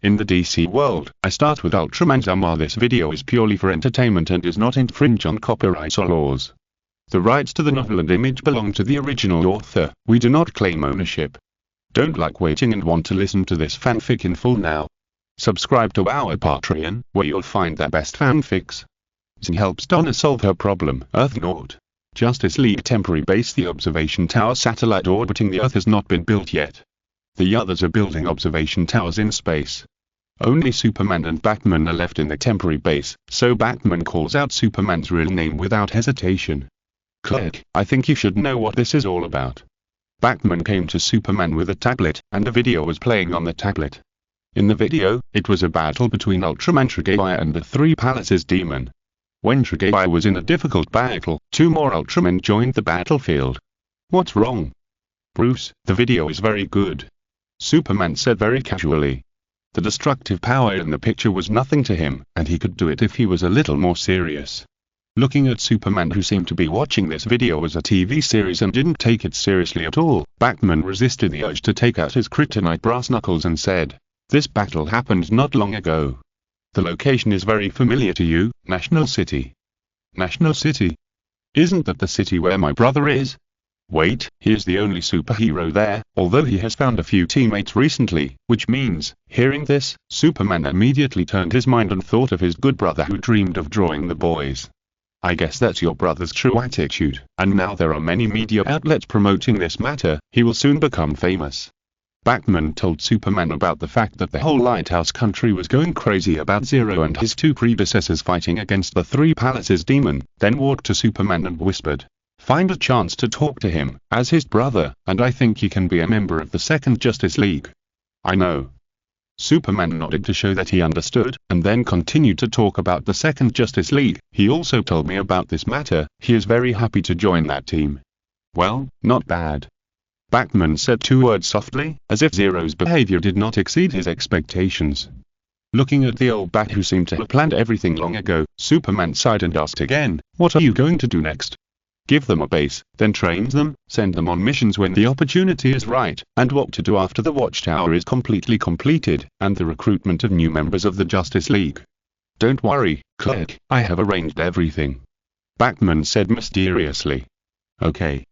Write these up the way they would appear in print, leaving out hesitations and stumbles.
In the DC world, I start with Ultraman's armor. This video is purely for entertainment and does not infringe on copyright or laws. The rights to the novel and image belong to the original author. We do not claim ownership. Don't like waiting and want to listen to this fanfic in full now? Subscribe to our Patreon, where you'll find the best fanfics. Zing helps Donna solve her problem. Earthnaut. Justice League temporary base. The observation tower satellite orbiting the Earth has not been built yet. The others are building observation towers in space. Only Superman and Batman are left in the temporary base, so Batman calls out Superman's real name without hesitation. Click, I think you should know what this is all about. Batman came to Superman with a tablet, and a video was playing on the tablet. In the video, it was a battle between Ultraman Trigger and the Three Palaces Demon. When Trigger was in a difficult battle, two more Ultramen joined the battlefield. What's wrong? Bruce, the video is very good. Superman said very casually. The destructive power in the picture was nothing to him, and he could do it if he was a little more serious. Looking at Superman, who seemed to be watching this video as a TV series and didn't take it seriously at all, Batman resisted the urge to take out his kryptonite brass knuckles and said, "This battle happened not long ago. The location is very familiar to you, National City." National City? Isn't that the city where my brother is? Wait, he is the only superhero there, although he has found a few teammates recently, which means, hearing this, Superman immediately turned his mind and thought of his good brother who dreamed of drawing the boys. I guess that's your brother's true attitude, and now there are many media outlets promoting this matter. He will soon become famous. Batman told Superman about the fact that the whole Lighthouse country was going crazy about Zero and his two predecessors fighting against the Three Palaces Demon, then walked to Superman and whispered, "Find a chance to talk to him, as his brother, and I think he can be a member of the Second Justice League." "I know." Superman nodded to show that he understood, and then continued to talk about the Second Justice League. "He also told me about this matter. He is very happy to join that team." "Well, not bad." Batman said two words softly, as if Zero's behavior did not exceed his expectations. Looking at the old Bat who seemed to have planned everything long ago, Superman sighed and asked again, "What are you going to do next?" "Give them a base, then train them, send them on missions when the opportunity is right, and what to do after the Watchtower is completely completed, and the recruitment of new members of the Justice League." "Don't worry, Clark, I have arranged everything," Batman said mysteriously. "Okay."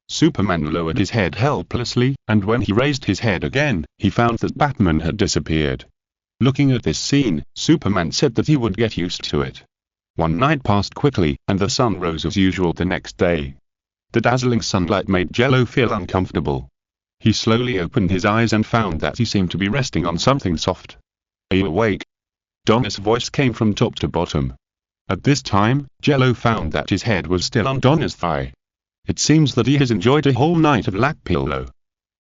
Superman lowered his head helplessly, and when he raised his head again, he found that Batman had disappeared. Looking at this scene, Superman said that he would get used to it. One night passed quickly, and the sun rose as usual the next day. The dazzling sunlight made Jello feel uncomfortable. He slowly opened his eyes and found that he seemed to be resting on something soft. "Are you awake?" Donna's voice came from top to bottom. At this time, Jello found that his head was still on Donna's thigh. It seems that he has enjoyed a whole night of lap pillow.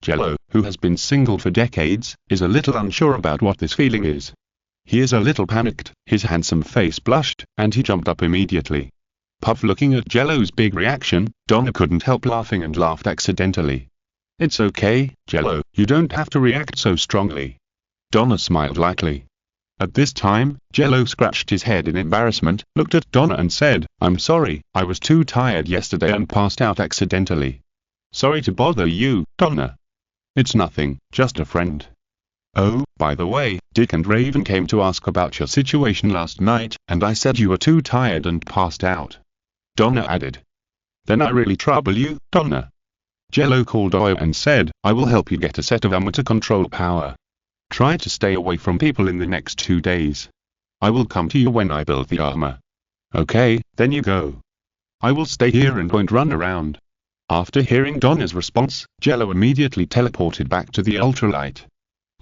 Jello, who has been single for decades, is a little unsure about what this feeling is. He is a little panicked, his handsome face blushed, and he jumped up immediately. Puff. Looking at Jello's big reaction, Donna couldn't help laughing and laughed accidentally. "It's okay, Jello, you don't have to react so strongly." Donna smiled lightly. At this time, Jello scratched his head in embarrassment, looked at Donna and said, "I'm sorry, I was too tired yesterday and passed out accidentally." "Sorry to bother you, Donna." "It's nothing, just a friend." "Oh, by the way, Dick and Raven came to ask about your situation last night, and I said you were too tired and passed out," Donna added. "Then I really trouble you, Donna." Jello called Oya and said, "I will help you get a set of armor to control power. Try to stay away from people in the next 2 days. I will come to you when I build the armor." "Okay, then you go. I will stay here and won't run around." After hearing Donna's response, Jello immediately teleported back to the ultralight.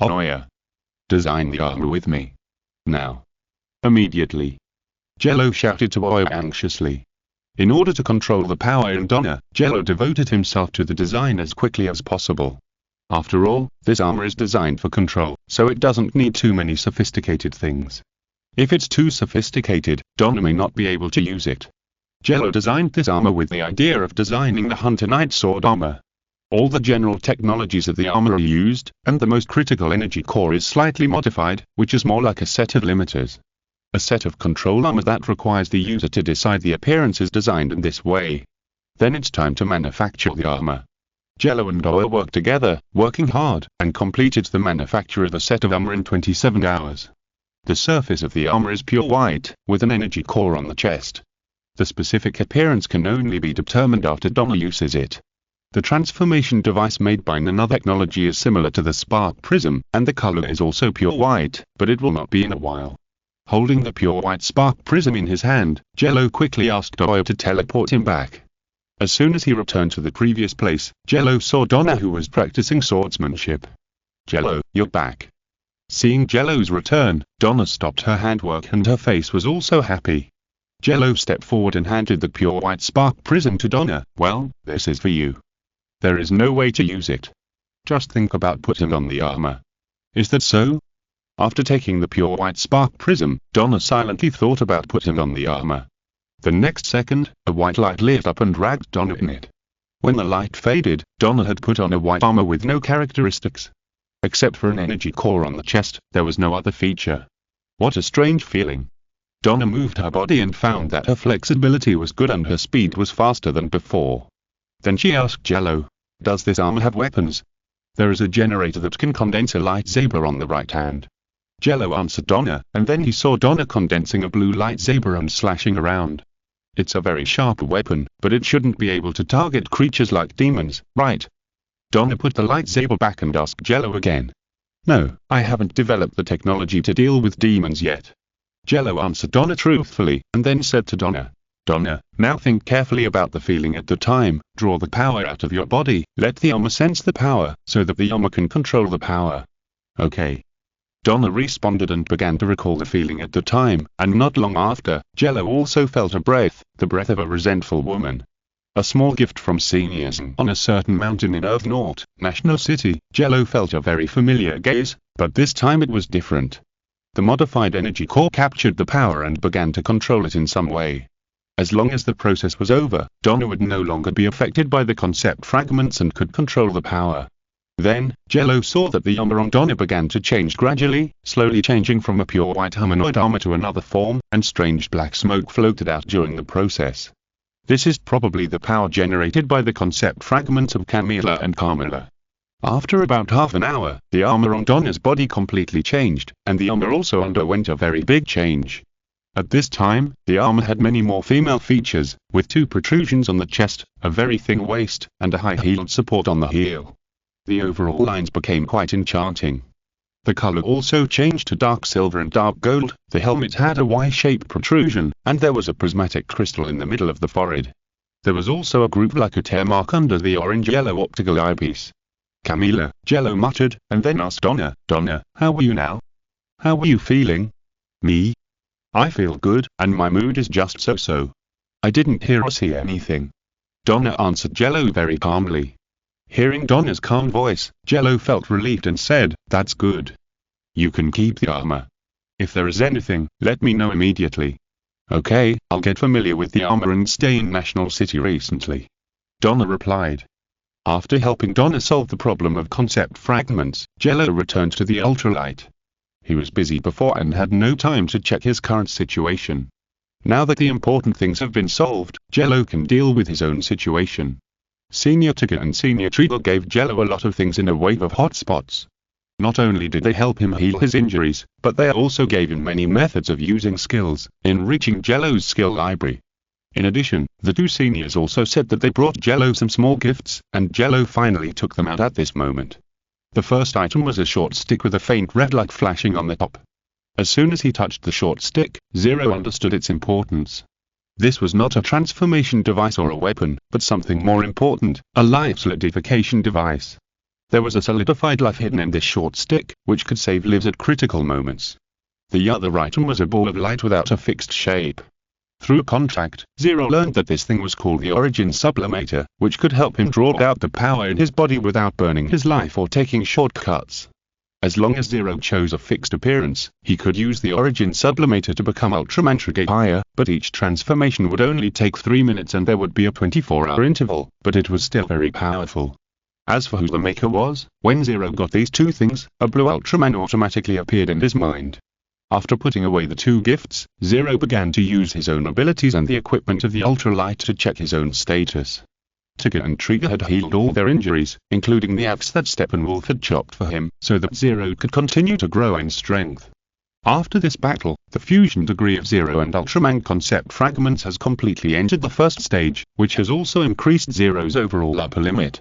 "Oya, design the armor with me. Now." Immediately. Jello shouted to Oya anxiously. In order to control the power in Donna, Jello devoted himself to the design as quickly as possible. After all, this armor is designed for control, so it doesn't need too many sophisticated things. If it's too sophisticated, Donna may not be able to use it. Jello designed this armor with the idea of designing the Hunter Knight sword armor. All the general technologies of the armor are used, and the most critical energy core is slightly modified, which is more like a set of limiters. A set of control armor that requires the user to decide the appearance is designed in this way. Then it's time to manufacture the armor. Jello and Doa worked together, working hard, and completed the manufacture of the set of armor in 27 hours. The surface of the armor is pure white, with an energy core on the chest. The specific appearance can only be determined after Donna uses it. The transformation device made by nanotechnology is similar to the spark prism, and the color is also pure white, but it will not be in a while. Holding the pure white spark prism in his hand, Jello quickly asked Doa to teleport him back. As soon as he returned to the previous place, Jello saw Donna, who was practicing swordsmanship. "Jello, you're back." Seeing Jello's return, Donna stopped her handwork and her face was also happy. Jello stepped forward and handed the pure white spark prism to Donna. "Well, this is for you. There is no way to use it. Just think about putting on the armor. Is that so?" After taking the pure white spark prism, Donna silently thought about putting on the armor. The next second, a white light lit up and wrapped Donna in it. When the light faded, Donna had put on a white armor with no characteristics. Except for an energy core on the chest, there was no other feature. What a strange feeling. Donna moved her body and found that her flexibility was good and her speed was faster than before. Then she asked Jello, "Does this armor have weapons?" "There is a generator that can condense a lightsaber on the right hand." Jello answered Donna, and then he saw Donna condensing a blue lightsaber and slashing around. "It's a very sharp weapon, but it shouldn't be able to target creatures like demons, right?" Donna put the lightsaber back and asked Jello again. "No, I haven't developed the technology to deal with demons yet." Jello answered Donna truthfully, and then said to Donna, "Donna, now think carefully about the feeling at the time, draw the power out of your body, let the armor sense the power, so that the armor can control the power." "Okay." Donna responded and began to recall the feeling at the time, and not long after, Jello also felt a breath, the breath of a resentful woman. A small gift from seniors on a certain mountain in Earth North, National City. Jello felt a very familiar gaze, but this time it was different. The modified energy core captured the power and began to control it in some way. As long as the process was over, Donna would no longer be affected by the concept fragments and could control the power. Then, Jello saw that the armor on Donna began to change gradually, slowly changing from a pure white humanoid armor to another form, and strange black smoke floated out during the process. This is probably the power generated by the concept fragments of Camila and Carmilla. After about half an hour, the armor on Donna's body completely changed, and the armor also underwent a very big change. At this time, the armor had many more female features, with 2 protrusions on the chest, a very thin waist, and a high-heeled support on the heel. The overall lines became quite enchanting. The color also changed to dark silver and dark gold, the helmet had a Y-shaped protrusion, and there was a prismatic crystal in the middle of the forehead. There was also a groove like a tear mark under the orange-yellow optical eyepiece. "Camila," Jello muttered, and then asked Donna, "Donna, how are you now? How are you feeling?" "Me? I feel good, and my mood is just so-so. I didn't hear or see anything." Donna answered Jello very calmly. Hearing Donna's calm voice, Jello felt relieved and said, "That's good. You can keep the armor. If there is anything, let me know immediately." "Okay, I'll get familiar with the armor and stay in National City recently," Donna replied. After helping Donna solve the problem of concept fragments, Jello returned to the ultralight. He was busy before and had no time to check his current situation. Now that the important things have been solved, Jello can deal with his own situation. Senior Tika and Senior Treacle gave Jello a lot of things in a wave of hotspots. Not only did they help him heal his injuries, but they also gave him many methods of using skills, enriching Jello's skill library. In addition, the 2 seniors also said that they brought Jello some small gifts, and Jello finally took them out at this moment. The first item was a short stick with a faint red light flashing on the top. As soon as he touched the short stick, Zero understood its importance. This was not a transformation device or a weapon, but something more important, a life solidification device. There was a solidified life hidden in this short stick, which could save lives at critical moments. The other item was a ball of light without a fixed shape. Through contact, Zero learned that this thing was called the Origin Sublimator, which could help him draw out the power in his body without burning his life or taking shortcuts. As long as Zero chose a fixed appearance, he could use the Origin Sublimator to become Ultraman higher, but each transformation would only take 3 minutes and there would be a 24-hour interval, but it was still very powerful. As for who the maker was, when Zero got these 2 things, a blue Ultraman automatically appeared in his mind. After putting away the 2 gifts, Zero began to use his own abilities and the equipment of the ultralight to check his own status. Tigger and Trigger had healed all their injuries, including the axe that Steppenwolf had chopped for him, so that Zero could continue to grow in strength. After this battle, the fusion degree of Zero and Ultraman concept fragments has completely entered the first stage, which has also increased Zero's overall upper limit.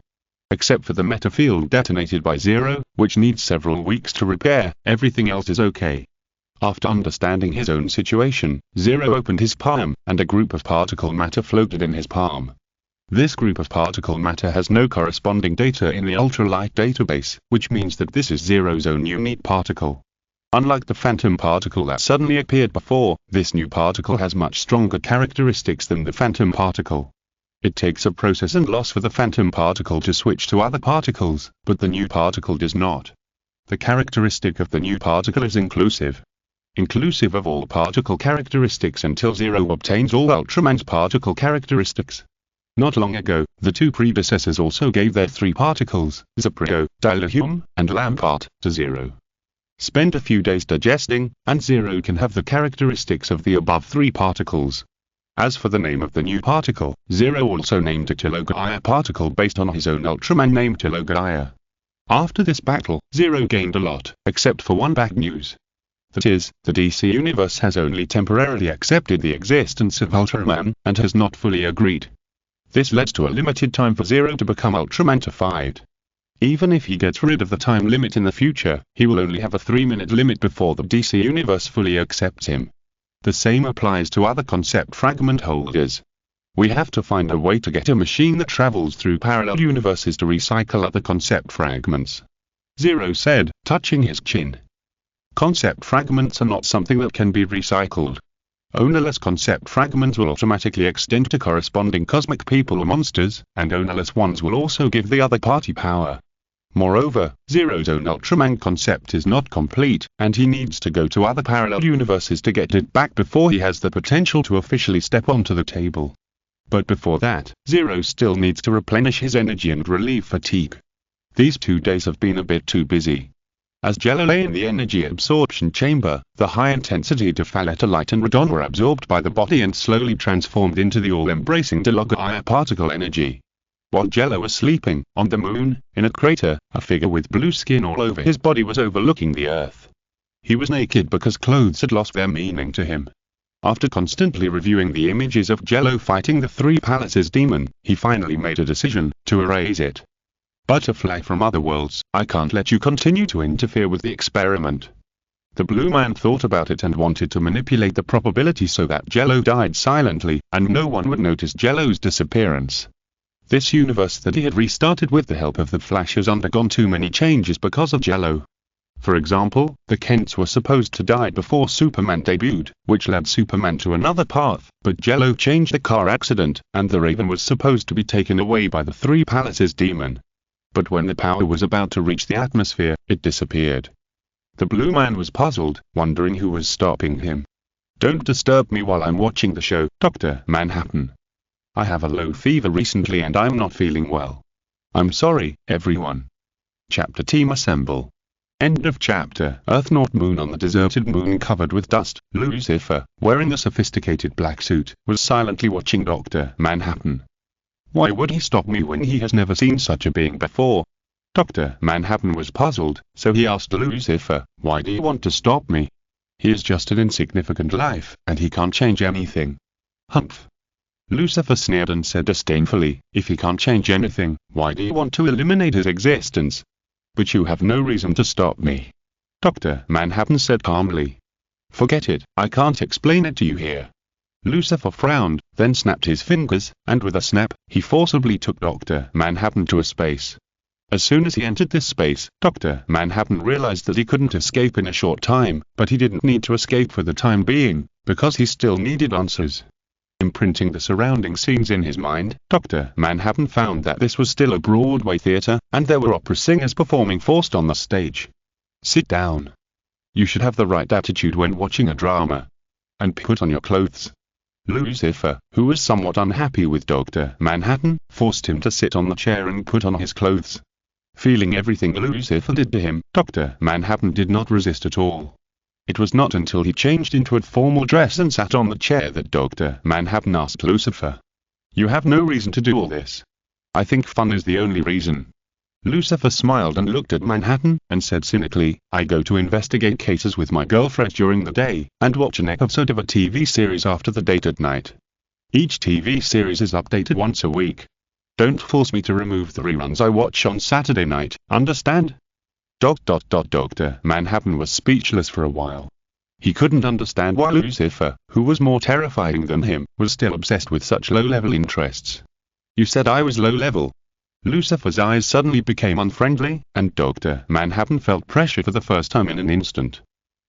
Except for the meta field detonated by Zero, which needs several weeks to repair, everything else is okay. After understanding his own situation, Zero opened his palm, and a group of particle matter floated in his palm. This group of particle matter has no corresponding data in the ultralight database, which means that this is Zero's own unique particle. Unlike the phantom particle that suddenly appeared before, this new particle has much stronger characteristics than the phantom particle. It takes a process and loss for the phantom particle to switch to other particles, but the new particle does not. The characteristic of the new particle is inclusive. Inclusive of all particle characteristics until Zero obtains all Ultraman's particle characteristics. Not long ago, the two predecessors also gave their three particles, Zaprio, Dilithium, and Lampart, to Zero. Spend a few days digesting, and Zero can have the characteristics of the above three particles. As for the name of the new particle, Zero also named it Jello Kent particle based on his own Ultraman name Jello Kent. After this battle, Zero gained a lot, except for one bad news. That is, the DC Universe has only temporarily accepted the existence of Ultraman, and has not fully agreed. This led to a limited time for Zero to become Ultramantified. Even if he gets rid of the time limit in the future, he will only have a 3-minute limit before the DC Universe fully accepts him. The same applies to other concept fragment holders. We have to find a way to get a machine that travels through parallel universes to recycle other concept fragments. Zero said, touching his chin. Concept fragments are not something that can be recycled. Ownerless concept fragments will automatically extend to corresponding cosmic people or monsters, and ownerless ones will also give the other party power. Moreover, Zero's own Ultraman concept is not complete, and he needs to go to other parallel universes to get it back before he has the potential to officially step onto the table. But before that, Zero still needs to replenish his energy and relieve fatigue. These 2 days have been a bit too busy. As Jello lay in the energy absorption chamber, the high-intensity Defaletta light and radon were absorbed by the body and slowly transformed into the all-embracing Dilithium particle energy. While Jello was sleeping, on the moon, in a crater, a figure with blue skin all over his body was overlooking the Earth. He was naked because clothes had lost their meaning to him. After constantly reviewing the images of Jello fighting the Three Palaces demon, he finally made a decision to erase it. Butterfly from other worlds, I can't let you continue to interfere with the experiment. The blue man thought about it and wanted to manipulate the probability so that Jello died silently, and no one would notice Jello's disappearance. This universe that he had restarted with the help of the Flash has undergone too many changes because of Jello. For example, the Kents were supposed to die before Superman debuted, which led Superman to another path, but Jello changed the car accident, and the Raven was supposed to be taken away by the Three Palaces demon. But when the power was about to reach the atmosphere, it disappeared. The blue man was puzzled, wondering who was stopping him. Don't disturb me while I'm watching the show, Dr. Manhattan. I have a low fever recently and I'm not feeling well. I'm sorry, everyone. Chapter Team Assemble. End of chapter. Earth North Moon. On the deserted moon covered with dust, Lucifer, wearing a sophisticated black suit, was silently watching Dr. Manhattan. Why would he stop me when he has never seen such a being before? Dr. Manhattan was puzzled, so he asked Lucifer, why do you want to stop me? He is just an insignificant life, and he can't change anything. Humph. Lucifer sneered and said disdainfully, if he can't change anything, why do you want to eliminate his existence? But you have no reason to stop me. Dr. Manhattan said calmly. Forget it, I can't explain it to you here. Lucifer frowned, then snapped his fingers, and with a snap, he forcibly took Dr. Manhattan to a space. As soon as he entered this space, Dr. Manhattan realized that he couldn't escape in a short time, but he didn't need to escape for the time being, because he still needed answers. Imprinting the surrounding scenes in his mind, Dr. Manhattan found that this was still a Broadway theater, and there were opera singers performing forced on the stage. Sit down. You should have the right attitude when watching a drama. And put on your clothes. Lucifer, who was somewhat unhappy with Dr. Manhattan, forced him to sit on the chair and put on his clothes. Feeling everything Lucifer did to him, Dr. Manhattan did not resist at all. It was not until he changed into a formal dress and sat on the chair that Dr. Manhattan asked Lucifer, "You have no reason to do all this. I think fun is the only reason. Lucifer smiled and looked at Manhattan, and said cynically, I go to investigate cases with my girlfriend during the day, and watch an episode of a TV series after the date at night. Each TV series is updated once a week. Don't force me to remove the reruns I watch on Saturday night, understand? Dr. Manhattan was speechless for a while. He couldn't understand why Lucifer, who was more terrifying than him, was still obsessed with such low-level interests. You said I was low-level. Lucifer's eyes suddenly became unfriendly, and Dr. Manhattan felt pressure for the first time in an instant.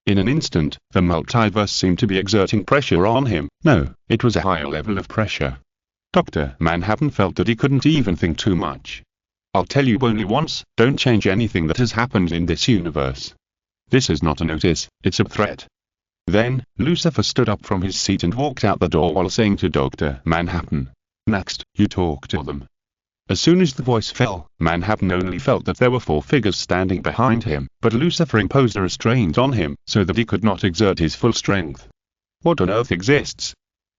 In an instant, the multiverse seemed to be exerting pressure on him. No, it was a higher level of pressure. Dr. Manhattan felt that he couldn't even think too much. I'll tell you only once, don't change anything that has happened in this universe. This is not a notice, it's a threat. Then, Lucifer stood up from his seat and walked out the door while saying to Dr. Manhattan, next, you talk to them. As soon as the voice fell, Manhattan only felt that there were 4 figures standing behind him, but Lucifer imposed a restraint on him, so that he could not exert his full strength. What on earth exists?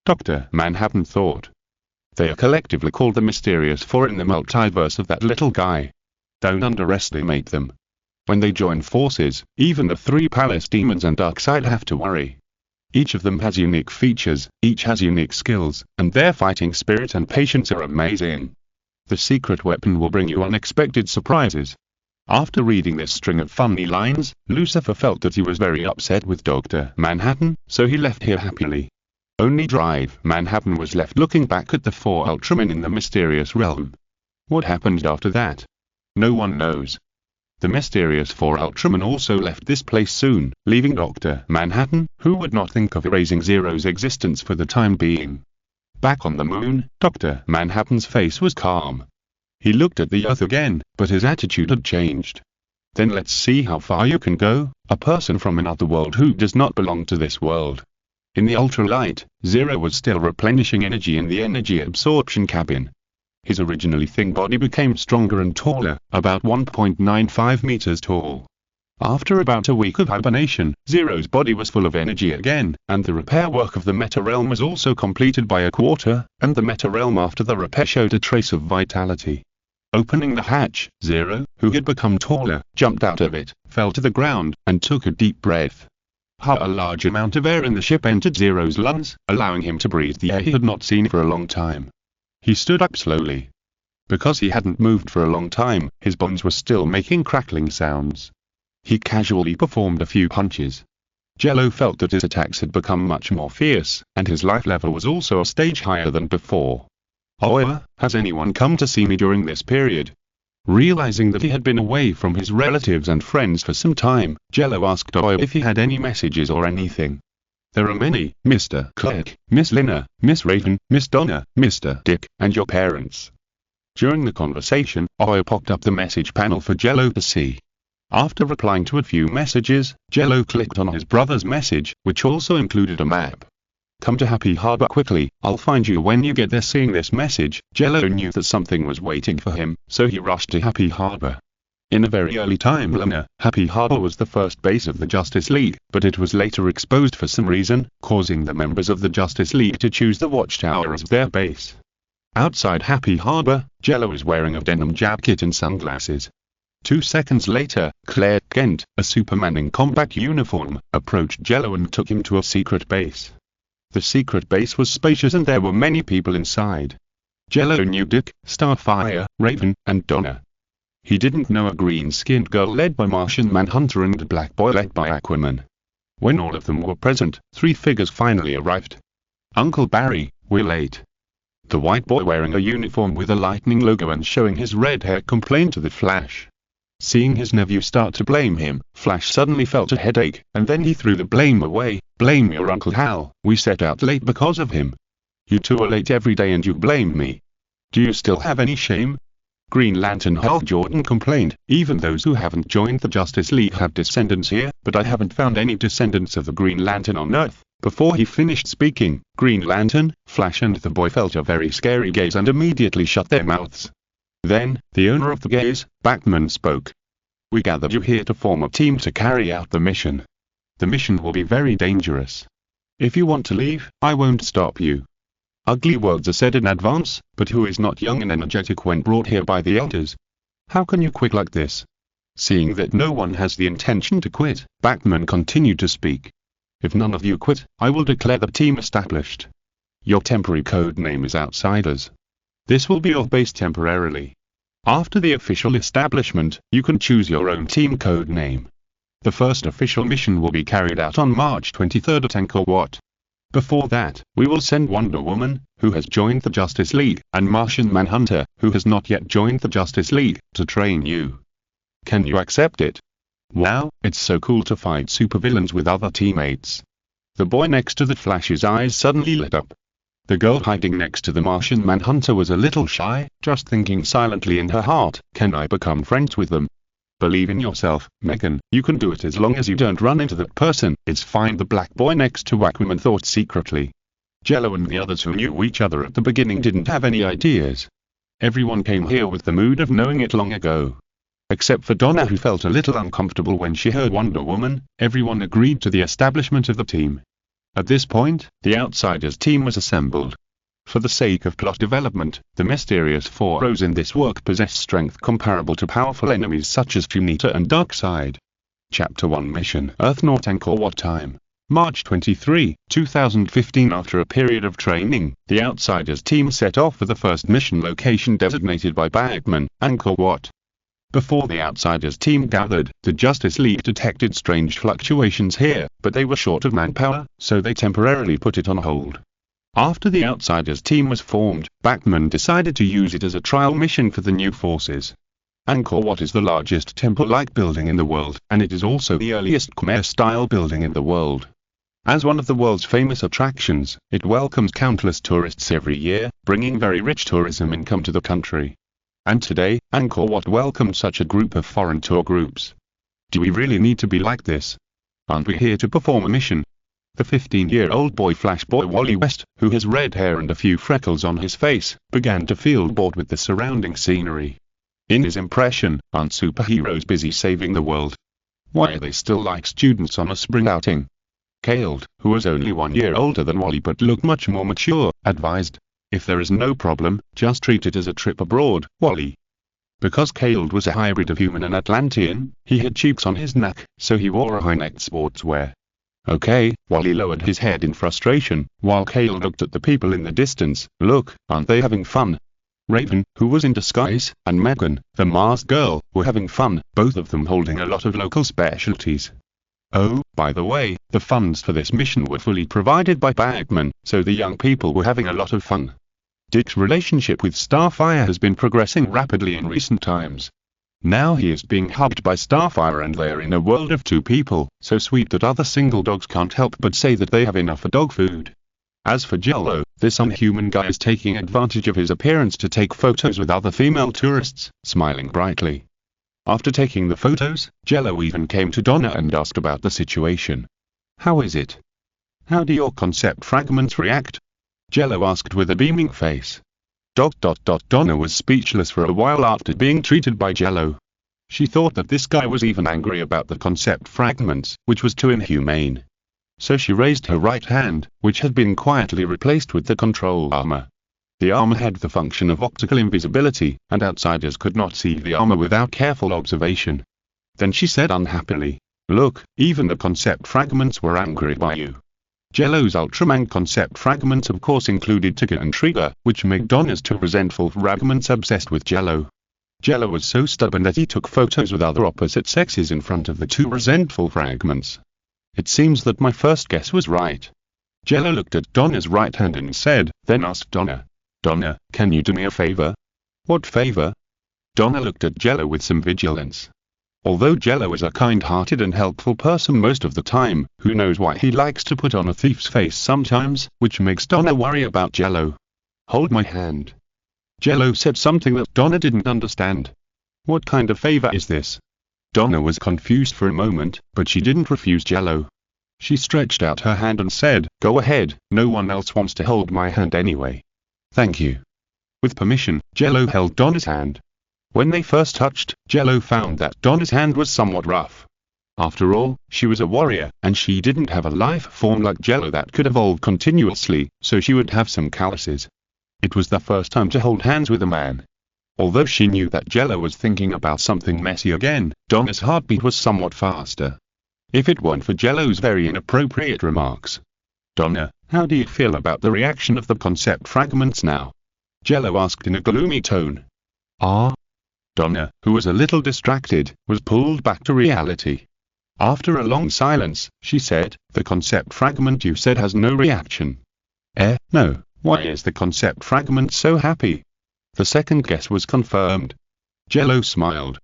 Dr. Manhattan thought. They are collectively called the Mysterious Four in the multiverse of that little guy. Don't underestimate them. When they join forces, even the 3 palace demons and Darkseid have to worry. Each of them has unique features, each has unique skills, and their fighting spirit and patience are amazing. The secret weapon will bring you unexpected surprises. After reading this string of funny lines, Lucifer felt that he was very upset with Dr. Manhattan, so he left here happily. Only Drive Manhattan was left looking back at the 4 Ultramen in the mysterious realm. What happened after that? No one knows. The mysterious 4 Ultramen also left this place soon, leaving Dr. Manhattan, who would not think of erasing Zero's existence for the time being. Back on the moon, Dr. Manhattan's face was calm. He looked at the Earth again, but his attitude had changed. Then let's see how far you can go, a person from another world who does not belong to this world. In the ultralight, Zero was still replenishing energy in the energy absorption cabin. His originally thin body became stronger and taller, about 1.95 meters tall. After about a week of hibernation, Zero's body was full of energy again, and the repair work of the Meta Realm was also completed by a quarter, and the Meta Realm after the repair showed a trace of vitality. Opening the hatch, Zero, who had become taller, jumped out of it, fell to the ground, and took a deep breath. A large amount of air in the ship entered Zero's lungs, allowing him to breathe the air he had not seen for a long time. He stood up slowly. Because he hadn't moved for a long time, his bones were still making crackling sounds. He casually performed a few punches. Jello felt that his attacks had become much more fierce, and his life level was also a stage higher than before. However, has anyone come to see me during this period? Realizing that he had been away from his relatives and friends for some time, Jello asked Oyo if he had any messages or anything. There are many, Mr. Clerk, Miss Lina, Miss Raven, Miss Donna, Mr. Dick, and your parents. During the conversation, Oyo popped up the message panel for Jello to see. After replying to a few messages, Jello clicked on his brother's message, which also included a map. Come to Happy Harbor quickly, I'll find you when you get there. Seeing this message, Jello knew that something was waiting for him, so he rushed to Happy Harbor. In a very early timeline, Happy Harbor was the first base of the Justice League, but it was later exposed for some reason, causing the members of the Justice League to choose the Watchtower as their base. Outside Happy Harbor, Jello is wearing a denim jacket and sunglasses. 2 seconds later, Jello Kent, a Superman in combat uniform, approached Jello and took him to a secret base. The secret base was spacious and there were many people inside. Jello knew Dick, Starfire, Raven, and Donna. He didn't know a green-skinned girl led by Martian Manhunter and a black boy led by Aquaman. When all of them were present, 3 figures finally arrived. Uncle Barry, we're late. The white boy wearing a uniform with a lightning logo and showing his red hair complained to the Flash. Seeing his nephew start to blame him, Flash suddenly felt a headache, and then he threw the blame away. Blame your Uncle Hal, we set out late because of him. You two are late every day and you blame me. Do you still have any shame? Green Lantern Hal Jordan complained, even those who haven't joined the Justice League have descendants here, but I haven't found any descendants of the Green Lantern on Earth. Before he finished speaking, Green Lantern, Flash and the boy felt a very scary gaze and immediately shut their mouths. Then, the owner of the gaze, Batman, spoke. We gathered you here to form a team to carry out the mission. The mission will be very dangerous. If you want to leave, I won't stop you. Ugly words are said in advance, but who is not young and energetic when brought here by the elders? How can you quit like this? Seeing that no one has the intention to quit, Bachman continued to speak. If none of you quit, I will declare the team established. Your temporary code name is Outsiders. This will be your base temporarily. After the official establishment, you can choose your own team code name. The first official mission will be carried out on March 23rd at Angkor Wat. Before that, we will send Wonder Woman, who has joined the Justice League, and Martian Manhunter, who has not yet joined the Justice League, to train you. Can you accept it? Wow, it's so cool to fight supervillains with other teammates. The boy next to the Flash's eyes suddenly lit up. The girl hiding next to the Martian Manhunter was a little shy, just thinking silently in her heart, can I become friends with them? Believe in yourself, Megan, you can do it as long as you don't run into that person, it's fine, the black boy next to Aquaman thought secretly. Jello and the others who knew each other at the beginning didn't have any ideas. Everyone came here with the mood of knowing it long ago. Except for Donna, who felt a little uncomfortable when she heard Wonder Woman. Everyone agreed to the establishment of the team. At this point, the Outsiders team was assembled. For the sake of plot development, the mysterious four heroes in this work possess strength comparable to powerful enemies such as Funita and Darkseid. Chapter 1 Mission Earth North Angkor Wat Time March 23, 2015. After a period of training, the Outsiders team set off for the first mission location designated by Bachman, Angkor Wat. Before the Outsiders team gathered, the Justice League detected strange fluctuations here, but they were short of manpower, so they temporarily put it on hold. After the Outsiders team was formed, Bachman decided to use it as a trial mission for the new forces. Angkor Wat is the largest temple-like building in the world, and it is also the earliest Khmer-style building in the world. As one of the world's famous attractions, it welcomes countless tourists every year, bringing very rich tourism income to the country. And today, Angkor Wat welcomes such a group of foreign tour groups. Do we really need to be like this? Aren't we here to perform a mission? The 15-year-old boy Flash Boy Wally West, who has red hair and a few freckles on his face, began to feel bored with the surrounding scenery. In his impression, aren't superheroes busy saving the world? Why are they still like students on a spring outing? Caled, who was only 1 year older than Wally but looked much more mature, advised, if there is no problem, just treat it as a trip abroad, Wally. Because Caled was a hybrid of human and Atlantean, he had cheeks on his neck, so he wore a high-necked sportswear. Okay, Wally lowered his head in frustration, while Caled looked at the people in the distance. Look, aren't they having fun? Raven, who was in disguise, and Megan, the masked girl, were having fun, both of them holding a lot of local specialties. Oh, by the way, the funds for this mission were fully provided by Bachman, so the young people were having a lot of fun. Dick's relationship with Starfire has been progressing rapidly in recent times. Now he is being hugged by Starfire and they're in a world of 2 people, so sweet that other single dogs can't help but say that they have enough for dog food. As for Jello, this unhuman guy is taking advantage of his appearance to take photos with other female tourists, smiling brightly. After taking the photos, Jello even came to Donna and asked about the situation. How is it? How do your concept fragments react? Jello asked with a beaming face. Donna was speechless for a while after being treated by Jello. She thought that this guy was even angry about the concept fragments, which was too inhumane. So she raised her right hand, which had been quietly replaced with the control armor. The armor had the function of optical invisibility, and outsiders could not see the armor without careful observation. Then she said unhappily, look, even the concept fragments were angry by you. Jello's Ultraman concept fragments of course included Tigger and Trigger, which made Donna's 2 resentful fragments obsessed with Jello. Jello was so stubborn that he took photos with other opposite sexes in front of the 2 resentful fragments. It seems that my first guess was right. Jello looked at Donna's right hand and said, then asked Donna, Donna, can you do me a favor? What favor? Donna looked at Jello with some vigilance. Although Jello is a kind-hearted and helpful person most of the time, who knows why he likes to put on a thief's face sometimes, which makes Donna worry about Jello. Hold my hand. Jello said something that Donna didn't understand. What kind of favor is this? Donna was confused for a moment, but she didn't refuse Jello. She stretched out her hand and said, go ahead, no one else wants to hold my hand anyway. Thank you. With permission, Jello held Donna's hand. When they first touched, Jello found that Donna's hand was somewhat rough. After all, she was a warrior, and she didn't have a life form like Jello that could evolve continuously, so she would have some calluses. It was the first time to hold hands with a man. Although she knew that Jello was thinking about something messy again, Donna's heartbeat was somewhat faster. If it weren't for Jello's very inappropriate remarks. "Donna, how do you feel about the reaction of the concept fragments now?" Jello asked in a gloomy tone. Donna, who was a little distracted, was pulled back to reality. After a long silence, she said, "The concept fragment you said has no reaction." No, why is the concept fragment so happy?" The second guess was confirmed. Jello smiled.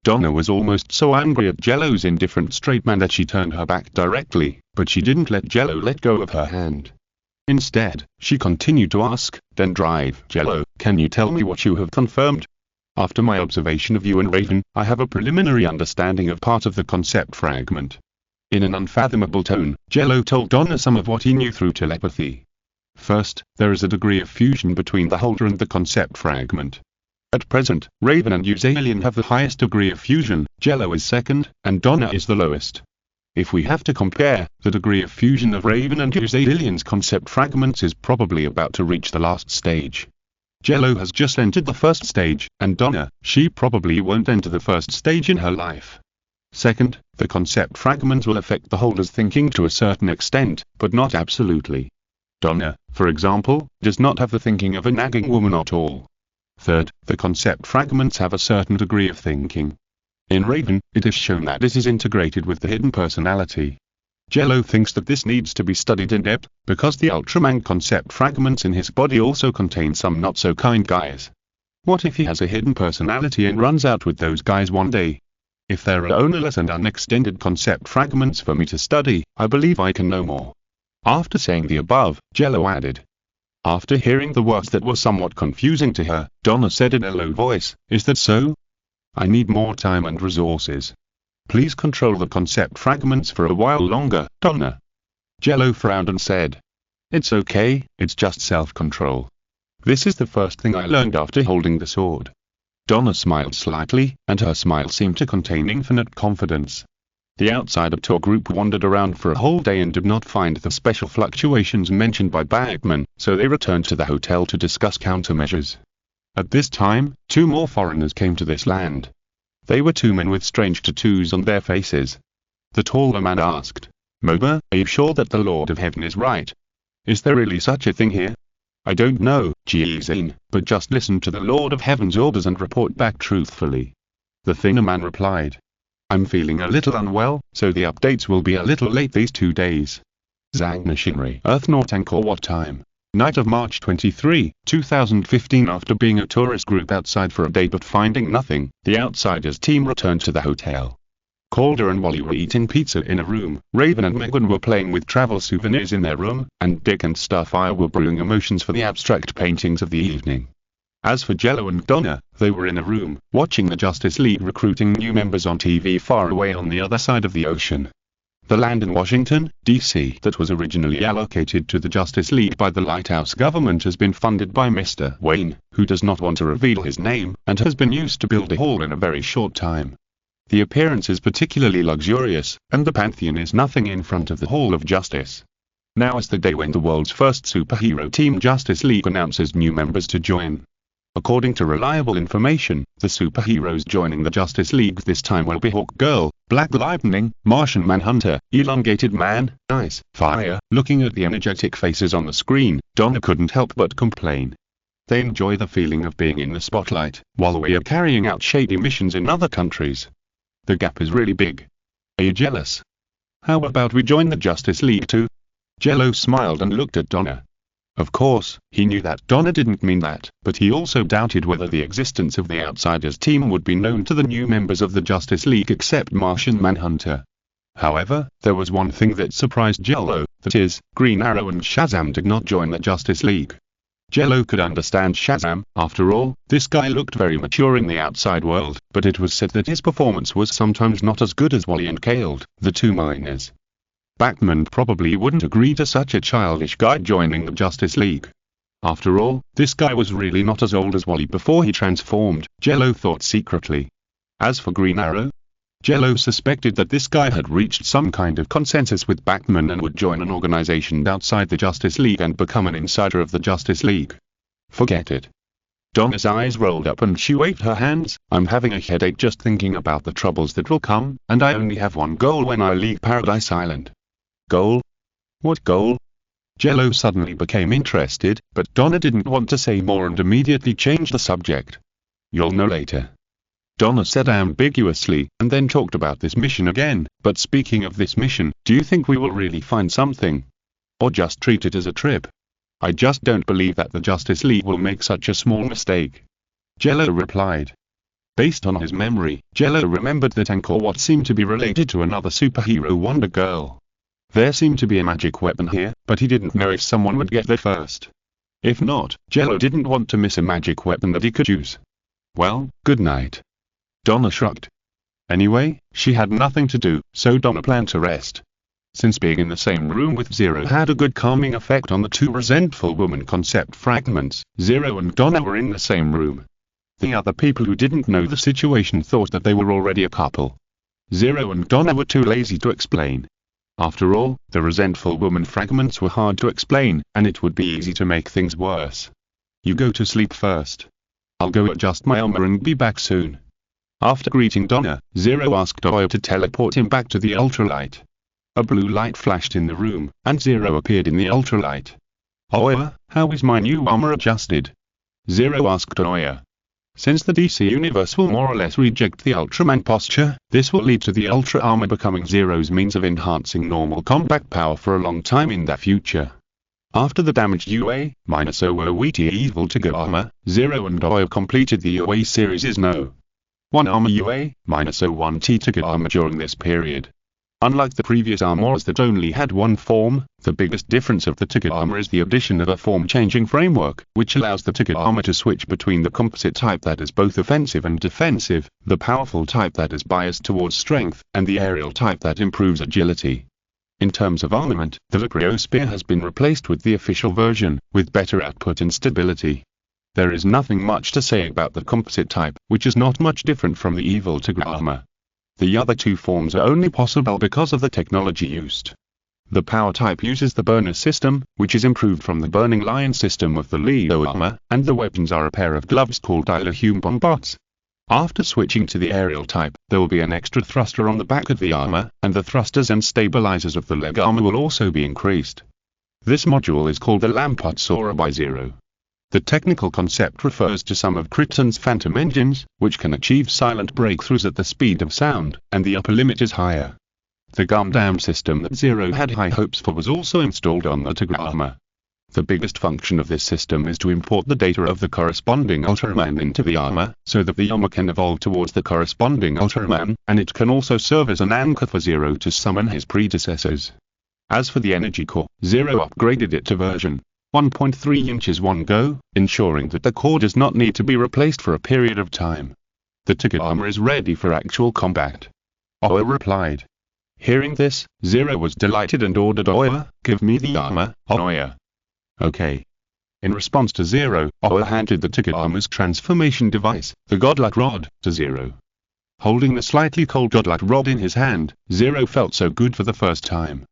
Donna was almost so angry at Jello's indifferent straight man that she turned her back directly, but she didn't let Jello let go of her hand. Instead, she continued to ask, "Then drive, Jello, can you tell me what you have confirmed?" "After my observation of you and Raven, I have a preliminary understanding of part of the concept fragment." In an unfathomable tone, Jello told Donna some of what he knew through telepathy. First, there is a degree of fusion between the holder and the concept fragment. At present, Raven and Alien have the highest degree of fusion, Jello is second, and Donna is the lowest. If we have to compare, the degree of fusion of Raven and Alien's concept fragments is probably about to reach the last stage. Jello has just entered the first stage, and Donna, she probably won't enter the first stage in her life. Second, the concept fragments will affect the holder's thinking to a certain extent, but not absolutely. Donna, for example, does not have the thinking of a nagging woman at all. Third, the concept fragments have a certain degree of thinking. In Raven, it is shown that it is integrated with the hidden personality. Jello thinks that this needs to be studied in depth, because the Ultraman concept fragments in his body also contain some not-so-kind guys. What if he has a hidden personality and runs out with those guys one day? If there are ownerless and unextended concept fragments for me to study, I believe I can know more. After saying the above, Jello added. After hearing the words that were somewhat confusing to her, Donna said in a low voice, "Is that so? I need more time and resources. Please control the concept fragments for a while longer, Donna." Jello frowned and said, "It's okay, it's just self-control. This is the first thing I learned after holding the sword." Donna smiled slightly, and her smile seemed to contain infinite confidence. The outsider tour group wandered around for a whole day and did not find the special fluctuations mentioned by Bagman, so they returned to the hotel to discuss countermeasures. At this time, 2 more foreigners came to this land. They were 2 men with strange tattoos on their faces. The taller man asked, "Moba, are you sure that the Lord of Heaven is right? Is there really such a thing here?" "I don't know, Zane, but just listen to the Lord of Heaven's orders and report back truthfully." The thinner man replied, "I'm feeling a little unwell, so the updates will be a little late these 2 days. Zang Machinery, Earth North Angkor Wat time. Night of March 23, 2015. After being a tourist group outside for a day but finding nothing, the Outsiders team returned to the hotel. Calder and Wally were eating pizza in a room, Raven and Megan were playing with travel souvenirs in their room, and Dick and Starfire were brewing emotions for the abstract paintings of the evening. As for Jello and Donna, they were in a room, watching the Justice League recruiting new members on TV far away on the other side of the ocean. The land in Washington, D.C. that was originally allocated to the Justice League by the Lighthouse government has been funded by Mr. Wayne, who does not want to reveal his name, and has been used to build a hall in a very short time. The appearance is particularly luxurious, and the Pantheon is nothing in front of the Hall of Justice. Now is the day when the world's first superhero team Justice League announces new members to join. According to reliable information, the superheroes joining the Justice League this time will be Hawkgirl, Black Lightning, Martian Manhunter, Elongated Man, Ice, Fire. Looking at the energetic faces on the screen, Donna couldn't help but complain. They enjoy the feeling of being in the spotlight, while we are carrying out shady missions in other countries. The gap is really big. Are you jealous? How about we join the Justice League too? Jello smiled and looked at Donna. Of course, he knew that Donna didn't mean that, but he also doubted whether the existence of the Outsiders team would be known to the new members of the Justice League except Martian Manhunter. However, there was one thing that surprised Jello, that is, Green Arrow and Shazam did not join the Justice League. Jello could understand Shazam. After all, this guy looked very mature in the outside world, but it was said that his performance was sometimes not as good as Wally and Kale, the 2 miners. Batman probably wouldn't agree to such a childish guy joining the Justice League. After all, this guy was really not as old as Wally before he transformed, Jello thought secretly. As for Green Arrow, Jello suspected that this guy had reached some kind of consensus with Batman and would join an organization outside the Justice League and become an insider of the Justice League. Forget it. Donna's eyes rolled up and she waved her hands. I'm having a headache just thinking about the troubles that will come, and I only have one goal when I leave Paradise Island. Goal? What goal? Jello suddenly became interested, but Donna didn't want to say more and immediately changed the subject. You'll know later. Donna said ambiguously, and then talked about this mission again. But speaking of this mission, do you think we will really find something? Or just treat it as a trip? I just don't believe that the Justice League will make such a small mistake. Jello replied. Based on his memory, Jello remembered that Angkor Wat seemed to be related to another superhero Wonder Girl. There seemed to be a magic weapon here, but he didn't know if someone would get there first. If not, Jello didn't want to miss a magic weapon that he could use. Well, good night. Donna shrugged. Anyway, she had nothing to do, so Donna planned to rest. Since being in the same room with Zero had a good calming effect on the two resentful woman concept fragments, Zero and Donna were in the same room. The other people who didn't know the situation thought that they were already a couple. Zero and Donna were too lazy to explain. After all, the resentful woman fragments were hard to explain, and it would be easy to make things worse. You go to sleep first. I'll go adjust my armor and be back soon. After greeting Donna, Zero asked Oya to teleport him back to the ultralight. A blue light flashed in the room, and Zero appeared in the ultralight. Oya, how is my new armor adjusted? Zero asked Oya. Since the DC universe will more or less reject the Ultraman posture, this will lead to the Ultra armor becoming Zero's means of enhancing normal combat power for a long time in the future. After the damaged UA-0 Evil Tiger armor, Zero and Oya completed the UA series' No. 1 armor UA-01 Tiger armor during this period. Unlike the previous armors that only had one form, the biggest difference of the Tiger armor is the addition of a form-changing framework, which allows the Tiger armor to switch between the composite type that is both offensive and defensive, the powerful type that is biased towards strength, and the aerial type that improves agility. In terms of armament, the Cryosphere has been replaced with the official version, with better output and stability. There is nothing much to say about the composite type, which is not much different from the Evil Tiger armor. The other two forms are only possible because of the technology used. The power type uses the burner system, which is improved from the Burning Lion system of the Leo armor, and the weapons are a pair of gloves called Dilohum bombots. After switching to the aerial type, there will be an extra thruster on the back of the armor, and the thrusters and stabilizers of the leg armor will also be increased. This module is called the Lampart Sora by Zero. The technical concept refers to some of Krypton's phantom engines, which can achieve silent breakthroughs at the speed of sound, and the upper limit is higher. The Gundam system that Zero had high hopes for was also installed on the Tiger armor. The biggest function of this system is to import the data of the corresponding Ultraman into the armor, so that the armor can evolve towards the corresponding Ultraman, and it can also serve as an anchor for Zero to summon his predecessors. As for the energy core, Zero upgraded it to version 1.3 inches 1 go, ensuring that the core does not need to be replaced for a period of time. The Tiger armor is ready for actual combat. Oya replied. Hearing this, Zero was delighted and ordered Oya, give me the armor, Oya. Okay. In response to Zero, Oya handed the Tiger armor's transformation device, the Godlike Rod, to Zero. Holding the slightly cold Godlike Rod in his hand, Zero felt so good for the first time.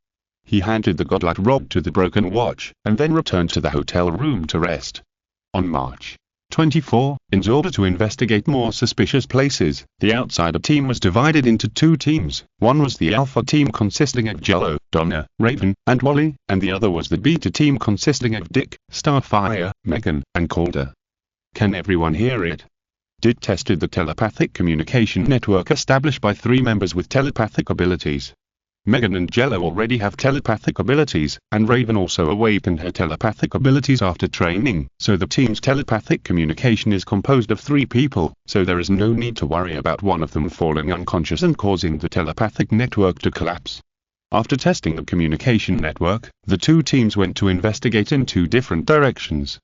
He handed the Godlike Rod to the Broken Watch, and then returned to the hotel room to rest. On March 24, in order to investigate more suspicious places, the outsider team was divided into two teams. One was the Alpha team consisting of Jello, Donna, Raven, and Wally, and the other was the Beta team consisting of Dick, Starfire, Megan, and Calder. Can everyone hear it? Dick tested the telepathic communication network established by three members with telepathic abilities. Megan and Jello already have telepathic abilities, and Raven also awakened her telepathic abilities after training, so the team's telepathic communication is composed of 3 people, so there is no need to worry about one of them falling unconscious and causing the telepathic network to collapse. After testing the communication network, the two teams went to investigate in 2 different directions.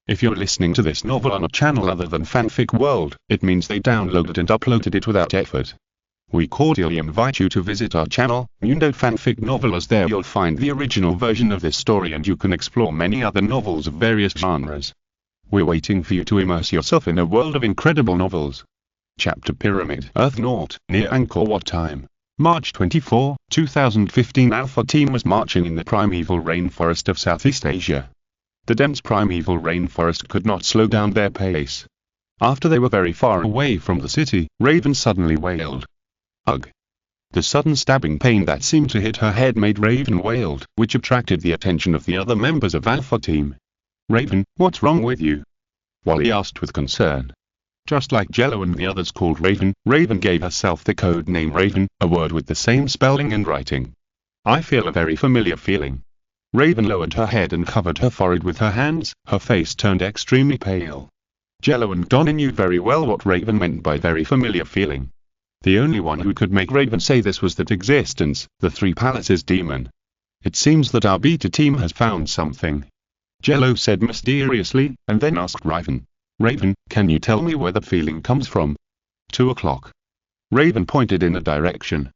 If you're listening to this novel on a channel other than Fanfic World, it means they downloaded and uploaded it without effort. We cordially invite you to visit our channel, Mundo Fanfic Novel, as there you'll find the original version of this story and you can explore many other novels of various genres. We're waiting for you to immerse yourself in a world of incredible novels. Chapter Pyramid Earth Naught, near Angkor Wat time. March 24, 2015. Alpha Team was marching in the primeval rainforest of Southeast Asia. The dense primeval rainforest could not slow down their pace. After they were very far away from the city, Raven suddenly wailed. Ugh! The sudden stabbing pain that seemed to hit her head made Raven wailed, which attracted the attention of the other members of Alpha Team. Raven, what's wrong with you? Wally asked with concern. Just like Jello and the others called Raven, Raven gave herself the code name Raven, a word with the same spelling and writing. I feel a very familiar feeling. Raven lowered her head and covered her forehead with her hands, her face turned extremely pale. Jello and Donna knew very well what Raven meant by very familiar feeling. The only one who could make Raven say this was that existence, the Three Palaces demon. It seems that our beta team has found something. Jello said mysteriously, and then asked Raven. Raven, can you tell me where the feeling comes from? 2 o'clock. Raven pointed in a direction.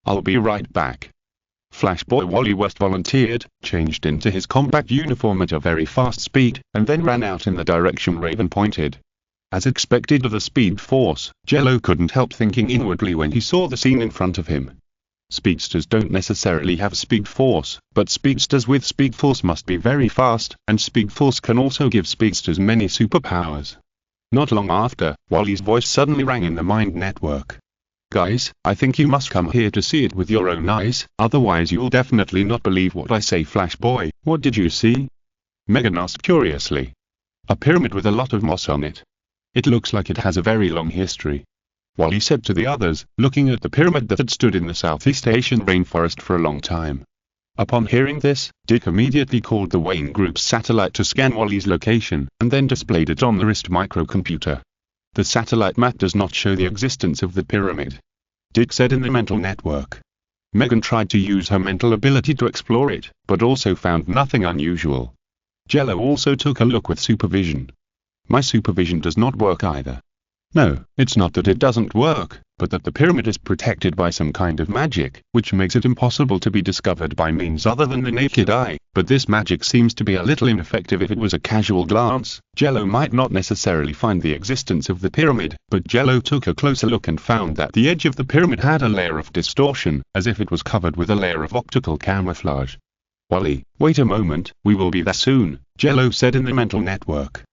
I'll be right back. Flashboy Wally West volunteered, changed into his combat uniform at a very fast speed, and then ran out in the direction Raven pointed. As expected of the Speed Force, Jello couldn't help thinking inwardly when he saw the scene in front of him. Speedsters don't necessarily have Speed Force, but speedsters with Speed Force must be very fast, and Speed Force can also give speedsters many superpowers. Not long after, Wally's voice suddenly rang in the mind network. Guys, I think you must come here to see it with your own eyes, otherwise you'll definitely not believe what I say. Flashboy, what did you see? Megan asked curiously. A pyramid with a lot of moss on it. It looks like it has a very long history. Wally said to the others, looking at the pyramid that had stood in the Southeast Asian rainforest for a long time. Upon hearing this, Dick immediately called the Wayne Group's satellite to scan Wally's location, and then displayed it on the wrist microcomputer. The satellite map does not show the existence of the pyramid. Dick said in the mental network. Megan tried to use her mental ability to explore it, but also found nothing unusual. Jello also took a look with supervision. My supervision does not work either. No, it's not that it doesn't work, but that the pyramid is protected by some kind of magic, which makes it impossible to be discovered by means other than the naked eye, but this magic seems to be a little ineffective. If it was a casual glance, Jello might not necessarily find the existence of the pyramid, but Jello took a closer look and found that the edge of the pyramid had a layer of distortion, as if it was covered with a layer of optical camouflage. Wally, wait a moment, we will be there soon, Jello said in the mental network.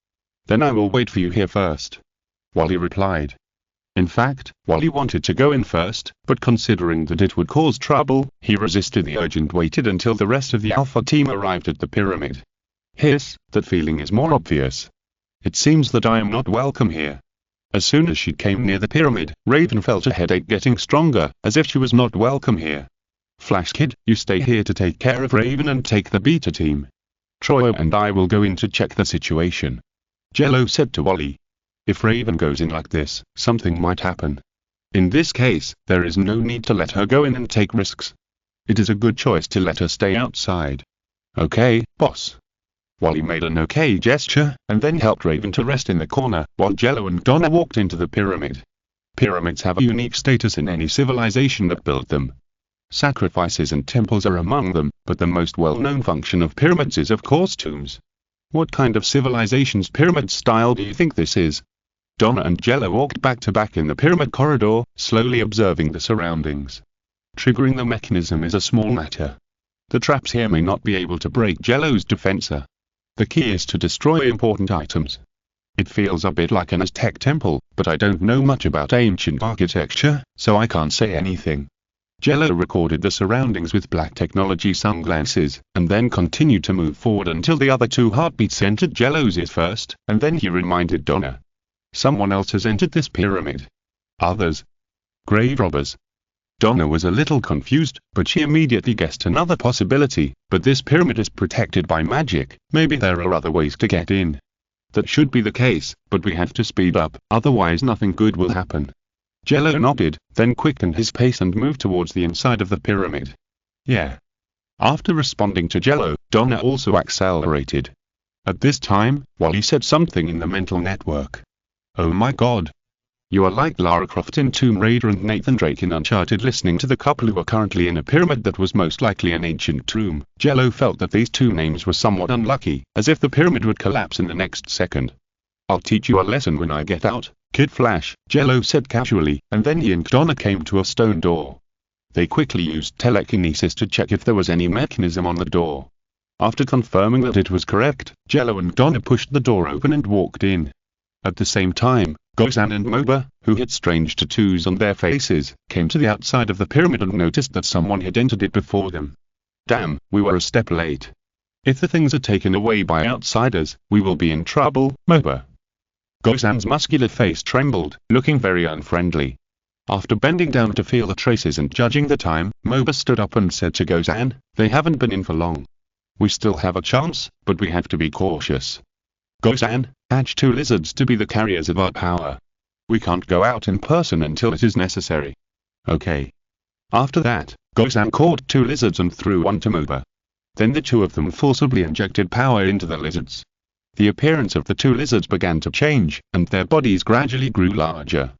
Then I will wait for you here first. Wally replied. In fact, Wally wanted to go in first, but considering that it would cause trouble, he resisted the urge and waited until the rest of the Alpha team arrived at the pyramid. Hiss, that feeling is more obvious. It seems that I am not welcome here. As soon as she came near the pyramid, Raven felt a headache getting stronger, as if she was not welcome here. Flash Kid, you stay here to take care of Raven and take the beta team. Troy and I will go in to check the situation. Jello said to Wally. If Raven goes in like this, something might happen. In this case, there is no need to let her go in and take risks. It is a good choice to let her stay outside. Okay, boss. Wally made an okay gesture, and then helped Raven to rest in the corner, while Jello and Donna walked into the pyramid. Pyramids have a unique status in any civilization that built them. Sacrifices and temples are among them, but the most well-known function of pyramids is of course tombs. What kind of civilization's pyramid style do you think this is? Donna and Jello walked back to back in the pyramid corridor, slowly observing the surroundings. Triggering the mechanism is a small matter. The traps here may not be able to break Jello's defensor. The key is to destroy important items. It feels a bit like an Aztec temple, but I don't know much about ancient architecture, so I can't say anything. Jello recorded the surroundings with black technology sunglasses, and then continued to move forward until the other two heartbeats entered Jello's ears first, and then he reminded Donna. Someone else has entered this pyramid. Others. Grave robbers. Donna was a little confused, but she immediately guessed another possibility, but this pyramid is protected by magic, maybe there are other ways to get in. That should be the case, but we have to speed up, otherwise nothing good will happen. Jello nodded, then quickened his pace and moved towards the inside of the pyramid. Yeah. After responding to Jello, Donna also accelerated. At this time, Wally said something in the mental network. Oh my god. You are like Lara Croft in Tomb Raider and Nathan Drake in Uncharted, listening to the couple who are currently in a pyramid that was most likely an ancient tomb. Jello felt that these two names were somewhat unlucky, as if the pyramid would collapse in the next second. I'll teach you a lesson when I get out, Kid Flash, Jello said casually, and then he and Donna came to a stone door. They quickly used telekinesis to check if there was any mechanism on the door. After confirming that it was correct, Jello and Donna pushed the door open and walked in. At the same time, Gozan and Moba, who had strange tattoos on their faces, came to the outside of the pyramid and noticed that someone had entered it before them. Damn, we were a step late. If the things are taken away by outsiders, we will be in trouble, Moba. Gozan's muscular face trembled, looking very unfriendly. After bending down to feel the traces and judging the time, Moba stood up and said to Gozan, "They haven't been in for long. We still have a chance, but we have to be cautious. Gozan, hatch 2 lizards to be the carriers of our power. We can't go out in person until it is necessary." Okay. After that, Gozan caught 2 lizards and threw one to Moba. Then the 2 of them forcibly injected power into the lizards. The appearance of the 2 lizards began to change, and their bodies gradually grew larger.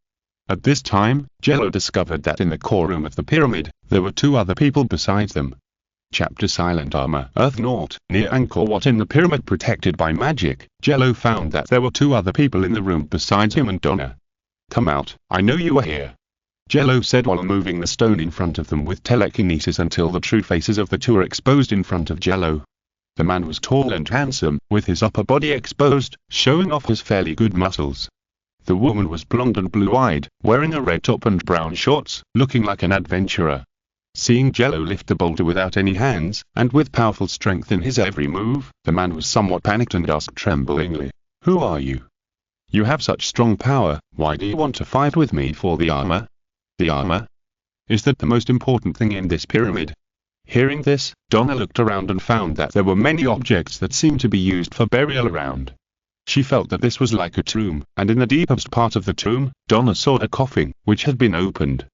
At this time, Jello discovered that in the core room of the pyramid, there were 2 other people besides them. Chapter Silent Armor Earth Naught. Near Angkor Wat in the pyramid protected by magic, Jello found that there were 2 other people in the room besides him and Donna. "Come out, I know you are here," Jello said while moving the stone in front of them with telekinesis until the true faces of the 2 are exposed in front of Jello. The man was tall and handsome, with his upper body exposed, showing off his fairly good muscles. The woman was blonde and blue-eyed, wearing a red top and brown shorts, looking like an adventurer. Seeing Jello lift the boulder without any hands, and with powerful strength in his every move, the man was somewhat panicked and asked tremblingly, "Who are you? You have such strong power, why do you want to fight with me for the armor?" "The armor? Is that the most important thing in this pyramid?" Hearing this, Donna looked around and found that there were many objects that seemed to be used for burial around. She felt that this was like a tomb, and in the deepest part of the tomb, Donna saw a coffin, which had been opened.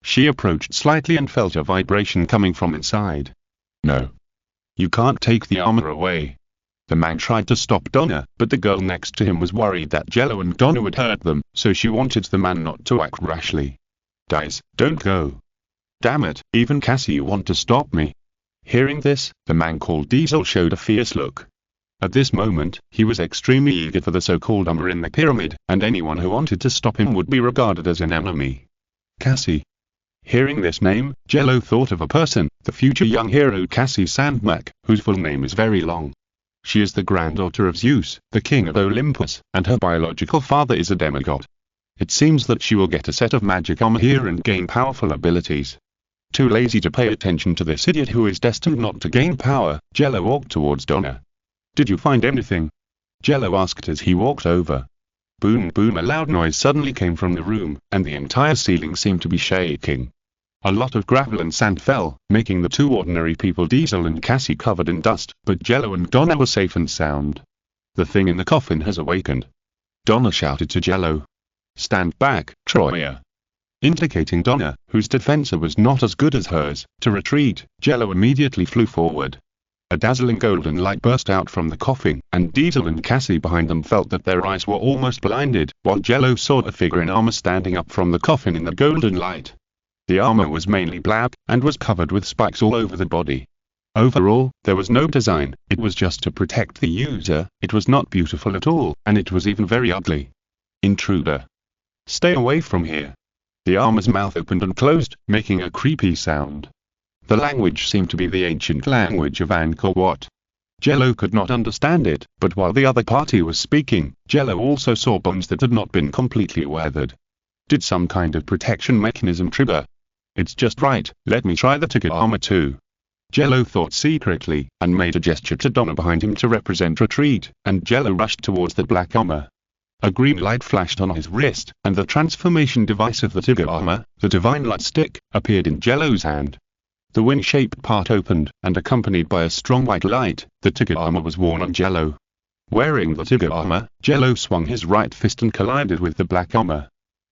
She approached slightly and felt a vibration coming from inside. "No. You can't take the armor away." The man tried to stop Donna, but the girl next to him was worried that Jello and Donna would hurt them, so she wanted the man not to act rashly. "Guys, don't go. Damn it, even Cassie you want to stop me." Hearing this, the man called Diesel showed a fierce look. At this moment, he was extremely eager for the so-called armor in the pyramid, and anyone who wanted to stop him would be regarded as an enemy. Cassie. Hearing this name, Jello thought of a person, the future young hero Cassie Sandmack, whose full name is very long. She is the granddaughter of Zeus, the king of Olympus, and her biological father is a demigod. It seems that she will get a set of magic armor here and gain powerful abilities. Too lazy to pay attention to this idiot who is destined not to gain power, Jello walked towards Donna. "Did you find anything?" Jello asked as he walked over. Boom boom, a loud noise suddenly came from the room, and the entire ceiling seemed to be shaking. A lot of gravel and sand fell, making the 2 ordinary people Diesel and Cassie covered in dust, but Jello and Donna were safe and sound. "The thing in the coffin has awakened." Donna shouted to Jello. "Stand back, Troya." Indicating Donna, whose defense was not as good as hers, to retreat, Jello immediately flew forward. A dazzling golden light burst out from the coffin, and Diesel and Cassie behind them felt that their eyes were almost blinded, while Jello saw a figure in armor standing up from the coffin in the golden light. The armor was mainly black, and was covered with spikes all over the body. Overall, there was no design, it was just to protect the user, it was not beautiful at all, and it was even very ugly. "Intruder. Stay away from here." The armor's mouth opened and closed, making a creepy sound. The language seemed to be the ancient language of Angkor Wat. Jello could not understand it, but while the other party was speaking, Jello also saw bones that had not been completely weathered. Did some kind of protection mechanism trigger? "It's just right, let me try the ticket armor too." Jello thought secretly, and made a gesture to Donna behind him to represent retreat, and Jello rushed towards the black armor. A green light flashed on his wrist, and the transformation device of the Tigger armor, the Divine Light Stick, appeared in Jello's hand. The wing-shaped part opened, and accompanied by a strong white light, the Tigger armor was worn on Jello. Wearing the Tigger armor, Jello swung his right fist and collided with the black armor.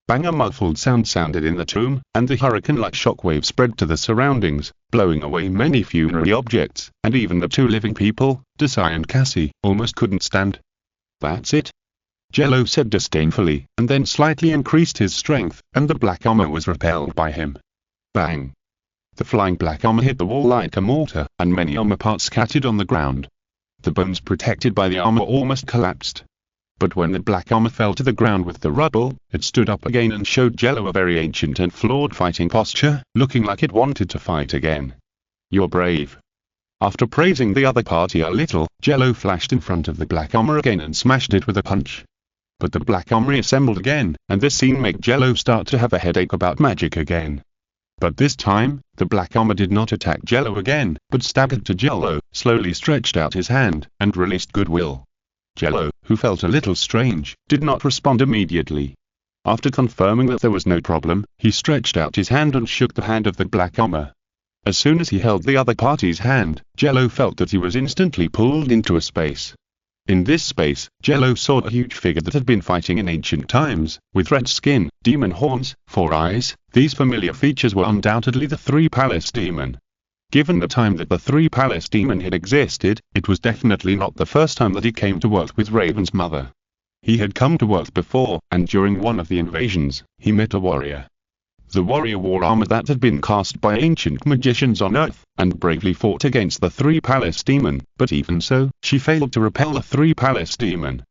Bang! A muffled sound sounded in the tomb, and the hurricane-like shockwave spread to the surroundings, blowing away many funerary objects, and even the 2 living people, Desai and Cassie, almost couldn't stand. "That's it?" Jello said disdainfully, and then slightly increased his strength, and the black armor was repelled by him. Bang! The flying black armor hit the wall like a mortar, and many armor parts scattered on the ground. The bones protected by the armor almost collapsed. But when the black armor fell to the ground with the rubble, it stood up again and showed Jello a very ancient and flawed fighting posture, looking like it wanted to fight again. "You're brave." After praising the other party a little, Jello flashed in front of the black armor again and smashed it with a punch. But the black armor reassembled again, and this scene made Jello start to have a headache about magic again. But this time, the black armor did not attack Jello again, but staggered to Jello, slowly stretched out his hand, and released goodwill. Jello, who felt a little strange, did not respond immediately. After confirming that there was no problem, he stretched out his hand and shook the hand of the black armor. As soon as he held the other party's hand, Jello felt that he was instantly pulled into a space. In this space, Jello saw a huge figure that had been fighting in ancient times, with red skin, demon horns, 4 eyes. These familiar features were undoubtedly the Three Palace Demon. Given the time that the Three Palace Demon had existed, it was definitely not the first time that he came to Earth with Raven's mother. He had come to Earth before, and during one of the invasions, he met a warrior. The warrior wore armor that had been cast by ancient magicians on Earth, and bravely fought against the Three Palace Demon, but even so, she failed to repel the Three Palace Demon.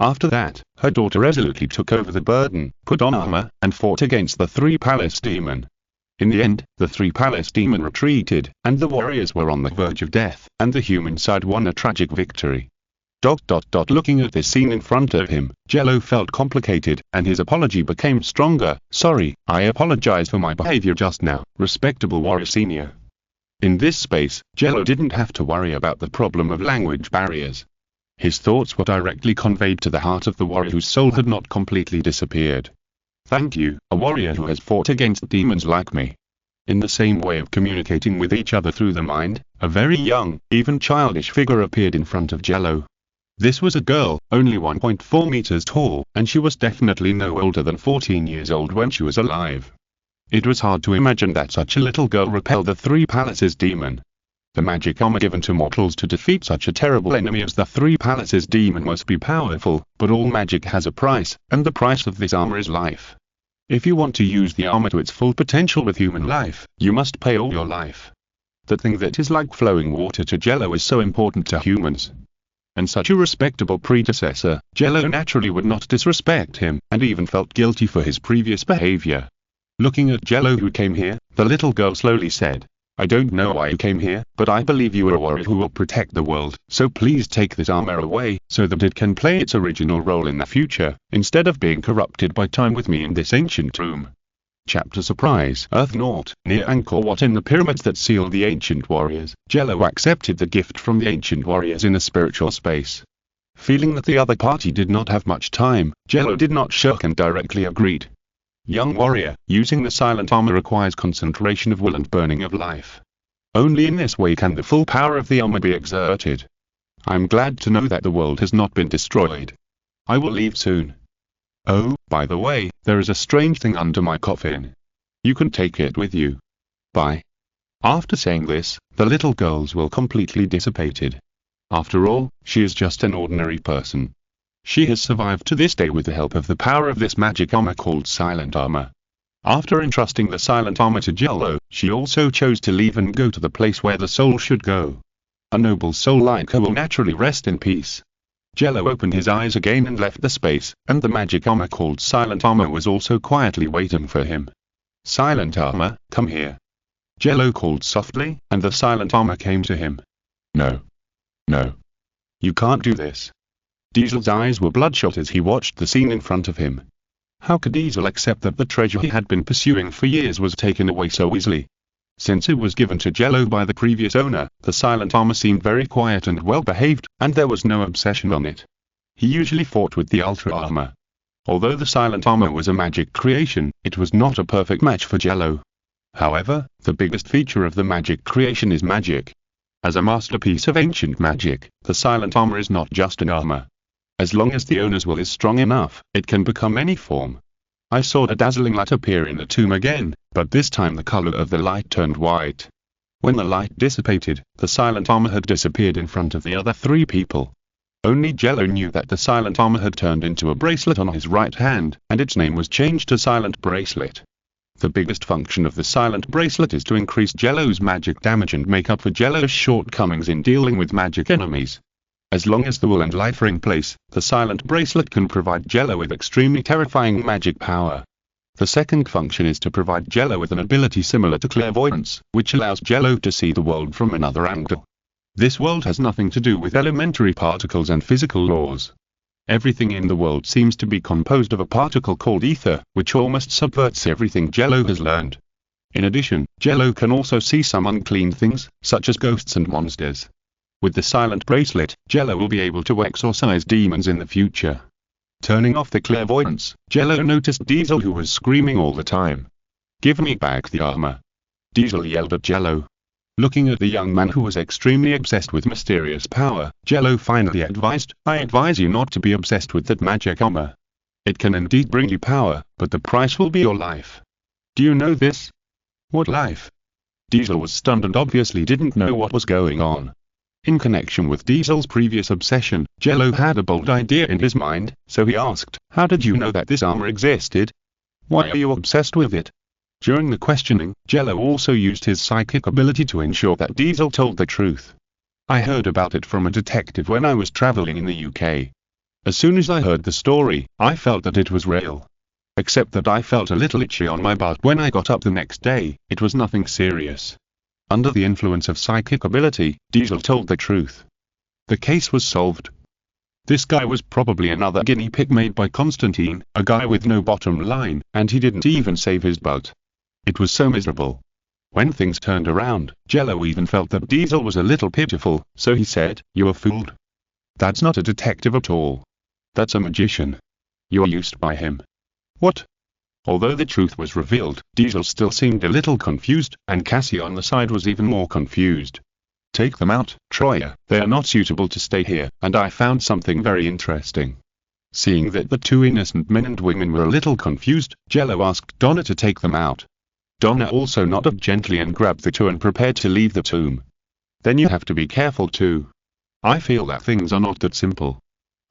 After that, her daughter resolutely took over the burden, put on armor, and fought against the Three Palace Demon. In the end, the Three Palace Demon retreated, and the warriors were on the verge of death, and the human side won a tragic victory. Looking at this scene in front of him, Jello felt complicated, and his apology became stronger. "Sorry, I apologize for my behavior just now, respectable warrior senior." In this space, Jello didn't have to worry about the problem of language barriers. His thoughts were directly conveyed to the heart of the warrior whose soul had not completely disappeared. "Thank you, a warrior who has fought against demons like me." In the same way of communicating with each other through the mind, a very young, even childish figure appeared in front of Jello. This was a girl, only 1.4 meters tall, and she was definitely no older than 14 years old when she was alive. It was hard to imagine that such a little girl repelled the Three Palaces Demon. The magic armor given to mortals to defeat such a terrible enemy as the Three Palaces Demon must be powerful, but all magic has a price, and the price of this armor is life. If you want to use the armor to its full potential with human life, you must pay all your life. The thing that is like flowing water to Jello is so important to humans. And such a respectable predecessor, Jello naturally would not disrespect him, and even felt guilty for his previous behavior. Looking at Jello who came here, the little girl slowly said, "I don't know why you came here, but I believe you are a warrior who will protect the world, so please take this armor away, so that it can play its original role in the future, instead of being corrupted by time with me in this ancient tomb." Chapter Surprise. Earth Naught. Near Angkor Wat in the pyramids that sealed the ancient warriors, Jello accepted the gift from the ancient warriors in a spiritual space. Feeling that the other party did not have much time, Jello did not shirk and directly agreed. "Young warrior, using the silent armor requires concentration of will and burning of life. Only in this way can the full power of the armor be exerted. I'm glad to know that the world has not been destroyed. I will leave soon. Oh, by the way, there is a strange thing under my coffin. You can take it with you. Bye." After saying this, the little girl's will completely dissipated. After all, she is just an ordinary person. She has survived to this day with the help of the power of this magic armor called Silent Armor. After entrusting the Silent Armor to Jello, she also chose to leave and go to the place where the soul should go. A noble soul like her will naturally rest in peace. Jello opened his eyes again and left the space, and the magic armor called Silent Armor was also quietly waiting for him. "Silent Armor, come here." Jello called softly, and the Silent Armor came to him. "No. No. You can't do this." Diesel's eyes were bloodshot as he watched the scene in front of him. How could Diesel accept that the treasure he had been pursuing for years was taken away so easily? Since it was given to Jello by the previous owner, the Silent Armor seemed very quiet and well-behaved, and there was no obsession on it. He usually fought with the Ultra Armor. Although the Silent Armor was a magic creation, it was not a perfect match for Jello. However, the biggest feature of the magic creation is magic. As a masterpiece of ancient magic, the Silent Armor is not just an armor. As long as the owner's will is strong enough, it can become any form. I saw a dazzling light appear in the tomb again, but this time the color of the light turned white. When the light dissipated, the Silent Armor had disappeared in front of the other 3 people. Only Jello knew that the Silent Armor had turned into a bracelet on his right hand, and its name was changed to Silent Bracelet. The biggest function of the Silent Bracelet is to increase Jello's magic damage and make up for Jello's shortcomings in dealing with magic enemies. As long as the will and life are in place, the silent bracelet can provide Jello with extremely terrifying magic power. The second function is to provide Jello with an ability similar to clairvoyance, which allows Jello to see the world from another angle. This world has nothing to do with elementary particles and physical laws. Everything in the world seems to be composed of a particle called ether, which almost subverts everything Jello has learned. In addition, Jello can also see some unclean things, such as ghosts and monsters. With the silent bracelet, Jello will be able to exorcise demons in the future. Turning off the clairvoyance, Jello noticed Diesel, who was screaming all the time. "Give me back the armor!" Diesel yelled at Jello. Looking at the young man who was extremely obsessed with mysterious power, Jello finally advised, "I advise you not to be obsessed with that magic armor. It can indeed bring you power, but the price will be your life. Do you know this?" "What life?" Diesel was stunned and obviously didn't know what was going on. In connection with Diesel's previous obsession, Jello had a bold idea in his mind, so he asked, "How did you know that this armor existed? Why are you obsessed with it?" During the questioning, Jello also used his psychic ability to ensure that Diesel told the truth. "I heard about it from a detective when I was traveling in the UK. As soon as I heard the story, I felt that it was real. Except that I felt a little itchy on my butt when I got up the next day. It was nothing serious." Under the influence of psychic ability, Diesel told the truth. The case was solved. This guy was probably another guinea pig made by Constantine, a guy with no bottom line, and he didn't even save his butt. It was so miserable. When things turned around, Jello even felt that Diesel was a little pitiful, so he said, "You were fooled. That's not a detective at all. That's a magician. You are used by him." "What?" Although the truth was revealed, Diesel still seemed a little confused, and Cassie on the side was even more confused. "Take them out, Troya. They are not suitable to stay here," and I found something very interesting. Seeing that the two innocent men and women were a little confused, Jello asked Donna to take them out. Donna also nodded gently and grabbed the two and prepared to leave the tomb. "Then you have to be careful too. I feel that things are not that simple."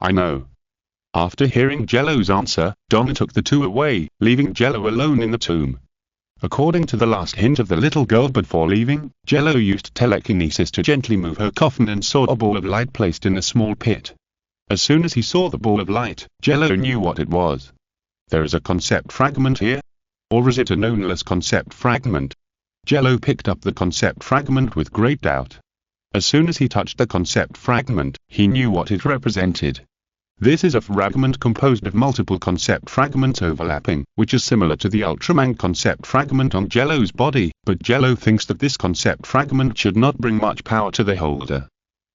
"I know." After hearing Jello's answer, Donna took the two away, leaving Jello alone in the tomb. According to the last hint of the little girl before leaving, Jello used telekinesis to gently move her coffin and saw a ball of light placed in a small pit. As soon as he saw the ball of light, Jello knew what it was. "There is a concept fragment here? Or is it a knownless concept fragment?" Jello picked up the concept fragment with great doubt. As soon as he touched the concept fragment, he knew what it represented. This is a fragment composed of multiple concept fragments overlapping, which is similar to the Ultraman concept fragment on Jello's body, but Jello thinks that this concept fragment should not bring much power to the holder.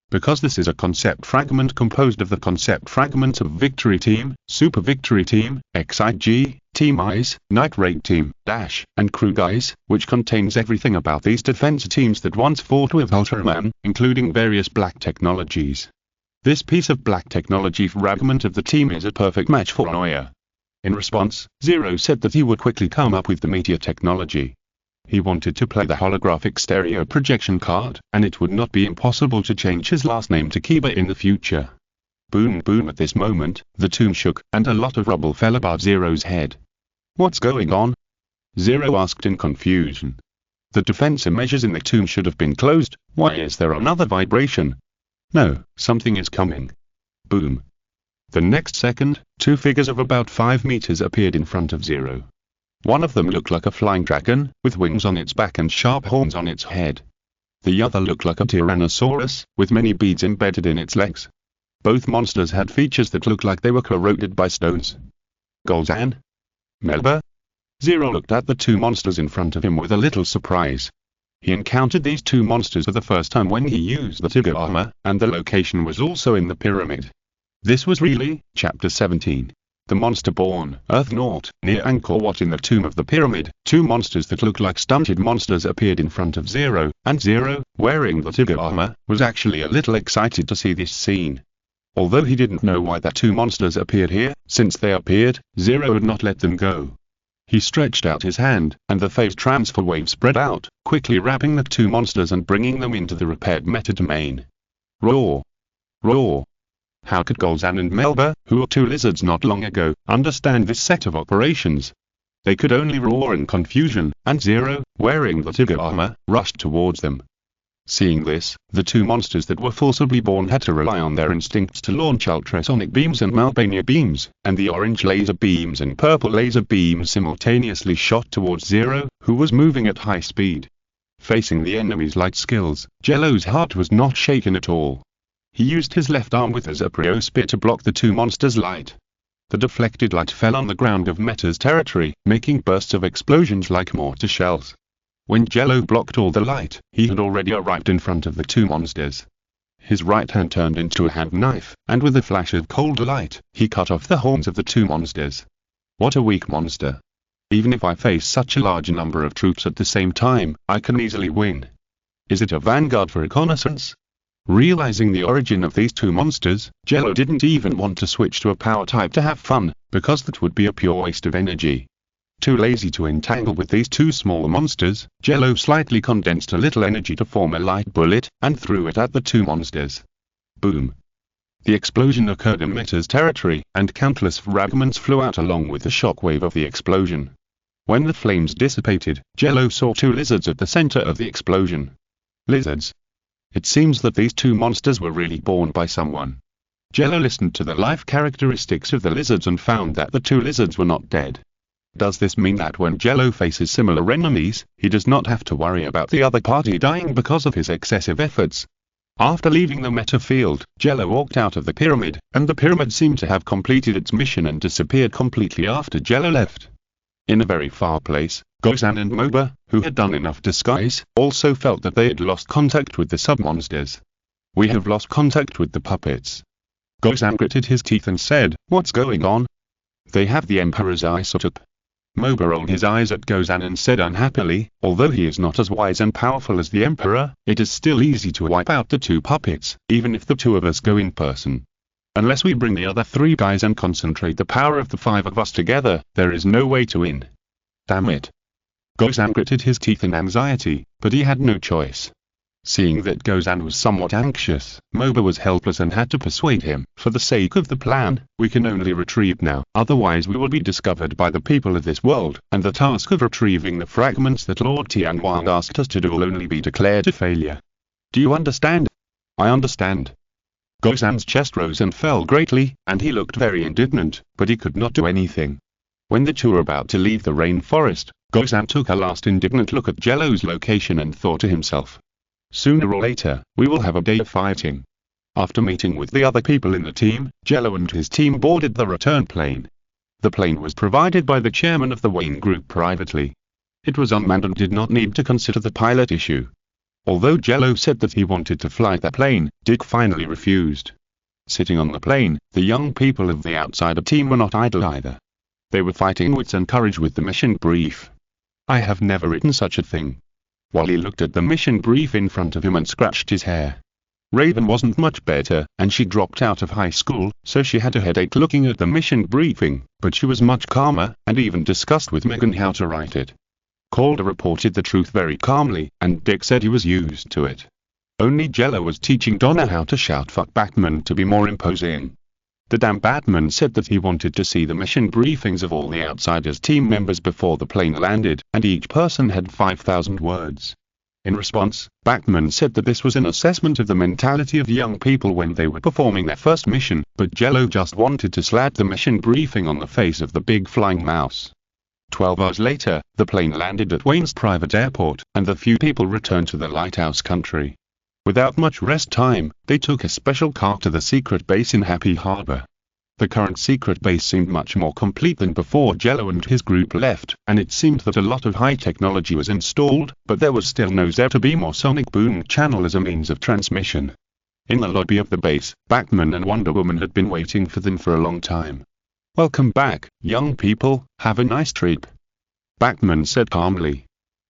Because this is a concept fragment composed of the concept fragments of Victory Team, Super Victory Team, XIG, Team Eyes, Night Raid Team, Dash, and Crew Guys, which contains everything about these defense teams that once fought with Ultraman, including various black technologies. This piece of black technology fragment of the team is a perfect match for Noya. In response, Zero said that he would quickly come up with the meteor technology. He wanted to play the holographic stereo projection card, and it would not be impossible to change his last name to Kiba in the future. Boom boom. At this moment, the tomb shook, and a lot of rubble fell above Zero's head. "What's going on?" Zero asked in confusion. "The defensive measures in the tomb should have been closed. Why is there another vibration?" "No, something is coming." Boom. The next second, two figures of about 5 meters appeared in front of Zero. One of them looked like a flying dragon, with wings on its back and sharp horns on its head. The other looked like a Tyrannosaurus, with many beads embedded in its legs. Both monsters had features that looked like they were corroded by stones. "Golzan? Melba?" Zero looked at the two monsters in front of him with a little surprise. He encountered these two monsters for the first time when he used the Tiger armor, and the location was also in the pyramid. This was really, Chapter 17. The Monster Born, Earth Naught, near Angkor Wat in the Tomb of the Pyramid. Two monsters that looked like stunted monsters appeared in front of Zero, and Zero, wearing the Tiger armor, was actually a little excited to see this scene. Although he didn't know why the two monsters appeared here, since they appeared, Zero would not let them go. He stretched out his hand, and the phase transfer wave spread out, quickly wrapping the two monsters and bringing them into the repaired metadomain. Roar! Roar! How could Golzan and Melba, who were two lizards not long ago, understand this set of operations? They could only roar in confusion, and Zero, wearing the Tiger armor, rushed towards them. Seeing this, the two monsters that were forcibly born had to rely on their instincts to launch ultrasonic beams and Malbania beams, and the orange laser beams and purple laser beams simultaneously shot towards Zero, who was moving at high speed. Facing the enemy's light skills, Jello's heart was not shaken at all. He used his left arm with a Zeprio spear to block the two monsters' light. The deflected light fell on the ground of Meta's territory, making bursts of explosions like mortar shells. When Jello blocked all the light, he had already arrived in front of the two monsters. His right hand turned into a hand knife, and with a flash of cold light, he cut off the horns of the two monsters. What a weak monster. Even if I face such a large number of troops at the same time, I can easily win. Is it a vanguard for reconnaissance? Realizing the origin of these two monsters, Jello didn't even want to switch to a power type to have fun, because that would be a pure waste of energy. Too lazy to entangle with these two smaller monsters, Jello slightly condensed a little energy to form a light bullet, and threw it at the two monsters. Boom. The explosion occurred in Meta's territory, and countless fragments flew out along with the shockwave of the explosion. When the flames dissipated, Jello saw two lizards at the center of the explosion. Lizards. It seems that these two monsters were really born by someone. Jello listened to the life characteristics of the lizards and found that the two lizards were not dead. Does this mean that when Jello faces similar enemies, he does not have to worry about the other party dying because of his excessive efforts? After leaving the meta field, Jello walked out of the pyramid, and the pyramid seemed to have completed its mission and disappeared completely after Jello left. In a very far place, Gozan and Moba, who had done enough disguise, also felt that they had lost contact with the sub-monsters. We have lost contact with the puppets. Gozan gritted his teeth and said, "What's going on?" "They have the Emperor's isotope." Moba rolled his eyes at Gozan and said unhappily, "Although he is not as wise and powerful as the Emperor, it is still easy to wipe out the two puppets, even if the two of us go in person. Unless we bring the other three guys and concentrate the power of the five of us together, there is no way to win." Damn it. Gozan gritted his teeth in anxiety, but he had no choice. Seeing that Gozan was somewhat anxious, Moba was helpless and had to persuade him, "For the sake of the plan, we can only retrieve now, otherwise we will be discovered by the people of this world, and the task of retrieving the fragments that Lord Tianhuang asked us to do will only be declared a failure. Do you understand?" "I understand." Gozan's chest rose and fell greatly, and he looked very indignant, but he could not do anything. When the two were about to leave the rainforest, Gozan took a last indignant look at Jello's location and thought to himself, "Sooner or later, we will have a day of fighting." After meeting with the other people in the team, Jello and his team boarded the return plane. The plane was provided by the chairman of the Wayne Group privately. It was unmanned and did not need to consider the pilot issue. Although Jello said that he wanted to fly the plane, Dick finally refused. Sitting on the plane, the young people of the outsider team were not idle either. They were fighting wits and courage with the mission brief. I have never written such a thing. Wally looked at the mission brief in front of him and scratched his hair. Raven wasn't much better, and she dropped out of high school, so she had a headache looking at the mission briefing, but she was much calmer, and even discussed with Megan how to write it. Calder reported the truth very calmly, and Dick said he was used to it. Only Jello was teaching Donna how to shout "fuck Batman" to be more imposing. The damn Batman said that he wanted to see the mission briefings of all the Outsiders team members before the plane landed, and each person had 5,000 words. In response, Batman said that this was an assessment of the mentality of young people when they were performing their first mission, but Jello just wanted to slap the mission briefing on the face of the big flying mouse. 12 hours later, the plane landed at Wayne's private airport, and the few people returned to the Lighthouse country. Without much rest time, they took a special car to the secret base in Happy Harbor. The current secret base seemed much more complete than before Jello and his group left, and it seemed that a lot of high technology was installed, but there was still no Z-to-beam or sonic boom channel as a means of transmission. In the lobby of the base, Batman and Wonder Woman had been waiting for them for a long time. "Welcome back, young people, have a nice trip," Batman said calmly.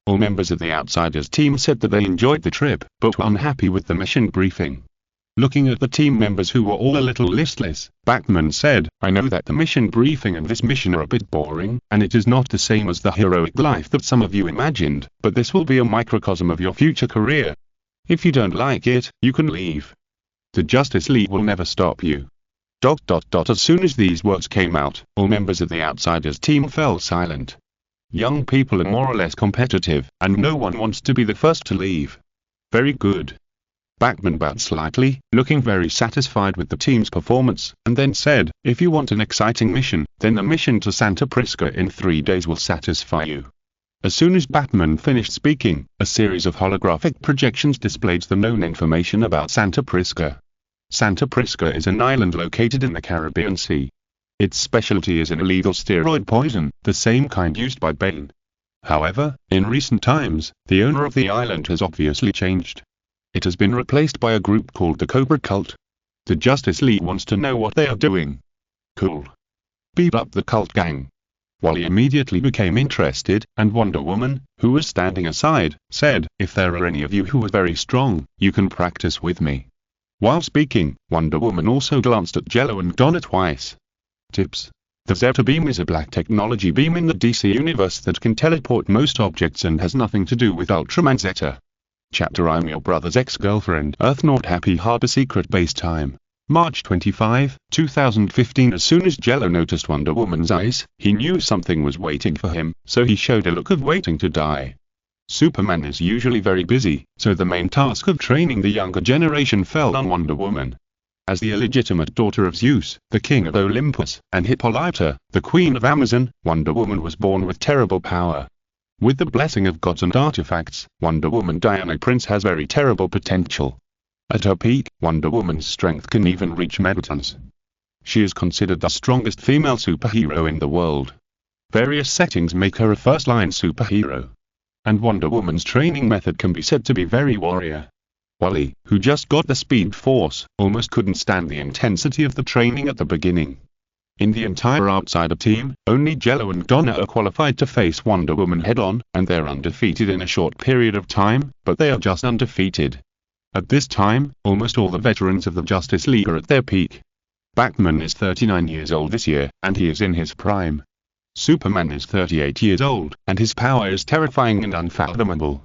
All members of the Outsiders team said that they enjoyed the trip, but were unhappy with the mission briefing. Looking at the team members who were all a little listless, Batman said, "I know that the mission briefing and this mission are a bit boring, and it is not the same as the heroic life that some of you imagined, but this will be a microcosm of your future career. If you don't like it, you can leave. The Justice League will never stop you." As soon as these words came out, all members of the Outsiders team fell silent. Young people are more or less competitive, and no one wants to be the first to leave. Very good. Batman bowed slightly, looking very satisfied with the team's performance, and then said, if you want an exciting mission, then the mission to Santa Prisca in 3 days will satisfy you. As soon as Batman finished speaking, a series of holographic projections displayed the known information about Santa Prisca. Santa Prisca is an island located in the Caribbean Sea. Its specialty is an illegal steroid poison, the same kind used by Bane. However, in recent times, the owner of the island has obviously changed. It has been replaced by a group called the Cobra Cult. The Justice League wants to know what they are doing. Cool. Beat up the cult gang. Wally immediately became interested, and Wonder Woman, who was standing aside, said, if there are any of you who are very strong, you can practice with me. While speaking, Wonder Woman also glanced at Jello and Donna twice. Tips. The Zeta Beam is a black technology beam in the DC universe that can teleport most objects and has nothing to do with Ultraman Zeta. Chapter I'm your brother's ex-girlfriend. Earth North Happy Harbor Secret Base Time. March 25, 2015. As soon as Jello noticed Wonder Woman's eyes, he knew something was waiting for him, so he showed a look of waiting to die. Superman is usually very busy, so the main task of training the younger generation fell on Wonder Woman. As the illegitimate daughter of Zeus, the king of Olympus, and Hippolyta, the queen of Amazon, Wonder Woman was born with terrible power. With the blessing of gods and artifacts, Wonder Woman Diana Prince has very terrible potential. At her peak, Wonder Woman's strength can even reach megatons. She is considered the strongest female superhero in the world. Various settings make her a first-line superhero. And Wonder Woman's training method can be said to be very warrior. Wally, who just got the Speed Force, almost couldn't stand the intensity of the training at the beginning. In the entire Outsider team, only Jello and Donna are qualified to face Wonder Woman head-on, and they're undefeated in a short period of time, but they are just undefeated. At this time, almost all the veterans of the Justice League are at their peak. Batman is 39 years old this year, and he is in his prime. Superman is 38 years old, and his power is terrifying and unfathomable.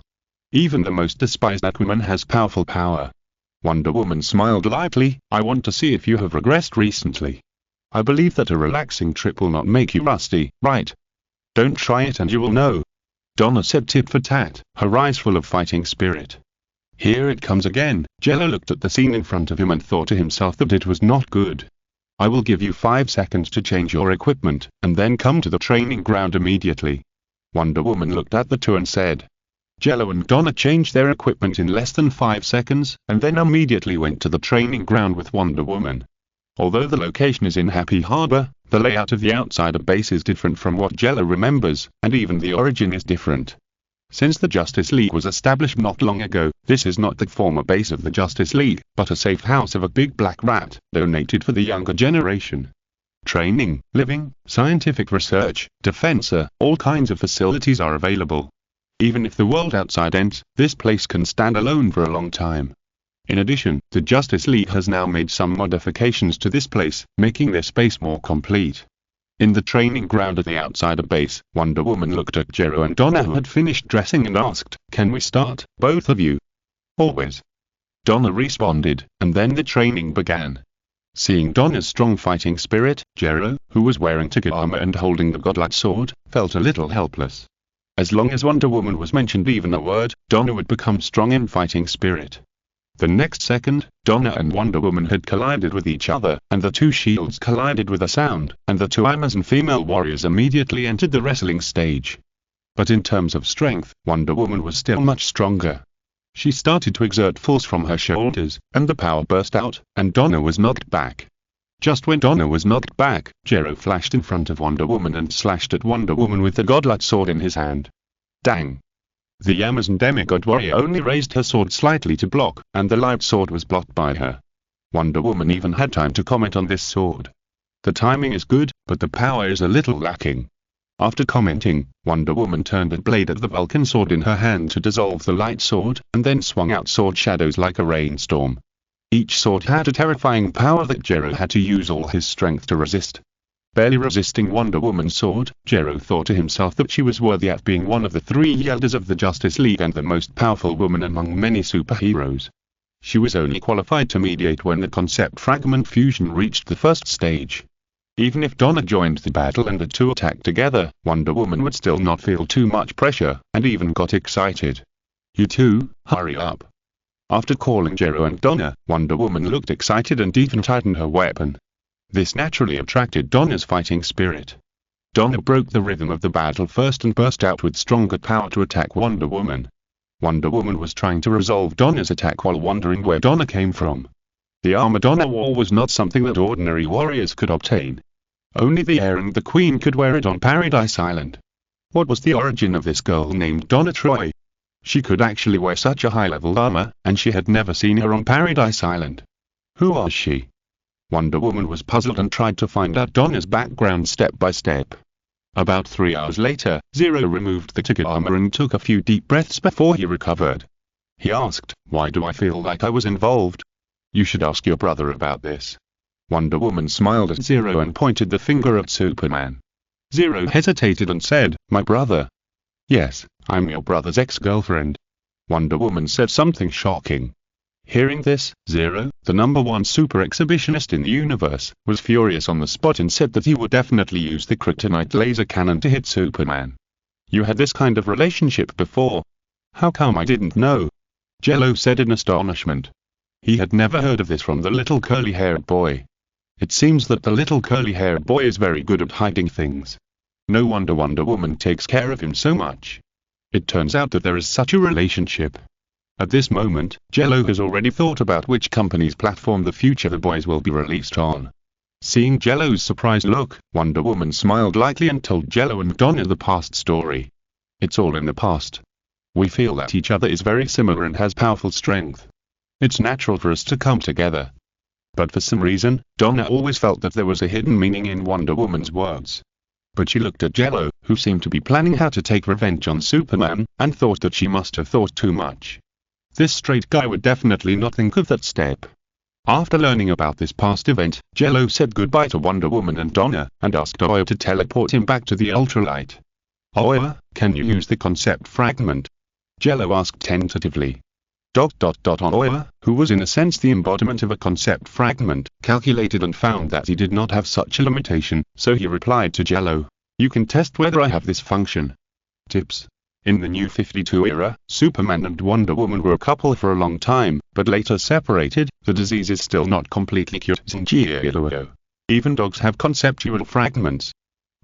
Even the most despised Aquaman has powerful power. Wonder Woman smiled lightly. I want to see if you have regressed recently. I believe that a relaxing trip will not make you rusty, right? Don't try it and you will know. Donna said tit for tat, her eyes full of fighting spirit. Here it comes again. Jello looked at the scene in front of him and thought to himself that it was not good. I will give you 5 seconds to change your equipment, and then come to the training ground immediately. Wonder Woman looked at the two and said. Jello and Donna changed their equipment in less than 5 seconds, and then immediately went to the training ground with Wonder Woman. Although the location is in Happy Harbor, the layout of the Outsider base is different from what Jello remembers, and even the origin is different. Since the Justice League was established not long ago, this is not the former base of the Justice League, but a safe house of a big black rat, donated for the younger generation. Training, living, scientific research, defense, all kinds of facilities are available. Even if the world outside ends, this place can stand alone for a long time. In addition, the Justice League has now made some modifications to this place, making this base more complete. In the training ground at the Outsider base, Wonder Woman looked at Jello and Donna who had finished dressing and asked, "Can we start, both of you?" "Always." Donna responded, and then the training began. Seeing Donna's strong fighting spirit, Jello, who was wearing ticket armor and holding the godlike sword, felt a little helpless. As long as Wonder Woman was mentioned even a word, Donna would become strong in fighting spirit. The next second, Donna and Wonder Woman had collided with each other, and the two shields collided with a sound, and the two Amazon female warriors immediately entered the wrestling stage. But in terms of strength, Wonder Woman was still much stronger. She started to exert force from her shoulders, and the power burst out, and Donna was knocked back. Just when Donna was knocked back, Jello flashed in front of Wonder Woman and slashed at Wonder Woman with the godlike sword in his hand. Dang! The Amazon demigod warrior only raised her sword slightly to block, and the light sword was blocked by her. Wonder Woman even had time to comment on this sword. The timing is good, but the power is a little lacking. After commenting, Wonder Woman turned a blade at the Vulcan sword in her hand to dissolve the light sword, and then swung out sword shadows like a rainstorm. Each sword had a terrifying power that Jello had to use all his strength to resist. Barely resisting Wonder Woman's sword, Jello thought to himself that she was worthy of being one of the 3 elders of the Justice League and the most powerful woman among many superheroes. She was only qualified to mediate when the concept fragment fusion reached the first stage. Even if Donna joined the battle and the two attacked together, Wonder Woman would still not feel too much pressure, and even got excited. "You two, hurry up. After calling Jello and Donna, Wonder Woman looked excited and even tightened her weapon. This naturally attracted Donna's fighting spirit. Donna broke the rhythm of the battle first and burst out with stronger power to attack Wonder Woman. Wonder Woman was trying to resolve Donna's attack while wondering where Donna came from. The armor Donna wore was not something that ordinary warriors could obtain. Only the heir and the queen could wear it on Paradise Island. What was the origin of this girl named Donna Troy? She could actually wear such a high-level armor, and she had never seen her on Paradise Island. Who was she? Wonder Woman was puzzled and tried to find out Donna's background step by step. About 3 hours later, Zero removed the ticket armor and took a few deep breaths before he recovered. He asked, "Why do I feel like I was involved?" "You should ask your brother about this." Wonder Woman smiled at Zero and pointed the finger at Superman. Zero hesitated and said, "My brother?" "Yes, I'm your brother's ex-girlfriend." Wonder Woman said something shocking. Hearing this, Zero, the #1 super exhibitionist in the universe, was furious on the spot and said that he would definitely use the kryptonite laser cannon to hit Superman. "You had this kind of relationship before? How come I didn't know?" Jello said in astonishment. He had never heard of this from the little curly-haired boy. It seems that the little curly-haired boy is very good at hiding things. No wonder Wonder Woman takes care of him so much. It turns out that there is such a relationship. At this moment, Jello has already thought about which company's platform the future The Boys will be released on. Seeing Jello's surprised look, Wonder Woman smiled lightly and told Jello and Donna the past story. "It's all in the past. We feel that each other is very similar and has powerful strength. It's natural for us to come together." But for some reason, Donna always felt that there was a hidden meaning in Wonder Woman's words. But she looked at Jello, who seemed to be planning how to take revenge on Superman, and thought that she must have thought too much. This straight guy would definitely not think of that step. After learning about this past event, Jello said goodbye to Wonder Woman and Donna, and asked Oya to teleport him back to the ultralight. "Oya, can you use the concept fragment?" Jello asked tentatively. Oya, who was in a sense the embodiment of a concept fragment, calculated and found that he did not have such a limitation, so he replied to Jello, "You can test whether I have this function." Tips. In the New 52 era, Superman and Wonder Woman were a couple for a long time, but later separated. The disease is still not completely cured in Jello. Even dogs have conceptual fragments.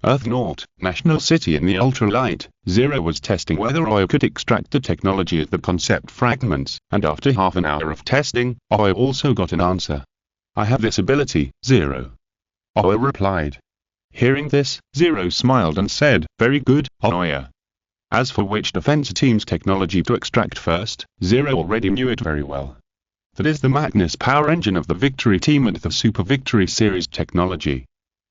Earth Naught, National City in the ultralight, Zero was testing whether Oya could extract the technology of the concept fragments, and after half an hour of testing, Oya also got an answer. "I have this ability, Zero." Oya replied. Hearing this, Zero smiled and said, "Very good, Oya." As for which defense team's technology to extract first, Zero already knew it very well. That is the Magnus power engine of the Victory team and the Super Victory series technology.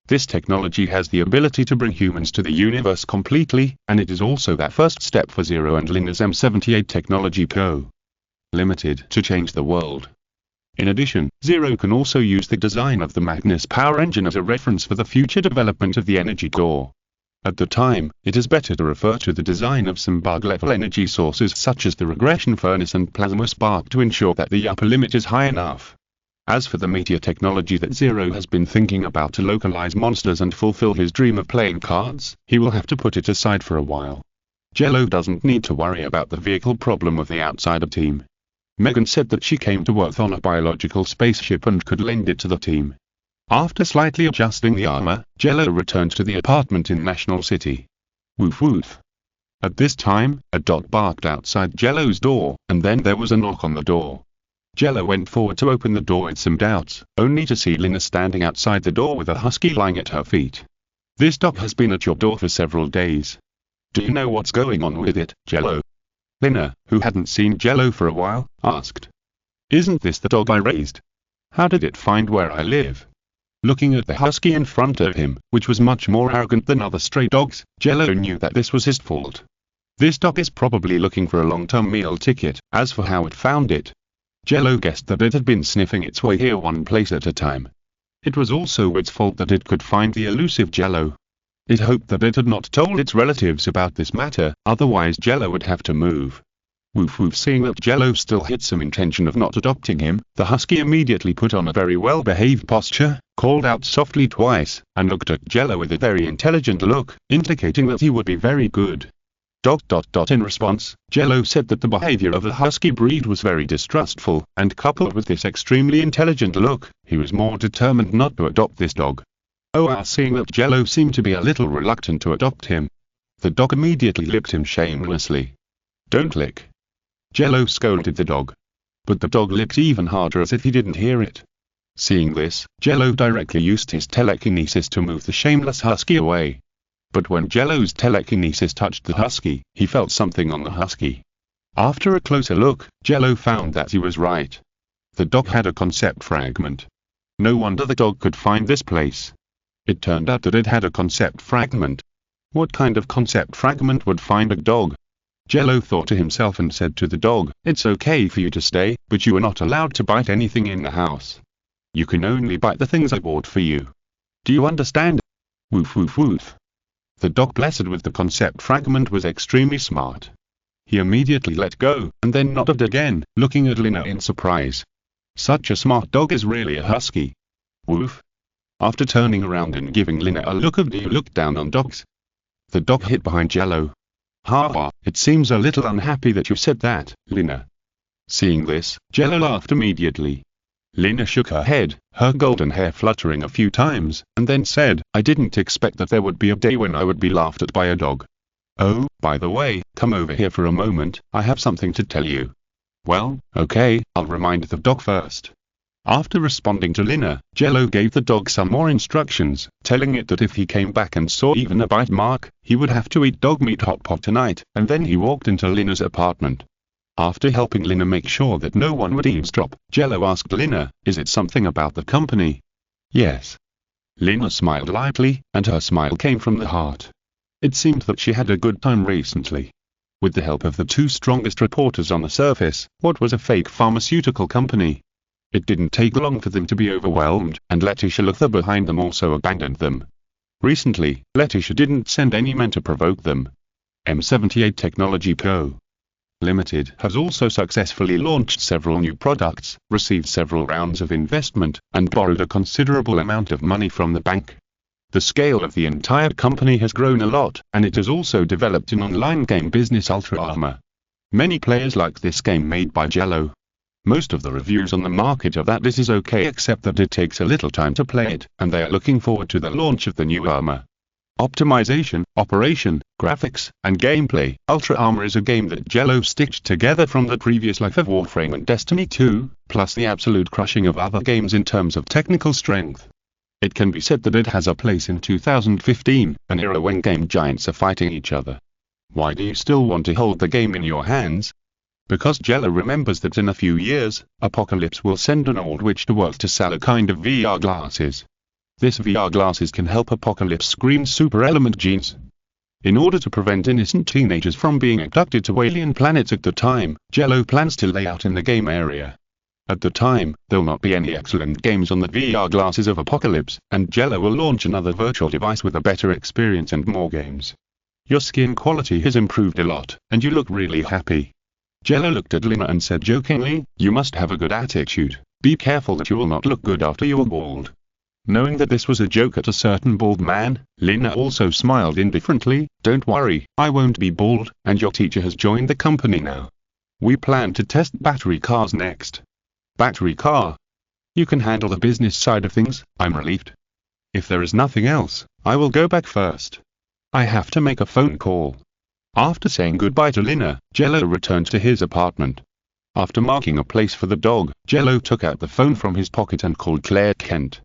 This technology has the ability to bring humans to the universe completely, and it is also that first step for Zero and Lina's M78 technology Co. Limited to change the world. In addition, Zero can also use the design of the Magnus power engine as a reference for the future development of the energy core. At the time, it is better to refer to the design of some bug-level energy sources such as the regression furnace and plasma spark to ensure that the upper limit is high enough. As for the meteor technology that Zero has been thinking about to localize monsters and fulfill his dream of playing cards, he will have to put it aside for a while. Jello doesn't need to worry about the vehicle problem of the outsider team. Megan said that she came to work on a biological spaceship and could lend it to the team. After slightly adjusting the armor, Jello returned to the apartment in National City. Woof woof. At this time, a dog barked outside Jello's door, and then there was a knock on the door. Jello went forward to open the door with some doubts, only to see Lina standing outside the door with a husky lying at her feet. "This dog has been at your door for several days. Do you know what's going on with it, Jello?" Lina, who hadn't seen Jello for a while, asked. "Isn't this the dog I raised? How did it find where I live?" Looking at the husky in front of him, which was much more arrogant than other stray dogs, Jello knew that this was his fault. This dog is probably looking for a long-term meal ticket. As for how it found it, Jello guessed that it had been sniffing its way here one place at a time. It was also its fault that it could find the elusive Jello. It hoped that it had not told its relatives about this matter, otherwise Jello would have to move. Woof woof. Seeing that Jello still had some intention of not adopting him, the husky immediately put on a very well-behaved posture, called out softly twice, and looked at Jello with a very intelligent look, indicating that he would be very good. In response, Jello said that the behavior of the husky breed was very distrustful, and coupled with this extremely intelligent look, he was more determined not to adopt this dog. Seeing that Jello seemed to be a little reluctant to adopt him, the dog immediately licked him shamelessly. "Don't lick!" Jello scolded the dog. But the dog licked even harder as if he didn't hear it. Seeing this, Jello directly used his telekinesis to move the shameless husky away. But when Jello's telekinesis touched the husky, he felt something on the husky. After a closer look, Jello found that he was right. The dog had a concept fragment. No wonder the dog could find this place. It turned out that it had a concept fragment. What kind of concept fragment would find a dog? Jello thought to himself and said to the dog, "It's okay for you to stay, but you are not allowed to bite anything in the house. You can only bite the things I bought for you. Do you understand?" Woof woof woof. The dog blessed with the concept fragment was extremely smart. He immediately let go, and then nodded again, looking at Lina in surprise. Such a smart dog is really a husky. Woof. After turning around and giving Lina a look of "Do you look down on dogs?" the dog hid behind Jello. "Ha ha, it seems a little unhappy that you said that, Lina." Seeing this, Jello laughed immediately. Lina shook her head, her golden hair fluttering a few times, and then said, "I didn't expect that there would be a day when I would be laughed at by a dog. Oh, by the way, come over here for a moment, I have something to tell you." "Well, okay, I'll remind the dog first." After responding to Lina, Jello gave the dog some more instructions, telling it that if he came back and saw even a bite mark, he would have to eat dog meat hot pot tonight, and then he walked into Lina's apartment. After helping Lina make sure that no one would eavesdrop, Jello asked Lina, "Is it something about the company?" "Yes." Lina smiled lightly, and her smile came from the heart. It seemed that she had a good time recently. With the help of the two strongest reporters on the surface, what was a fake pharmaceutical company? It didn't take long for them to be overwhelmed, and Letitia Luther behind them also abandoned them. Recently, Letitia didn't send any men to provoke them. M78 Technology Co. Limited has also successfully launched several new products, received several rounds of investment, and borrowed a considerable amount of money from the bank. The scale of the entire company has grown a lot, and it has also developed an online game business Ultraman. Many players like this game made by Jello. Most of the reviews on the market are that this is okay except that it takes a little time to play it, and they are looking forward to the launch of the new armor. Optimization, operation, graphics, and gameplay. Ultra Armor is a game that Jello stitched together from the previous life of Warframe and Destiny 2, plus the absolute crushing of other games in terms of technical strength. It can be said that it has a place in 2015, an era when game giants are fighting each other. Why do you still want to hold the game in your hands? Because Jello remembers that in a few years, Apocalypse will send an old witch to work to sell a kind of VR glasses. This VR glasses can help Apocalypse scream super element genes. In order to prevent innocent teenagers from being abducted to alien planets at the time, Jello plans to lay out in the game area. At the time, there will not be any excellent games on the VR glasses of Apocalypse, and Jello will launch another virtual device with a better experience and more games. Your skin quality has improved a lot, and you look really happy. Jello looked at Lina and said jokingly, "You must have a good attitude. Be careful that you will not look good after you are bald." Knowing that this was a joke at a certain bald man, Lina also smiled indifferently. "Don't worry, I won't be bald, and your teacher has joined the company now. We plan to test battery cars next." "Battery car? You can handle the business side of things," I'm relieved. "If there is nothing else, I will go back first. I have to make a phone call." After saying goodbye to Lina, Jello returned to his apartment. After marking a place for the dog, Jello took out the phone from his pocket and called Jello Kent.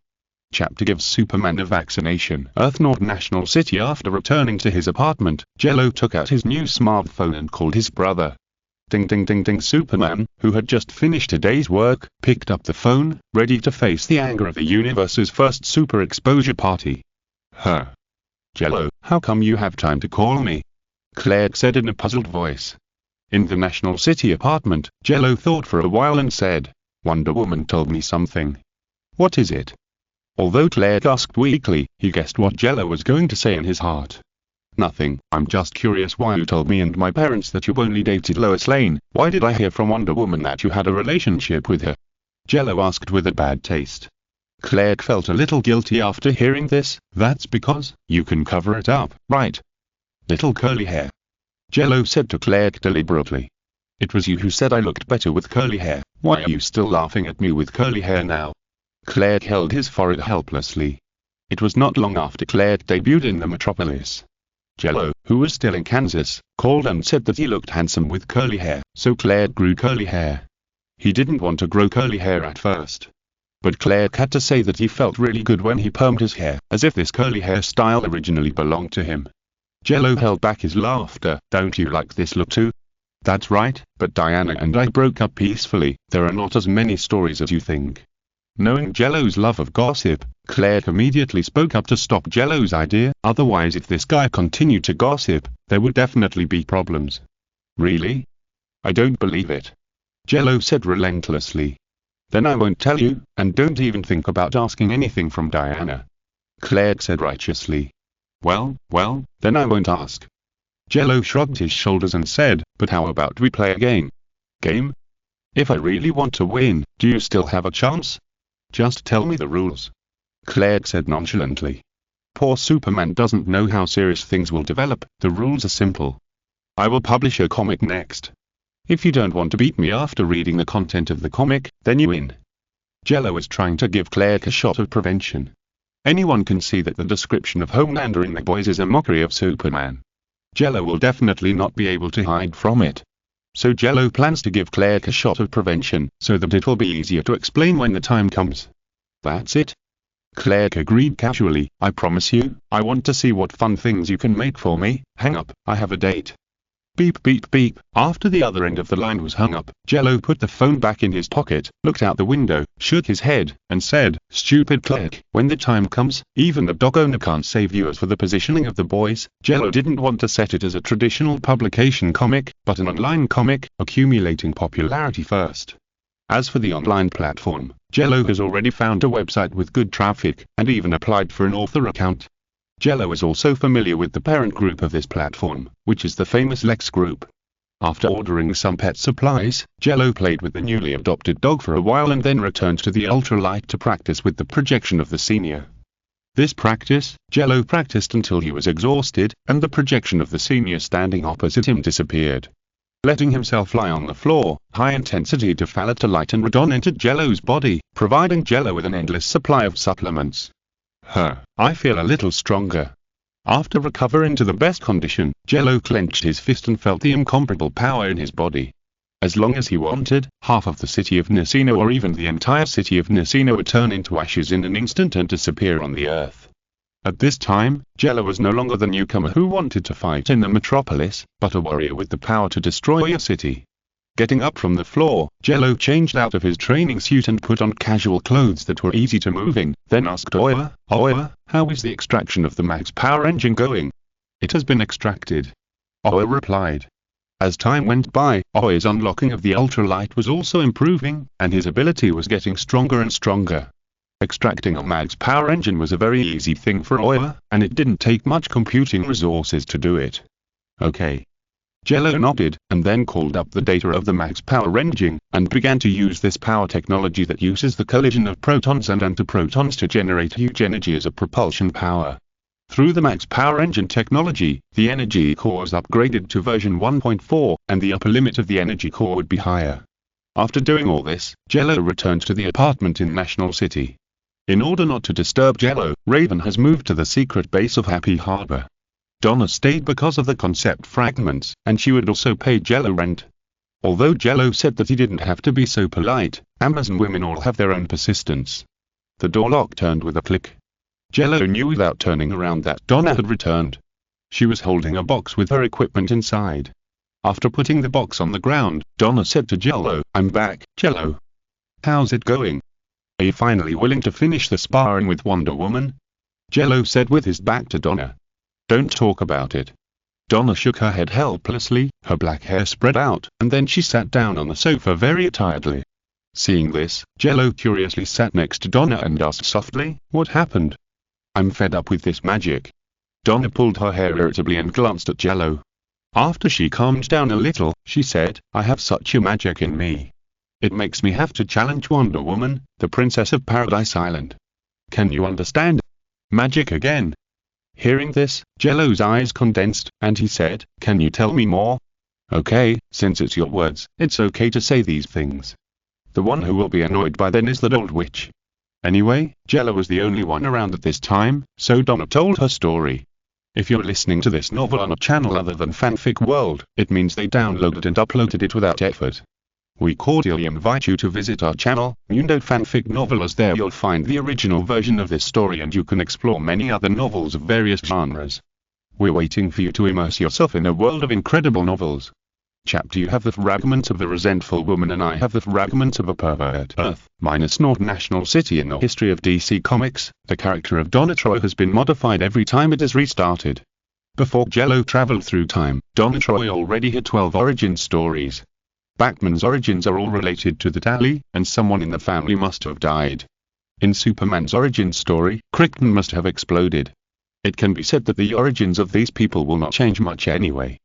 Chapter gives Superman a vaccination. Earth North National City. After returning to his apartment, Jello took out his new smartphone and called his brother. Ding ding ding ding. Superman, who had just finished a day's work, picked up the phone, ready to face the anger of the universe's first super exposure party. "Huh? Jello, how come you have time to call me?" Clark said in a puzzled voice. In the National City apartment, Jello thought for a while and said, "Wonder Woman told me something." "What is it?" Although Clark asked weakly, he guessed what Jello was going to say in his heart. "Nothing, I'm just curious why you told me and my parents that you only dated Lois Lane. Why did I hear from Wonder Woman that you had a relationship with her?" Jello asked with a bad taste. Clark felt a little guilty after hearing this. "That's because you can cover it up, right? Little curly hair." Jello said to Claire deliberately. It was you who said I looked better with curly hair. Why are you still laughing at me with curly hair now? Claire held his forehead helplessly. It was not long after Claire debuted in the metropolis. Jello, who was still in Kansas, called and said that he looked handsome with curly hair, so Claire grew curly hair. He didn't want to grow curly hair at first. But Claire had to say that he felt really good when he permed his hair, as if this curly hairstyle originally belonged to him. Jello held back his laughter. Don't you like this look too? That's right, but Diana and I broke up peacefully. There are not as many stories as you think. Knowing Jello's love of gossip, Claire immediately spoke up to stop Jello's idea. Otherwise, if this guy continued to gossip, there would definitely be problems. Really? I don't believe it. Jello said relentlessly. Then I won't tell you, and don't even think about asking anything from Diana. Claire said righteously. Well, then I won't ask. Jello shrugged his shoulders and said, but how about we play a game? Game? If I really want to win, do you still have a chance? Just tell me the rules. Claire said nonchalantly. Poor Superman doesn't know how serious things will develop. The rules are simple. I will publish a comic next. If you don't want to beat me after reading the content of the comic, then you win. Jello is trying to give Claire a shot of prevention. Anyone can see that the description of Homelander in The Boys is a mockery of Superman. Jello will definitely not be able to hide from it. So Jello plans to give Claire a shot of prevention, so that it will be easier to explain when the time comes. That's it. Claire agreed casually. I promise you, I want to see what fun things you can make for me. Hang up, I have a date. Beep beep beep. After the other end of the line was hung up, Jello put the phone back in his pocket, looked out the window, shook his head, and said, stupid clerk, when the time comes, even the dog owner can't save you. As for the positioning of The Boys, Jello didn't want to set it as a traditional publication comic, but an online comic, accumulating popularity first. As for the online platform, Jello has already found a website with good traffic, and even applied for an author account. Jello is also familiar with the parent group of this platform, which is the famous Lex Group. After ordering some pet supplies, Jello played with the newly adopted dog for a while and then returned to the ultralight to practice with the projection of the senior. This practice, Jello practiced until he was exhausted, and the projection of the senior standing opposite him disappeared. Letting himself lie on the floor, high-intensity defalator and radon entered Jello's body, providing Jello with an endless supply of supplements. I feel a little stronger. After recovering to the best condition, Jello clenched his fist and felt the incomparable power in his body. As long as he wanted, half of the city of Niceno or even the entire city of Niceno would turn into ashes in an instant and disappear on the earth. At this time, Jello was no longer the newcomer who wanted to fight in the metropolis, but a warrior with the power to destroy a city. Getting up from the floor, Jello changed out of his training suit and put on casual clothes that were easy to move in, then asked Oya, how is the extraction of the Max Power engine going? It has been extracted. Oya replied. As time went by, Oya's unlocking of the ultralight was also improving, and his ability was getting stronger and stronger. Extracting a Max Power engine was a very easy thing for Oya, and it didn't take much computing resources to do it. Okay. Jello nodded, and then called up the data of the Max Power engine, and began to use this power technology that uses the collision of protons and antiprotons to generate huge energy as a propulsion power. Through the Max Power engine technology, the energy core was upgraded to version 1.4, and the upper limit of the energy core would be higher. After doing all this, Jello returned to the apartment in National City. In order not to disturb Jello, Raven has moved to the secret base of Happy Harbor. Donna stayed because of the concept fragments, and she would also pay Jello rent. Although Jello said that he didn't have to be so polite, Amazon women all have their own persistence. The door lock turned with a click. Jello knew without turning around that Donna had returned. She was holding a box with her equipment inside. After putting the box on the ground, Donna said to Jello, I'm back, Jello. How's it going? Are you finally willing to finish the sparring with Wonder Woman? Jello said with his back to Donna. Don't talk about it. Donna shook her head helplessly, her black hair spread out, and then she sat down on the sofa very tiredly. Seeing this, Jello curiously sat next to Donna and asked softly, what happened? I'm fed up with this magic. Donna pulled her hair irritably and glanced at Jello. After she calmed down a little, she said, I have such a magic in me. It makes me have to challenge Wonder Woman, the Princess of Paradise Island. Can you understand? Magic again. Hearing this, Jello's eyes condensed, and he said, "Can you tell me more?" "Okay, since it's your words, it's okay to say these things. The one who will be annoyed by then is that old witch." Anyway, Jello was the only one around at this time, so Donna told her story. If you're listening to this novel on a channel other than Fanfic World, it means they downloaded and uploaded it without effort. We cordially invite you to visit our channel, Mundo Fanfic Novel, as there you'll find the original version of this story and you can explore many other novels of various genres. We're waiting for you to immerse yourself in a world of incredible novels. Chapter: You have the fragment of the resentful woman and I have the fragment of a pervert. Earth, North National City. In the history of DC Comics, the character of Donna Troy has been modified every time it is restarted. Before Jello traveled through time, Donna Troy already had 12 origin stories. Batman's origins are all related to the Tally, and someone in the family must have died. In Superman's origin story, Krypton must have exploded. It can be said that the origins of these people will not change much anyway.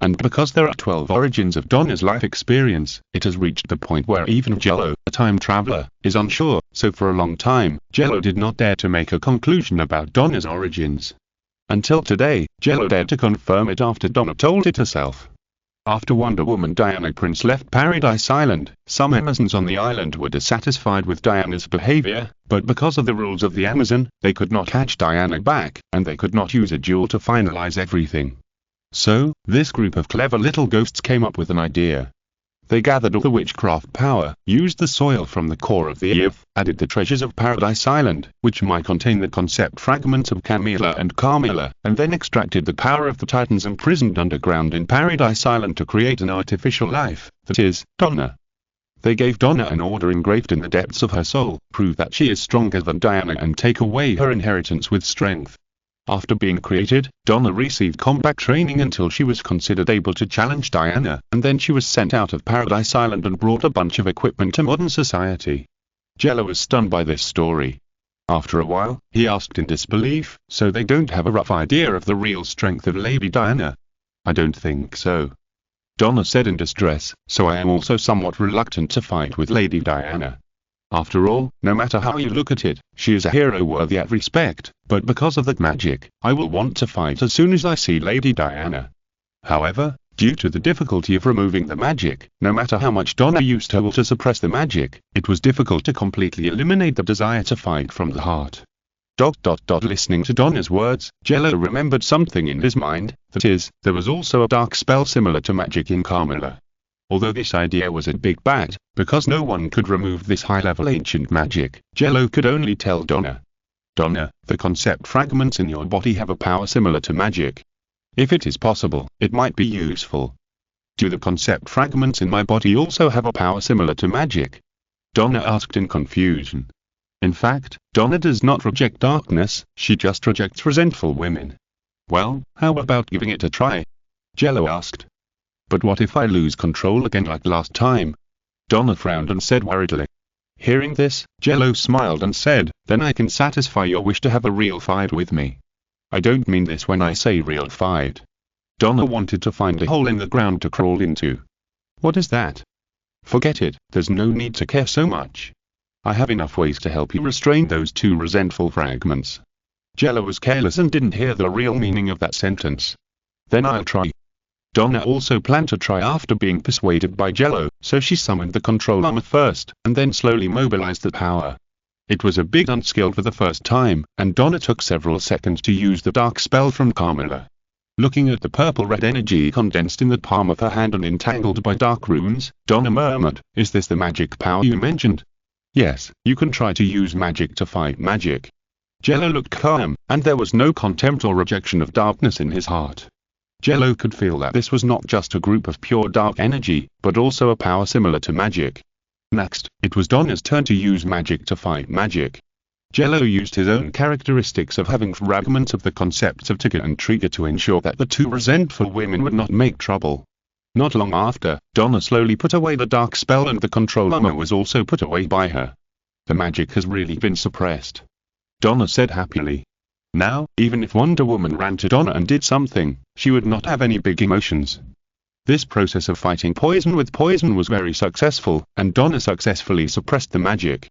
And because there are 12 origins of Donna's life experience, it has reached the point where even Jello, a time traveler, is unsure, so for a long time, Jello did not dare to make a conclusion about Donna's origins. Until today, Jello dared to confirm it after Donna told it herself. After Wonder Woman Diana Prince left Paradise Island, some Amazons on the island were dissatisfied with Diana's behavior, but because of the rules of the Amazon, they could not catch Diana back, and they could not use a duel to finalize everything. So, this group of clever little ghosts came up with an idea. They gathered all the witchcraft power, used the soil from the core of the earth, added the treasures of Paradise Island, which might contain the concept fragments of Camila and Carmilla, and then extracted the power of the Titans imprisoned underground in Paradise Island to create an artificial life, that is, Donna. They gave Donna an order engraved in the depths of her soul: prove that she is stronger than Diana and take away her inheritance with strength. After being created, Donna received combat training until she was considered able to challenge Diana, and then she was sent out of Paradise Island and brought a bunch of equipment to modern society. Jello was stunned by this story. After a while, he asked in disbelief, "So they don't have a rough idea of the real strength of Lady Diana?" "I don't think so," Donna said in distress, "so I am also somewhat reluctant to fight with Lady Diana. After all, no matter how you look at it, she is a hero worthy of respect, but because of that magic, I will want to fight as soon as I see Lady Diana." However, due to the difficulty of removing the magic, no matter how much Donna used her will to suppress the magic, it was difficult to completely eliminate the desire to fight from the heart. Listening to Donna's words, Jello remembered something in his mind, that is, there was also a dark spell similar to magic in Carmilla. Although this idea was a big bad, because no one could remove this high-level ancient magic, Jello could only tell Donna. "Donna, the concept fragments in your body have a power similar to magic. If it is possible, it might be useful." "Do the concept fragments in my body also have a power similar to magic?" Donna asked in confusion. In fact, Donna does not reject darkness, she just rejects resentful women. "Well, how about giving it a try?" Jello asked. "But what if I lose control again like last time?" Donna frowned and said worriedly. Hearing this, Jello smiled and said, "Then I can satisfy your wish to have a real fight with me." "I don't mean this when I say real fight." Donna wanted to find a hole in the ground to crawl into. "What is that?" "Forget it, there's no need to care so much. I have enough ways to help you restrain those two resentful fragments." Jello was careless and didn't hear the real meaning of that sentence. "Then I'll try." Donna also planned to try after being persuaded by Jello, so she summoned the control armor first, and then slowly mobilized the power. It was a bit unskilled for the first time, and Donna took several seconds to use the dark spell from Carmilla. Looking at the purple-red energy condensed in the palm of her hand and entangled by dark runes, Donna murmured, "Is this the magic power you mentioned?" "Yes, you can try to use magic to fight magic." Jello looked calm, and there was no contempt or rejection of darkness in his heart. Jello could feel that this was not just a group of pure dark energy, but also a power similar to magic. Next, it was Donna's turn to use magic to fight magic. Jello used his own characteristics of having fragments of the concepts of Tigger and Trigger to ensure that the two resentful women would not make trouble. Not long after, Donna slowly put away the dark spell and the control armor was also put away by her. "The magic has really been suppressed," Donna said happily. Now, even if Wonder Woman ran to Donna and did something, she would not have any big emotions. This process of fighting poison with poison was very successful, and Donna successfully suppressed the magic.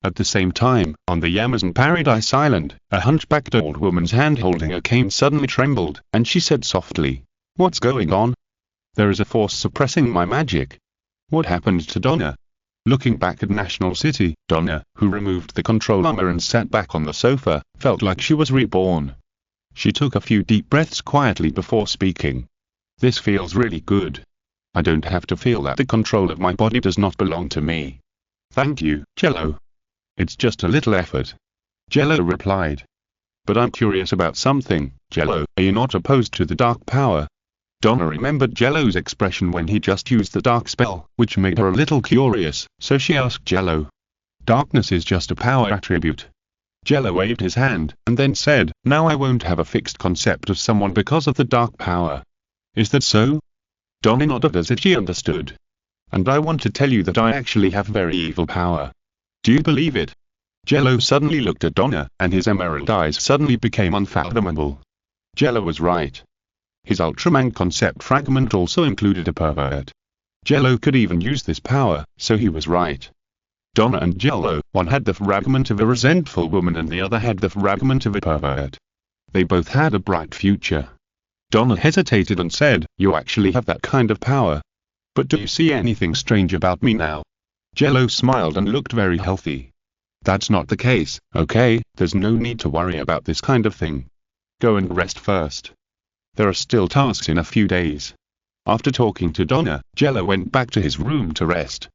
At the same time, on the Amazon Paradise Island, a hunchbacked old woman's hand holding a cane suddenly trembled, and she said softly, "What's going on? There is a force suppressing my magic." What happened to Donna? Looking back at National City, Donna, who removed the control armor and sat back on the sofa, felt like she was reborn. She took a few deep breaths quietly before speaking. "This feels really good. I don't have to feel that the control of my body does not belong to me. Thank you, Jello. It's just a little effort." Jello replied. "But I'm curious about something, Jello. Are you not opposed to the dark power?" Donna remembered Jello's expression when he just used the dark spell, which made her a little curious, so she asked Jello. "Darkness is just a power attribute." Jello waved his hand, and then said, "Now I won't have a fixed concept of someone because of the dark power. Is that so?" Donna nodded as if she understood. "And I want to tell you that I actually have very evil power. Do you believe it?" Jello suddenly looked at Donna, and his emerald eyes suddenly became unfathomable. Jello was right. His Ultraman concept fragment also included a pervert. Jello could even use this power, so he was right. Donna and Jello, one had the fragment of a resentful woman and the other had the fragment of a pervert. They both had a bright future. Donna hesitated and said, "You actually have that kind of power. But do you see anything strange about me now?" Jello smiled and looked very healthy. "That's not the case, okay? There's no need to worry about this kind of thing. Go and rest first. There are still tasks in a few days." After talking to Donna, Jello went back to his room to rest.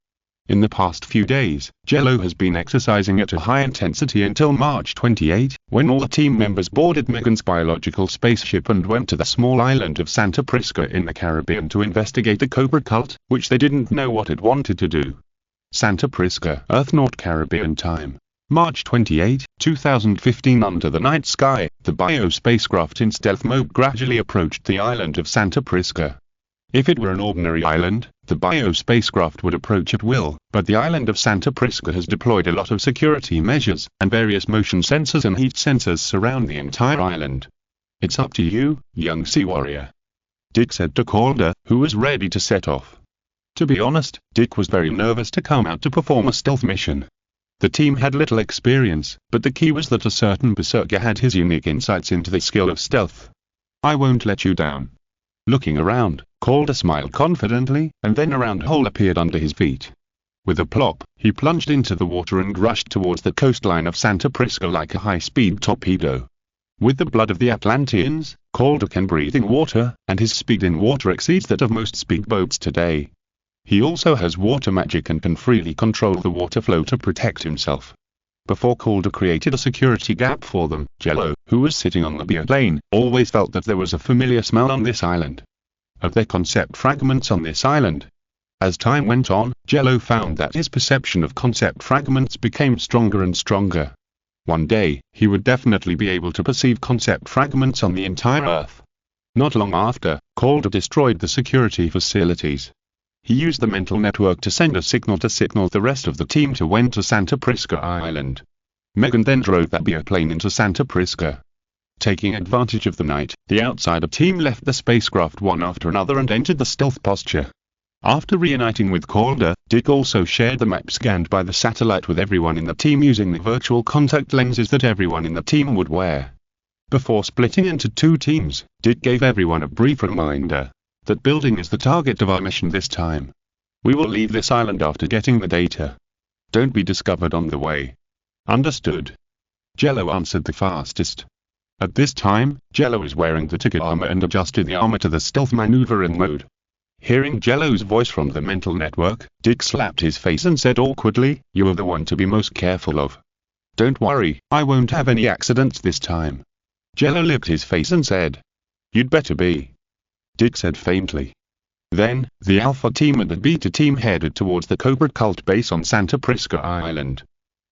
In the past few days, Jello has been exercising at a high intensity until March 28, when all the team members boarded Megan's biological spaceship and went to the small island of Santa Prisca in the Caribbean to investigate the Cobra cult, which they didn't know what it wanted to do. Santa Prisca, Earth North Caribbean time. March 28, 2015. Under the night sky, the bio spacecraft in stealth mode gradually approached the island of Santa Prisca. If it were an ordinary island, the bio spacecraft would approach at will, but the island of Santa Prisca has deployed a lot of security measures, and various motion sensors and heat sensors surround the entire island. "It's up to you, young sea warrior," Dick said to Calder, who was ready to set off. To be honest, Dick was very nervous to come out to perform a stealth mission. The team had little experience, but the key was that a certain berserker had his unique insights into the skill of stealth. "I won't let you down." Looking around, Calder smiled confidently, and then a round hole appeared under his feet. With a plop, he plunged into the water and rushed towards the coastline of Santa Prisca like a high-speed torpedo. With the blood of the Atlanteans, Calder can breathe in water, and his speed in water exceeds that of most speedboats today. He also has water magic and can freely control the water flow to protect himself. Before Calder created a security gap for them, Jello, who was sitting on the biplane, always felt that there was a familiar smell on this island. Of their concept fragments on this island. As time went on, Jello found that his perception of concept fragments became stronger and stronger. One day, he would definitely be able to perceive concept fragments on the entire Earth. Not long after, Calder destroyed the security facilities. He used the mental network to send a signal the rest of the team to when to Santa Prisca Island. Megan then drove that biplane into Santa Prisca. Taking advantage of the night, the outsider team left the spacecraft one after another and entered the stealth posture. After reuniting with Calder, Dick also shared the map scanned by the satellite with everyone in the team using the virtual contact lenses that everyone in the team would wear. Before splitting into two teams, Dick gave everyone a brief reminder that building is the target of our mission this time. We will leave this island after getting the data. Don't be discovered on the way. Understood? Jello answered the fastest. At this time, Jello was wearing the ticket armor and adjusted the armor to the stealth maneuvering mode. Hearing Jello's voice from the mental network, Dick slapped his face and said awkwardly, "You are the one to be most careful of. Don't worry, I won't have any accidents this time." Jello licked his face and said, "You'd better be," Dick said faintly. Then, the Alpha team and the Beta team headed towards the Cobra cult base on Santa Prisca Island.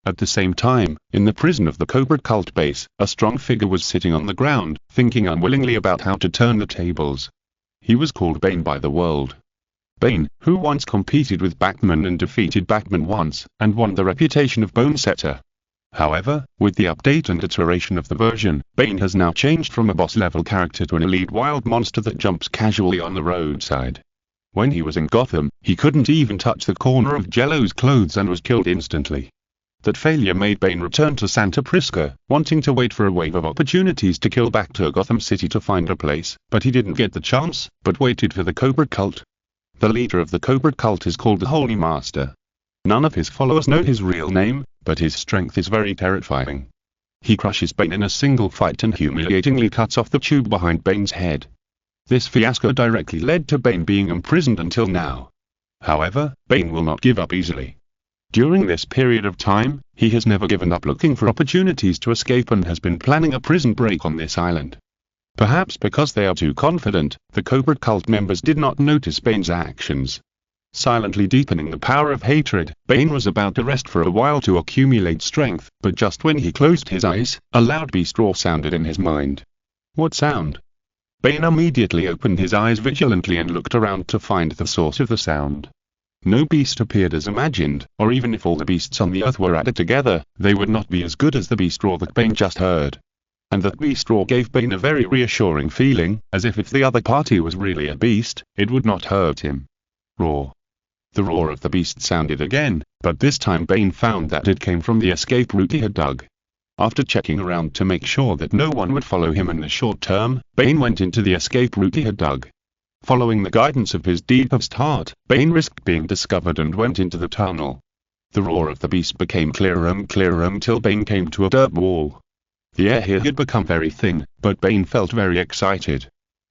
At the same time, in the prison of the Cobra cult base, a strong figure was sitting on the ground, thinking unwillingly about how to turn the tables. He was called Bane by the world. Bane, who once competed with Batman and defeated Batman once, and won the reputation of Bone Setter. However, with the update and iteration of the version, Bane has now changed from a boss-level character to an elite wild monster that jumps casually on the roadside. When he was in Gotham, he couldn't even touch the corner of Jello's clothes and was killed instantly. That failure made Bane return to Santa Prisca, wanting to wait for a wave of opportunities to kill back to Gotham City to find a place, but he didn't get the chance, but waited for the Cobra Cult. The leader of the Cobra Cult is called the Holy Master. None of his followers know his real name, but his strength is very terrifying. He crushes Bane in a single fight and humiliatingly cuts off the tube behind Bane's head. This fiasco directly led to Bane being imprisoned until now. However, Bane will not give up easily. During this period of time, he has never given up looking for opportunities to escape and has been planning a prison break on this island. Perhaps because they are too confident, the Cobra Cult members did not notice Bane's actions. Silently deepening the power of hatred, Bane was about to rest for a while to accumulate strength, but just when he closed his eyes, a loud beast roar sounded in his mind. What sound? Bane immediately opened his eyes vigilantly and looked around to find the source of the sound. No beast appeared as imagined, or even if all the beasts on the earth were added together, they would not be as good as the beast roar that Bane just heard. And that beast roar gave Bane a very reassuring feeling, as if the other party was really a beast, it would not hurt him. Roar. The roar of the beast sounded again, but this time Bane found that it came from the escape route he had dug. After checking around to make sure that no one would follow him in the short term, Bane went into the escape route he had dug. Following the guidance of his deepest heart, Bane risked being discovered and went into the tunnel. The roar of the beast became clearer and clearer until Bane came to a dirt wall. The air here had become very thin, but Bane felt very excited.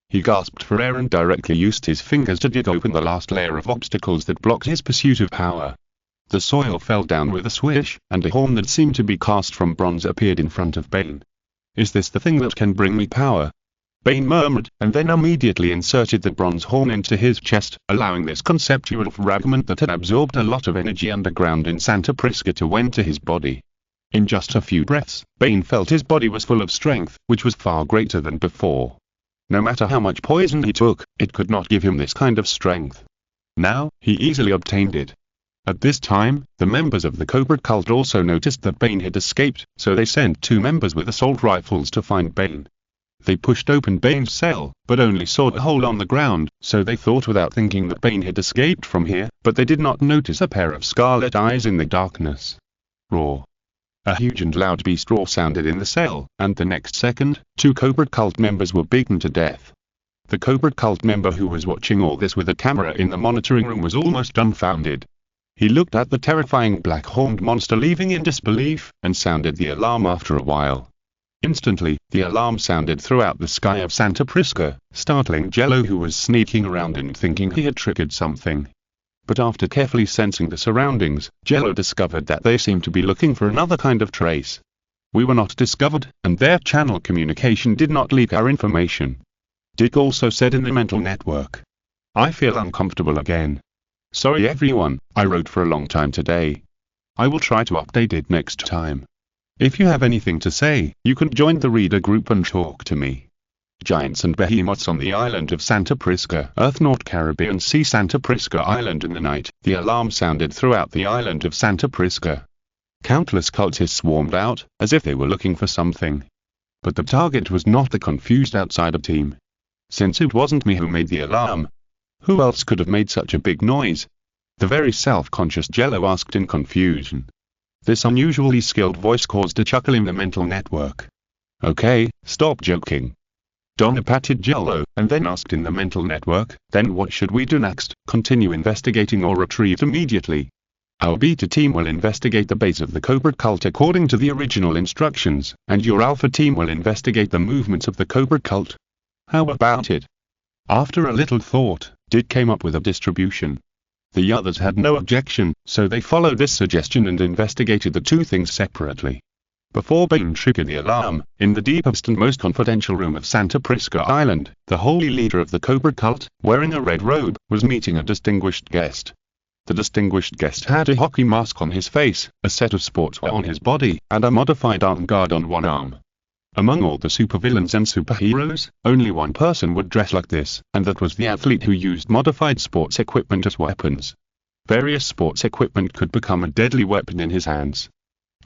He gasped for air and directly used his fingers to dig open the last layer of obstacles that blocked his pursuit of power. The soil fell down with a swish, and a horn that seemed to be cast from bronze appeared in front of Bane. "Is this the thing that can bring me power?" Bane murmured, and then immediately inserted the bronze horn into his chest, allowing this conceptual fragment that had absorbed a lot of energy underground in Santa Prisca to enter his body. In just a few breaths, Bane felt his body was full of strength, which was far greater than before. No matter how much poison he took, it could not give him this kind of strength. Now, he easily obtained it. At this time, the members of the Cobra Cult also noticed that Bane had escaped, so they sent 2 members with assault rifles to find Bane. They pushed open Bane's cell, but only saw a hole on the ground, so they thought without thinking that Bane had escaped from here, but they did not notice a pair of scarlet eyes in the darkness. Roar. A huge and loud beast roar sounded in the cell, and the next second, 2 Cobra Cult members were beaten to death. The Cobra Cult member who was watching all this with a camera in the monitoring room was almost dumbfounded. He looked at the terrifying black-horned monster leaving in disbelief, and sounded the alarm after a while. Instantly, the alarm sounded throughout the sky of Santa Prisca, startling Jello, who was sneaking around and thinking he had triggered something. But after carefully sensing the surroundings, Jello discovered that they seemed to be looking for another kind of trace. We were not discovered, and their channel communication did not leak our information. Dick also said in the mental network. "I feel uncomfortable again. Sorry everyone, I wrote for a long time today. I will try to update it next time. If you have anything to say, you can join the reader group and talk to me. Giants and behemoths on the island of Santa Prisca, Earth, North Caribbean Sea, Santa Prisca Island. In the night, the alarm sounded throughout the island of Santa Prisca. Countless cultists swarmed out, as if they were looking for something. But the target was not the confused outsider team. Since it wasn't me who made the alarm, who else could have made such a big noise? The very self-conscious Jello asked in confusion. This unusually skilled voice caused a chuckle in the mental network. "Okay, stop joking." Donna patted Jello, and then asked in the mental network, "Then what should we do next? Continue investigating or retreat immediately?" "Our Beta team will investigate the base of the Cobra Cult according to the original instructions, and your Alpha team will investigate the movements of the Cobra Cult. How about it?" After a little thought, Dick came up with a distribution. The others had no objection, so they followed this suggestion and investigated the 2 things separately. Before Bane triggered the alarm, in the deepest and most confidential room of Santa Prisca Island, the holy leader of the Cobra Cult, wearing a red robe, was meeting a distinguished guest. The distinguished guest had a hockey mask on his face, a set of sportswear on his body, and a modified arm guard on one arm. Among all the supervillains and superheroes, only one person would dress like this, and that was the athlete who used modified sports equipment as weapons. Various sports equipment could become a deadly weapon in his hands.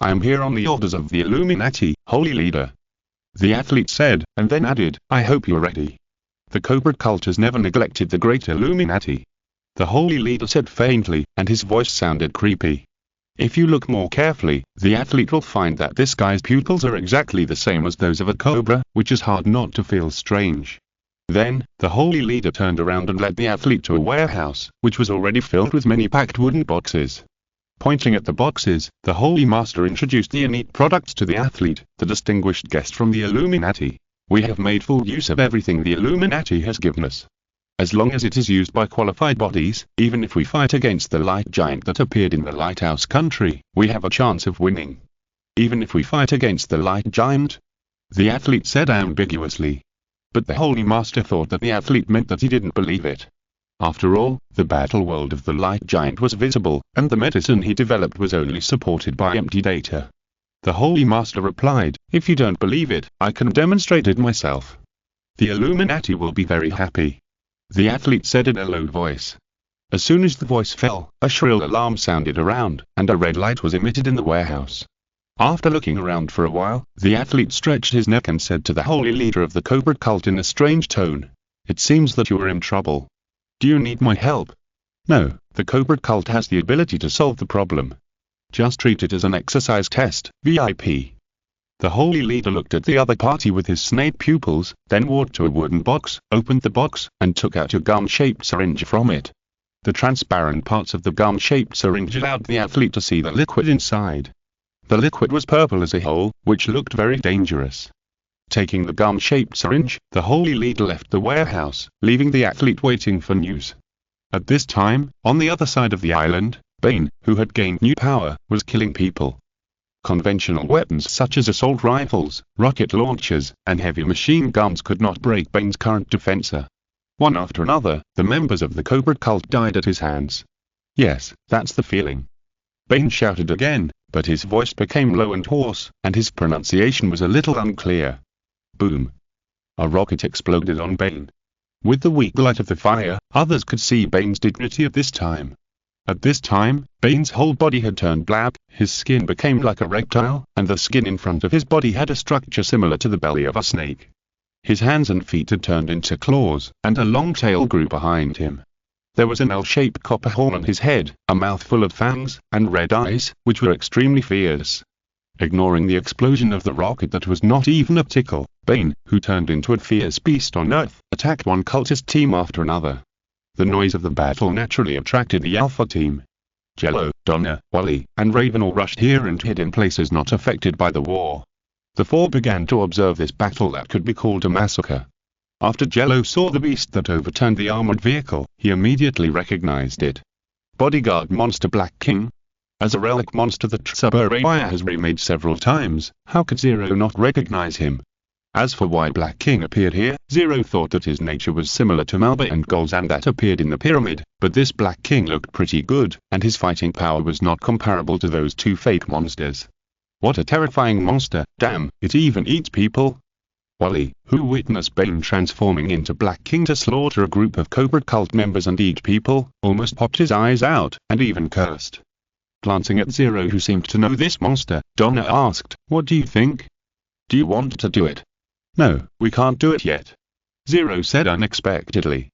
"I am here on the orders of the Illuminati, Holy Leader," the athlete said, and then added, "I hope you're ready. The Cobra Cult has never neglected the great Illuminati," the Holy Leader said faintly, and his voice sounded creepy. If you look more carefully, the athlete will find that this guy's pupils are exactly the same as those of a cobra, which is hard not to feel strange. Then, the holy leader turned around and led the athlete to a warehouse, which was already filled with many packed wooden boxes. Pointing at the boxes, the holy master introduced the innate products to the athlete, the distinguished guest from the Illuminati. We have made full use of everything the Illuminati has given us. As long as it is used by qualified bodies, even if we fight against the light giant that appeared in the lighthouse country, we have a chance of winning. Even if we fight against the light giant? The athlete said ambiguously. But the holy master thought that the athlete meant that he didn't believe it. After all, the battle world of the light giant was visible, and the medicine he developed was only supported by empty data. The holy master replied, "If you don't believe it, I can demonstrate it myself. The Illuminati will be very happy." The athlete said in a low voice. As soon as the voice fell, a shrill alarm sounded around, and a red light was emitted in the warehouse. After looking around for a while, the athlete stretched his neck and said to the holy leader of the Cobra cult in a strange tone, "It seems that you are in trouble. Do you need my help?" "No, the Cobra cult has the ability to solve the problem. Just treat it as an exercise test, VIP." The holy leader looked at the other party with his snake pupils, then walked to a wooden box, opened the box, and took out a gum-shaped syringe from it. The transparent parts of the gum-shaped syringe allowed the athlete to see the liquid inside. The liquid was purple as a whole, which looked very dangerous. Taking the gum-shaped syringe, the holy leader left the warehouse, leaving the athlete waiting for news. At this time, on the other side of the island, Bane, who had gained new power, was killing people. Conventional weapons such as assault rifles, rocket launchers, and heavy machine guns could not break Bane's current defense. One after another, the members of the Cobra cult died at his hands. "Yes, that's the feeling." Bane shouted again, but his voice became low and hoarse, and his pronunciation was a little unclear. Boom! A rocket exploded on Bane. With the weak light of the fire, others could see Bane's dignity at this time. At this time, Bane's whole body had turned black, his skin became like a reptile, and the skin in front of his body had a structure similar to the belly of a snake. His hands and feet had turned into claws, and a long tail grew behind him. There was an L-shaped copper horn on his head, a mouth full of fangs, and red eyes, which were extremely fierce. Ignoring the explosion of the rocket that was not even optical, Bane, who turned into a fierce beast on Earth, attacked one cultist team after another. The noise of the battle naturally attracted the Alpha team. Jello, Donna, Wally, and Raven all rushed here and hid in places not affected by the war. The four began to observe this battle that could be called a massacre. After Jello saw the beast that overturned the armored vehicle, he immediately recognized it. Bodyguard monster Black King? As a relic monster that Tsuburaya has remade several times, how could Zero not recognize him? As for why Black King appeared here, Zero thought that his nature was similar to Malba and Golzan that appeared in the pyramid, but this Black King looked pretty good, and his fighting power was not comparable to those two fake monsters. What a terrifying monster, damn, it even eats people. Wally, who witnessed Bane transforming into Black King to slaughter a group of Cobra cult members and eat people, almost popped his eyes out, and even cursed. Glancing at Zero, who seemed to know this monster, Donna asked, "What do you think? Do you want to do it?" "No, we can't do it yet," Zero said unexpectedly.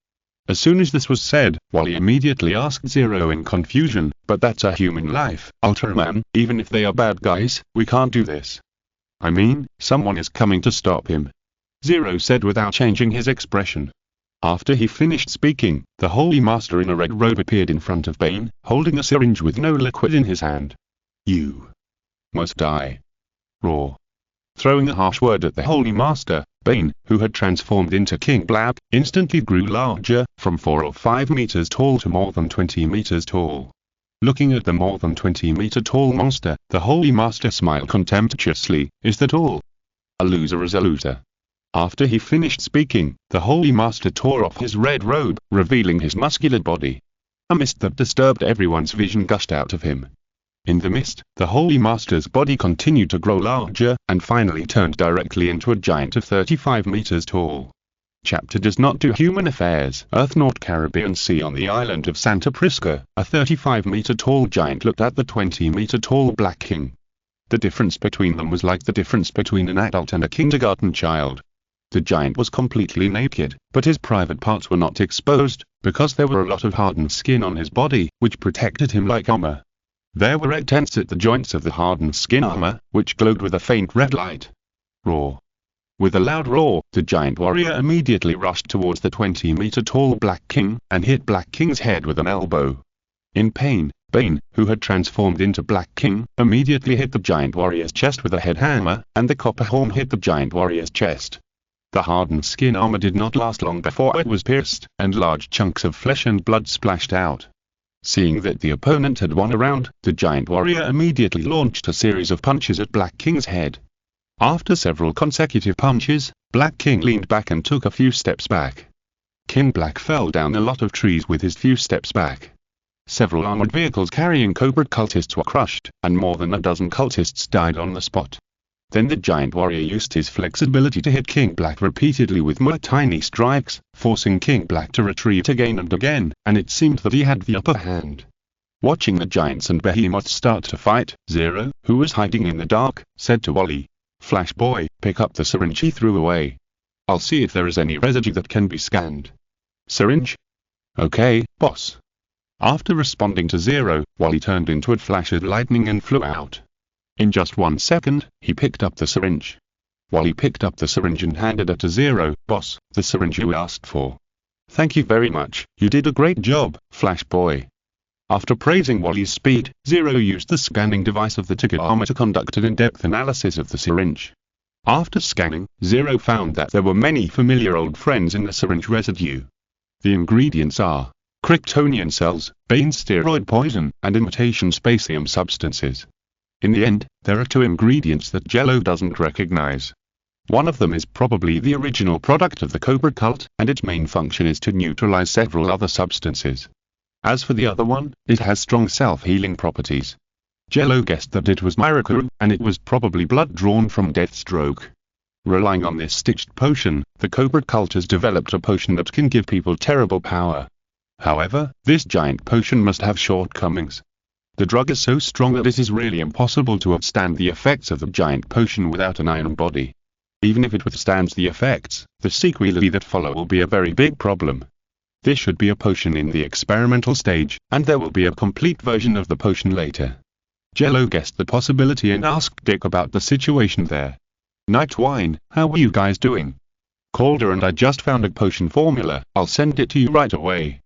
As soon as this was said, Wally immediately asked Zero in confusion, "But that's a human life, Ultraman, even if they are bad guys, we can't do this." "I mean, someone is coming to stop him," Zero said without changing his expression. After he finished speaking, the Holy Master in a red robe appeared in front of Bane, holding a syringe with no liquid in his hand. "You must die." Roar. Throwing a harsh word at the Holy Master, Bane, who had transformed into King Blab, instantly grew larger, from 4 or 5 meters tall to more than 20 meters tall. Looking at the more than 20-meter tall monster, the Holy Master smiled contemptuously. "Is that all? A loser is a loser." After he finished speaking, the Holy Master tore off his red robe, revealing his muscular body. A mist that disturbed everyone's vision gushed out of him. In the mist, the Holy Master's body continued to grow larger, and finally turned directly into a giant of 35 meters tall. Chapter does not do human affairs. Earth North Caribbean Sea. On the island of Santa Prisca, a 35-meter tall giant looked at the 20-meter tall Black King. The difference between them was like the difference between an adult and a kindergarten child. The giant was completely naked, but his private parts were not exposed, because there were a lot of hardened skin on his body, which protected him like armor. There were red tents at the joints of the hardened skin armor, which glowed with a faint red light. Roar. With a loud roar, the giant warrior immediately rushed towards the 20-meter-tall Black King, and hit Black King's head with an elbow. In pain, Bane, who had transformed into Black King, immediately hit the giant warrior's chest with a head hammer, and the copper horn hit the giant warrior's chest. The hardened skin armor did not last long before it was pierced, and large chunks of flesh and blood splashed out. Seeing that the opponent had won a round, the giant warrior immediately launched a series of punches at Black King's head. After several consecutive punches, Black King leaned back and took a few steps back. King Black fell down a lot of trees with his few steps back. Several armored vehicles carrying Cobra cultists were crushed, and more than a dozen cultists died on the spot. Then the giant warrior used his flexibility to hit King Black repeatedly with more tiny strikes, forcing King Black to retreat again and again, and it seemed that he had the upper hand. Watching the giants and behemoths start to fight, Zero, who was hiding in the dark, said to Wally, "Flash boy, pick up the syringe he threw away. I'll see if there is any residue that can be scanned." "Syringe?" "Okay, boss." After responding to Zero, Wally turned into a flash of lightning and flew out. In just 1 second, he picked up the syringe. Wally picked up the syringe and handed it to Zero. "Boss, the syringe you asked for." "Thank you very much, you did a great job, Flash boy." After praising Wally's speed, Zero used the scanning device of the ticket armor to conduct an in-depth analysis of the syringe. After scanning, Zero found that there were many familiar old friends in the syringe residue. The ingredients are Kryptonian cells, Bane steroid poison, and imitation spacium substances. In the end, there are 2 ingredients that Jello doesn't recognize. One of them is probably the original product of the Cobra cult, and its main function is to neutralize several other substances. As for the other one, it has strong self-healing properties. Jello guessed that it was Mirakuru, and it was probably blood drawn from Deathstroke. Relying on this stitched potion, the Cobra cult has developed a potion that can give people terrible power. However, this giant potion must have shortcomings. The drug is so strong that it is really impossible to withstand the effects of the giant potion without an iron body. Even if it withstands the effects, the sequelae that follow will be a very big problem. This should be a potion in the experimental stage, and there will be a complete version of the potion later. Jello guessed the possibility and asked Dick about the situation there. "Nightwine, how are you guys doing?" "Calder and I just found a potion formula, I'll send it to you right away."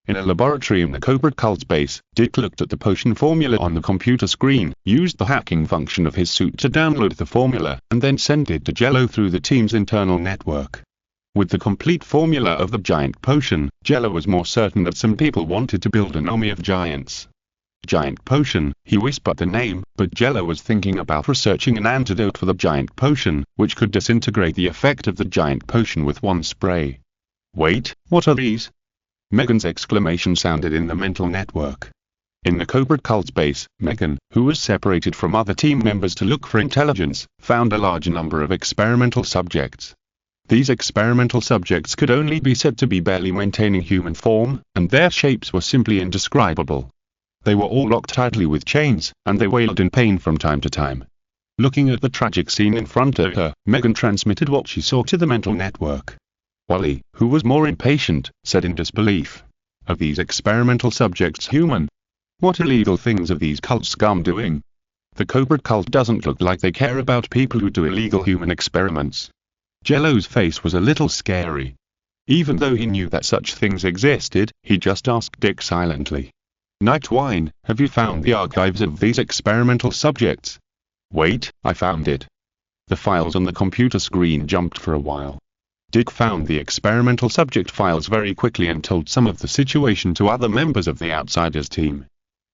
In a laboratory in the Cobra cult's base, Dick looked at the potion formula on the computer screen, used the hacking function of his suit to download the formula, and then sent it to Jello through the team's internal network. With the complete formula of the giant potion, Jello was more certain that some people wanted to build an army of giants. Giant potion, he whispered the name, but Jello was thinking about researching an antidote for the giant potion, which could disintegrate the effect of the giant potion with one spray. "Wait, what are these?" Megan's exclamation sounded in the mental network. In the Cobra cult's base, Megan, who was separated from other team members to look for intelligence, found a large number of experimental subjects. These experimental subjects could only be said to be barely maintaining human form, and their shapes were simply indescribable. They were all locked tightly with chains, and they wailed in pain from time to time. Looking at the tragic scene in front of her, Megan transmitted what she saw to the mental network. Wally, who was more impatient, said in disbelief, "Are these experimental subjects human? What illegal things are these cult scum doing? The Cobra cult doesn't look like they care about people who do illegal human experiments." Jello's face was a little scary. Even though he knew that such things existed, he just asked Dick silently, "Nightwine, have you found the archives of these experimental subjects?" "Wait, I found it." The files on the computer screen jumped for a while. Dick found the experimental subject files very quickly and told some of the situation to other members of the Outsiders team.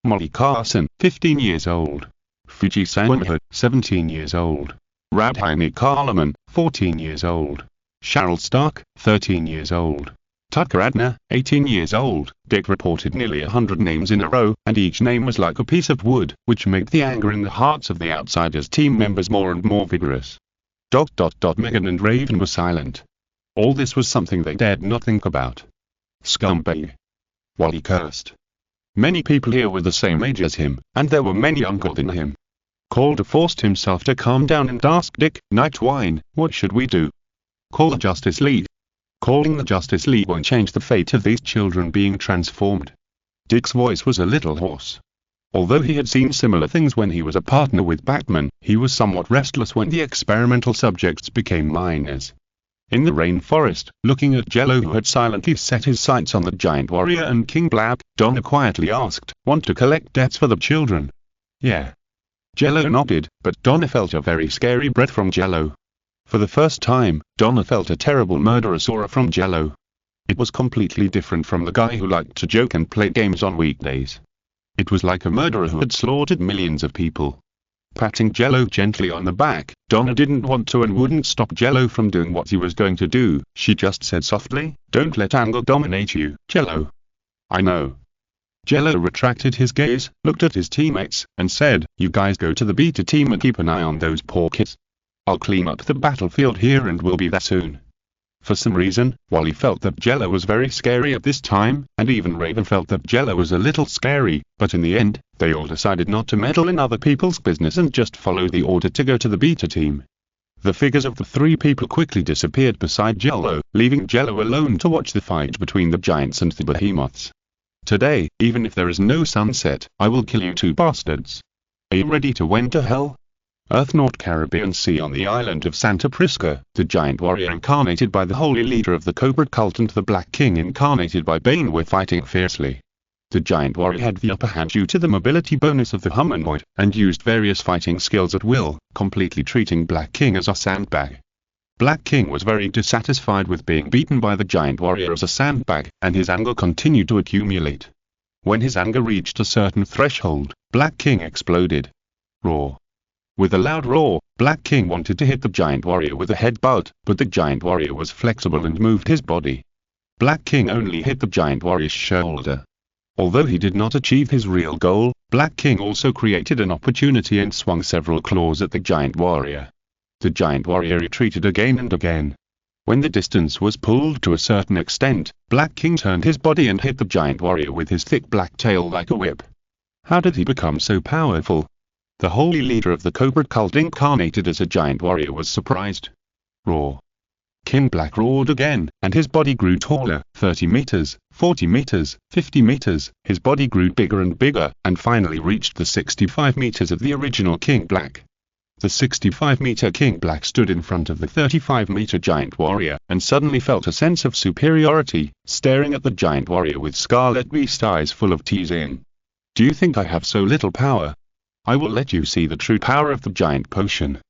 Molly Carson, 15 years old. Fuji Sawamura, 17 years old. Radhini Kalaman, 14 years old. Cheryl Stark, 13 years old. Tucker Adner, 18 years old. Dick reported nearly 100 names in a row, and each name was like a piece of wood, which made the anger in the hearts of the Outsiders team members more and more vigorous. Megan and Raven were silent. All this was something they dared not think about. Scumbag. Wally cursed. Many people here were the same age as him, and there were many younger than him. Calder forced himself to calm down and asked Dick, "Nightwine, what should we do?" "Call the Justice League." "Calling the Justice League won't change the fate of these children being transformed." Dick's voice was a little hoarse. Although he had seen similar things when he was a partner with Batman, he was somewhat restless when the experimental subjects became minors. In the rainforest, looking at Jello, who had silently set his sights on the giant warrior and King Black, Donna quietly asked, "Want to collect debts for the children?" "Yeah." Jello nodded, but Donna felt a very scary breath from Jello. For the first time, Donna felt a terrible murderous aura from Jello. It was completely different from the guy who liked to joke and play games on weekdays. It was like a murderer who had slaughtered millions of people. Patting Jello gently on the back, Donna didn't want to and wouldn't stop Jello from doing what he was going to do. She just said softly, "Don't let anger dominate you, Jello." "I know." Jello retracted his gaze, looked at his teammates, and said, "You guys go to the beta team and keep an eye on those poor kids. I'll clean up the battlefield here and we'll be there soon." For some reason, Wally felt that Jello was very scary at this time, and even Raven felt that Jello was a little scary, but in the end, they all decided not to meddle in other people's business and just follow the order to go to the beta team. The figures of the three people quickly disappeared beside Jello, leaving Jello alone to watch the fight between the giants and the behemoths. "Today, even if there is no sunset, I will kill you two bastards. Are you ready to enter hell?" Earth, North Caribbean Sea, on the island of Santa Prisca, the giant warrior incarnated by the holy leader of the Cobra cult and the Black King incarnated by Bane were fighting fiercely. The giant warrior had the upper hand due to the mobility bonus of the humanoid, and used various fighting skills at will, completely treating Black King as a sandbag. Black King was very dissatisfied with being beaten by the giant warrior as a sandbag, and his anger continued to accumulate. When his anger reached a certain threshold, Black King exploded. Roar. With a loud roar, Black King wanted to hit the giant warrior with a headbutt, but the giant warrior was flexible and moved his body. Black King only hit the giant warrior's shoulder. Although he did not achieve his real goal, Black King also created an opportunity and swung several claws at the giant warrior. The giant warrior retreated again and again. When the distance was pulled to a certain extent, Black King turned his body and hit the giant warrior with his thick black tail like a whip. How did he become so powerful? The holy leader of the Cobra cult incarnated as a giant warrior was surprised. Roar. King Black roared again, and his body grew taller, 30 meters, 40 meters, 50 meters, his body grew bigger and bigger, and finally reached the 65 meters of the original King Black. The 65-meter King Black stood in front of the 35-meter giant warrior, and suddenly felt a sense of superiority, staring at the giant warrior with scarlet beast eyes full of teasing. "Do you think I have so little power? I will let you see the true power of the giant potion."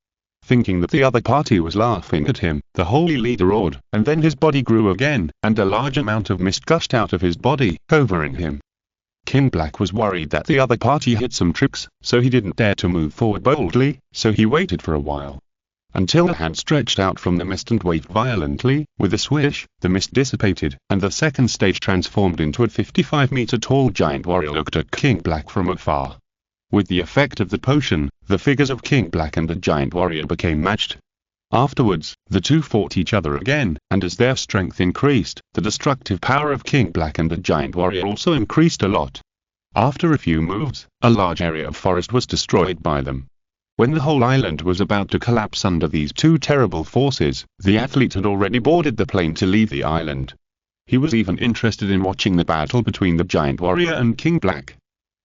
Thinking that the other party was laughing at him, the holy leader roared, and then his body grew again, and a large amount of mist gushed out of his body, covering him. King Black was worried that the other party had some tricks, so he didn't dare to move forward boldly, so he waited for a while. Until a hand stretched out from the mist and waved violently. With a swish, the mist dissipated, and the second stage transformed into a 55-meter tall giant warrior looked at King Black from afar. With the effect of the potion, the figures of King Black and the giant warrior became matched. Afterwards, the two fought each other again, and as their strength increased, the destructive power of King Black and the giant warrior also increased a lot. After a few moves, a large area of forest was destroyed by them. When the whole island was about to collapse under these two terrible forces, the athlete had already boarded the plane to leave the island. He was even interested in watching the battle between the giant warrior and King Black.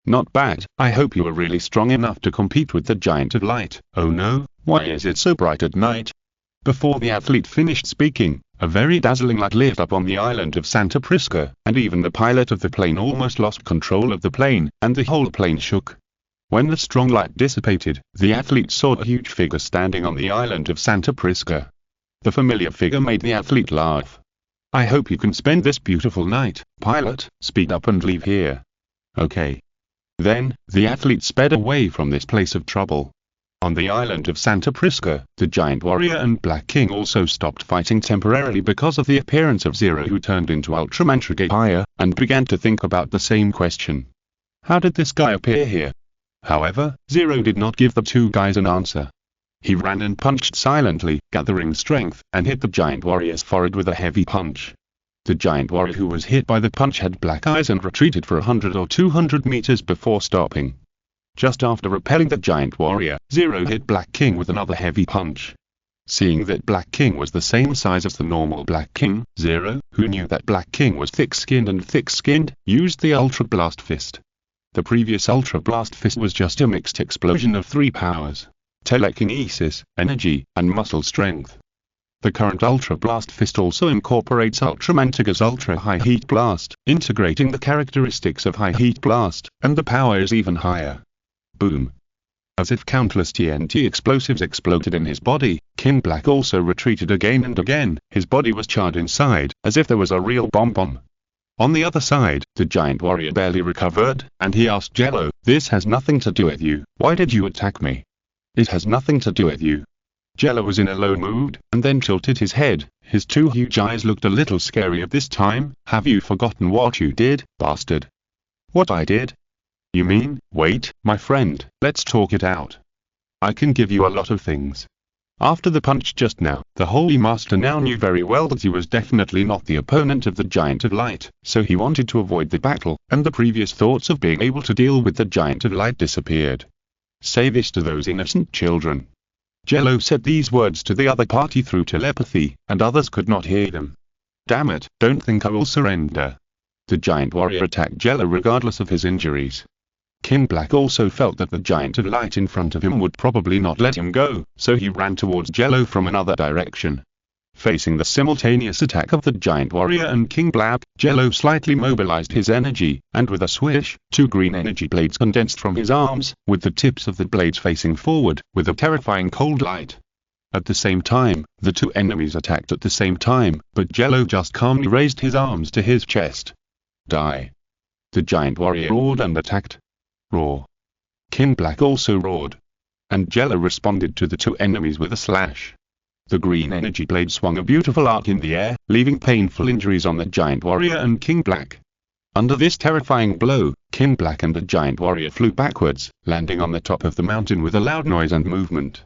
"Not bad, I hope you are really strong enough to compete with the giant of light." "Oh no, why is it so bright at night?" Before the athlete finished speaking, a very dazzling light lit up on the island of Santa Prisca, and even the pilot of the plane almost lost control of the plane, and the whole plane shook. When the strong light dissipated, the athlete saw a huge figure standing on the island of Santa Prisca. The familiar figure made the athlete laugh. "I hope you can spend this beautiful night, pilot. Speed up and leave here." "Okay." Then, the athlete sped away from this place of trouble. On the island of Santa Prisca, the giant warrior and Black King also stopped fighting temporarily because of the appearance of Zero, who turned into Ultraman Trigger, and began to think about the same question. How did this guy appear here? However, Zero did not give the two guys an answer. He ran and punched silently, gathering strength, and hit the giant warrior's forehead with a heavy punch. The giant warrior who was hit by the punch had black eyes and retreated for 100 or 200 meters before stopping. Just after repelling the giant warrior, Zero hit Black King with another heavy punch. Seeing that Black King was the same size as the normal Black King, Zero, who knew that Black King was thick-skinned, used the Ultra Blast Fist. The previous Ultra Blast Fist was just a mixed explosion of 3 powers: telekinesis, energy, and muscle strength. The current Ultra Blast Fist also incorporates Ultraman Tiger's Ultra High Heat Blast, integrating the characteristics of High Heat Blast, and the power is even higher. Boom! As if countless TNT explosives exploded in his body, King Black also retreated again and again. His body was charred inside, as if there was a real bomb. On the other side, the giant warrior barely recovered, and he asked Jello, "This has nothing to do with you. Why did you attack me?" "It has nothing to do with you." Jello was in a low mood, and then tilted his head. His 2 huge eyes looked a little scary at this time. "Have you forgotten what you did, bastard?" "What I did? You mean?" "Wait, my friend, let's talk it out. I can give you a lot of things." After the punch just now, the Holy Master now knew very well that he was definitely not the opponent of the Giant of Light, so he wanted to avoid the battle, and the previous thoughts of being able to deal with the Giant of Light disappeared. "Say this to those innocent children." Jello said these words to the other party through telepathy, and others could not hear them. "Damn it, don't think I will surrender." The giant warrior attacked Jello regardless of his injuries. King Black also felt that the Giant of Light in front of him would probably not let him go, so he ran towards Jello from another direction. Facing the simultaneous attack of the giant warrior and King Black, Jello slightly mobilized his energy, and with a swish, 2 green energy blades condensed from his arms, with the tips of the blades facing forward, with a terrifying cold light. At the same time, the 2 enemies attacked at the same time, but Jello just calmly raised his arms to his chest. "Die!" The giant warrior roared and attacked. Roar! King Black also roared. And Jello responded to the 2 enemies with a slash. The green energy blade swung a beautiful arc in the air, leaving painful injuries on the giant warrior and King Black. Under this terrifying blow, King Black and the giant warrior flew backwards, landing on the top of the mountain with a loud noise and movement.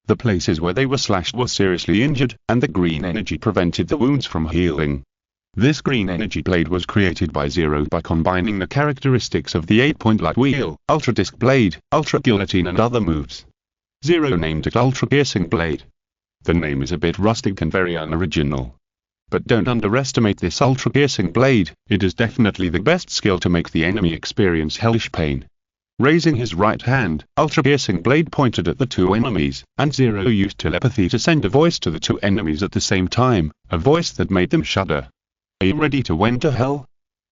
The places where they were slashed were seriously injured, and the green energy prevented the wounds from healing. This green energy blade was created by Zero by combining the characteristics of the 8-point light wheel, Ultra Disc Blade, Ultra Guillotine and other moves. Zero named it Ultra Piercing Blade. The name is a bit rustic and very unoriginal. But don't underestimate this Ultra Piercing Blade, it is definitely the best skill to make the enemy experience hellish pain. Raising his right hand, Ultra Piercing Blade pointed at the 2 enemies, and Zero used telepathy to send a voice to the 2 enemies at the same time, a voice that made them shudder. "Are you ready to went to hell?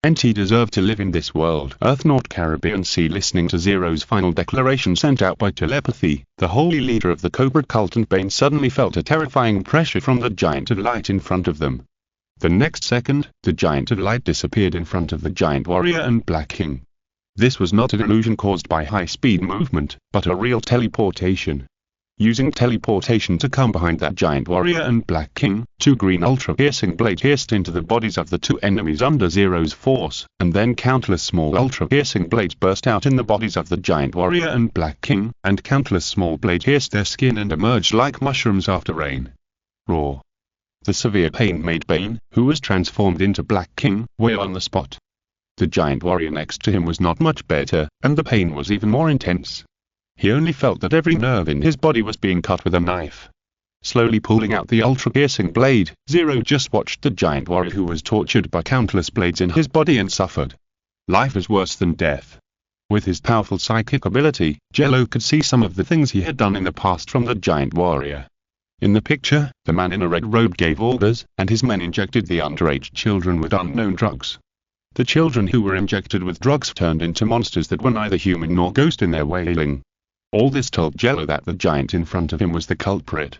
NT deserve to live in this world." Earth North Caribbean Sea. Listening to Zero's final declaration sent out by telepathy, the holy leader of the Cobra cult and Bane suddenly felt a terrifying pressure from the Giant of Light in front of them. The next second, the Giant of Light disappeared in front of the Giant Warrior and Black King. This was not an illusion caused by high-speed movement, but a real teleportation. Using teleportation to come behind that giant warrior and Black King, 2 green ultra-piercing blades pierced into the bodies of the 2 enemies under Zero's force, and then countless small ultra-piercing blades burst out in the bodies of the giant warrior and Black King, and countless small blades pierced their skin and emerged like mushrooms after rain. Roar! The severe pain made Bane, who was transformed into Black King, wail on the spot. The giant warrior next to him was not much better, and the pain was even more intense. He only felt that every nerve in his body was being cut with a knife. Slowly pulling out the ultra-piercing blade, Zero just watched the giant warrior who was tortured by countless blades in his body and suffered. Life is worse than death. With his powerful psychic ability, Jello could see some of the things he had done in the past from the giant warrior. In the picture, the man in a red robe gave orders, and his men injected the underage children with unknown drugs. The children who were injected with drugs turned into monsters that were neither human nor ghost in their wailing. All this told Jello that the giant in front of him was the culprit.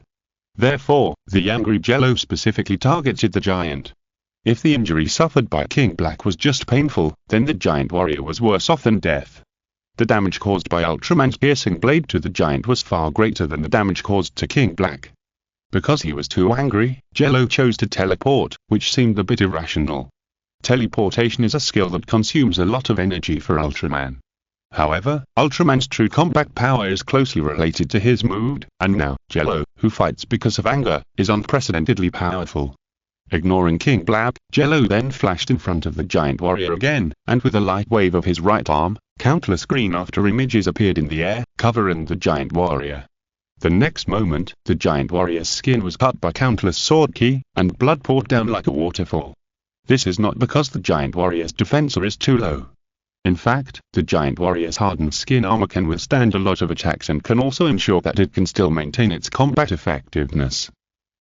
Therefore, the angry Jello specifically targeted the giant. If the injury suffered by King Black was just painful, then the giant warrior was worse off than death. The damage caused by Ultraman's piercing blade to the giant was far greater than the damage caused to King Black. Because he was too angry, Jello chose to teleport, which seemed a bit irrational. Teleportation is a skill that consumes a lot of energy for Ultraman. However, Ultraman's true combat power is closely related to his mood, and now, Jello, who fights because of anger, is unprecedentedly powerful. Ignoring King Black, Jello then flashed in front of the giant warrior again, and with a light wave of his right arm, countless green after images appeared in the air, covering the giant warrior. The next moment, the giant warrior's skin was cut by countless sword ki, and blood poured down like a waterfall. This is not because the giant warrior's defensor is too low. In fact, the giant warrior's hardened skin armor can withstand a lot of attacks and can also ensure that it can still maintain its combat effectiveness.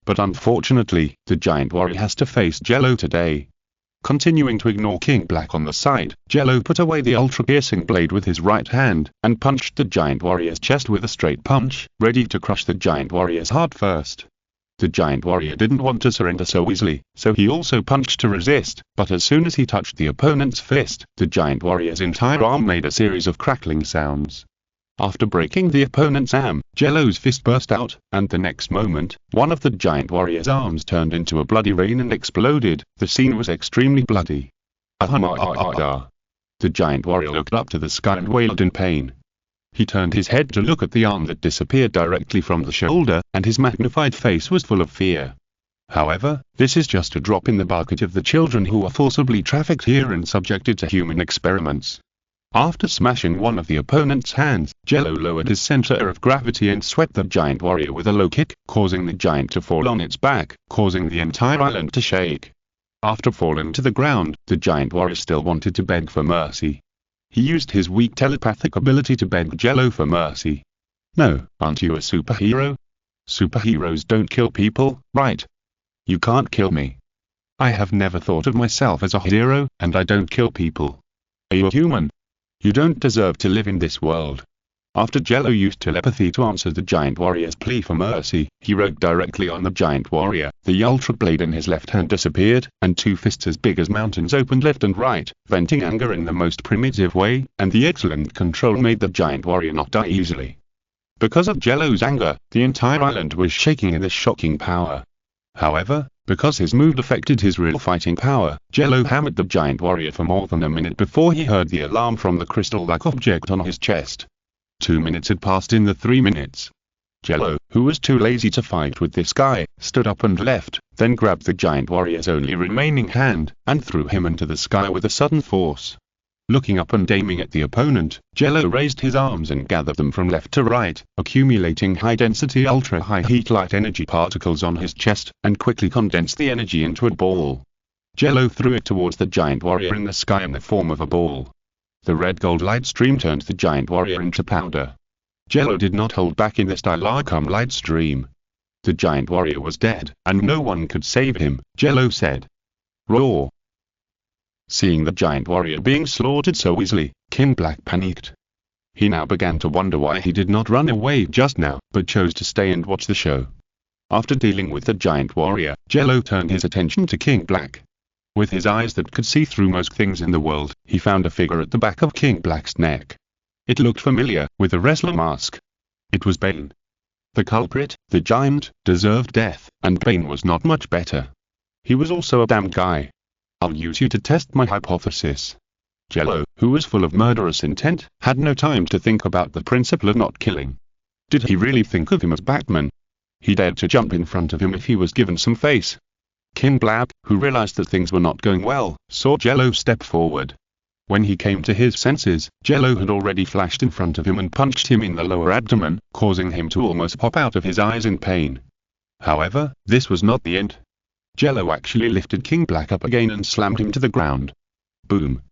But unfortunately, the giant warrior has to face Jello today. Continuing to ignore King Black on the side, Jello put away the ultra-piercing blade with his right hand, and punched the giant warrior's chest with a straight punch, ready to crush the giant warrior's heart first. The giant warrior didn't want to surrender so easily, so he also punched to resist, but as soon as he touched the opponent's fist, the giant warrior's entire arm made a series of crackling sounds. After breaking the opponent's arm, Jello's fist burst out, and the next moment, one of the giant warrior's arms turned into a bloody rain and exploded. The scene was extremely bloody. The giant warrior looked up to the sky and wailed in pain. He turned his head to look at the arm that disappeared directly from the shoulder, and his magnified face was full of fear. However, this is just a drop in the bucket of the children who are forcibly trafficked here and subjected to human experiments. After smashing one of the opponent's hands, Jello lowered his center of gravity and swept the giant warrior with a low kick, causing the giant to fall on its back, causing the entire island to shake. After falling to the ground, the giant warrior still wanted to beg for mercy. He used his weak telepathic ability to beg Jello for mercy. "No, aren't you a superhero? Superheroes don't kill people, right? You can't kill me. I have never thought of myself as a hero, and I don't kill people. Are you a human? You don't deserve to live in this world." After Jello used telepathy to answer the giant warrior's plea for mercy, he wrote directly on the giant warrior. The ultra blade in his left hand disappeared, and two fists as big as mountains opened left and right, venting anger in the most primitive way, and the excellent control made the giant warrior not die easily. Because of Jello's anger, the entire island was shaking in this shocking power. However, because his mood affected his real fighting power, Jello hammered the giant warrior for more than a minute before he heard the alarm from the crystal-like object on his chest. 2 minutes had passed in the 3 minutes. Jello, who was too lazy to fight with this guy, stood up and left, then grabbed the giant warrior's only remaining hand, and threw him into the sky with a sudden force. Looking up and aiming at the opponent, Jello raised his arms and gathered them from left to right, accumulating high-density ultra-high heat light energy particles on his chest, and quickly condensed the energy into a ball. Jello threw it towards the giant warrior in the sky in the form of a ball. The red-gold light stream turned the giant warrior into powder. Jello did not hold back in this dilarum light stream. The giant warrior was dead, and no one could save him, Jello said. Roar. Seeing the giant warrior being slaughtered so easily, King Black panicked. He now began to wonder why he did not run away just now, but chose to stay and watch the show. After dealing with the giant warrior, Jello turned his attention to King Black. With his eyes that could see through most things in the world, he found a figure at the back of King Black's neck. It looked familiar, with a wrestler mask. It was Bane. The culprit, the giant, deserved death, and Bane was not much better. He was also a damn guy. I'll use you to test my hypothesis. Jello, who was full of murderous intent, had no time to think about the principle of not killing. Did he really think of him as Batman? He dared to jump in front of him if he was given some face. King Black, who realized that things were not going well, saw Jello step forward. When he came to his senses, Jello had already flashed in front of him and punched him in the lower abdomen, causing him to almost pop out of his eyes in pain. However, this was not the end. Jello actually lifted King Black up again and slammed him to the ground. Boom.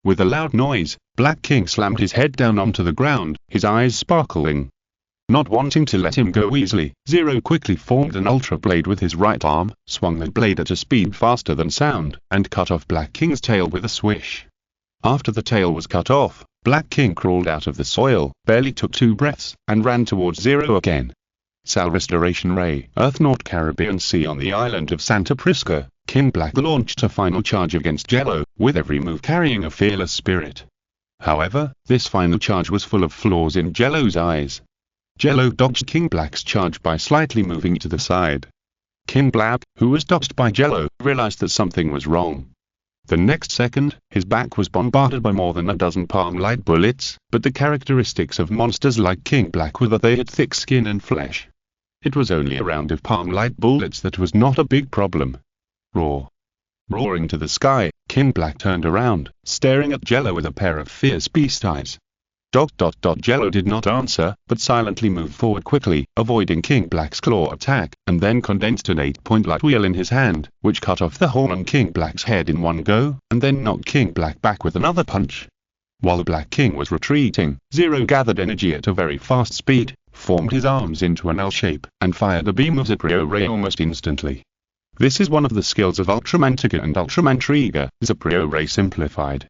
With a loud noise, Black King slammed his head down onto the ground, his eyes sparkling. Not wanting to let him go easily, Zero quickly formed an ultra blade with his right arm, swung the blade at a speed faster than sound, and cut off Black King's tail with a swish. After the tail was cut off, Black King crawled out of the soil, barely took 2 breaths, and ran towards Zero again. Sal Restoration Ray, Earth North Caribbean Sea on the island of Santa Prisca, King Black launched a final charge against Jello, with every move carrying a fearless spirit. However, this final charge was full of flaws in Jello's eyes. Jello dodged King Black's charge by slightly moving to the side. King Black, who was dodged by Jello, realized that something was wrong. The next second, his back was bombarded by more than a dozen palm light bullets, but the characteristics of monsters like King Black were that they had thick skin and flesh. It was only a round of palm light bullets that was not a big problem. Roar. Roaring to the sky, King Black turned around, staring at Jello with a pair of fierce beast eyes. Jello did not answer, but silently moved forward quickly, avoiding King Black's claw attack, and then condensed an 8-point light wheel in his hand, which cut off the horn on King Black's head in one go, and then knocked King Black back with another punch. While the Black King was retreating, Zero gathered energy at a very fast speed, formed his arms into an L shape, and fired a beam of Zaprio Ray almost instantly. This is one of the skills of Ultraman Tiger and Ultraman Trigger, Zaprio Ray simplified.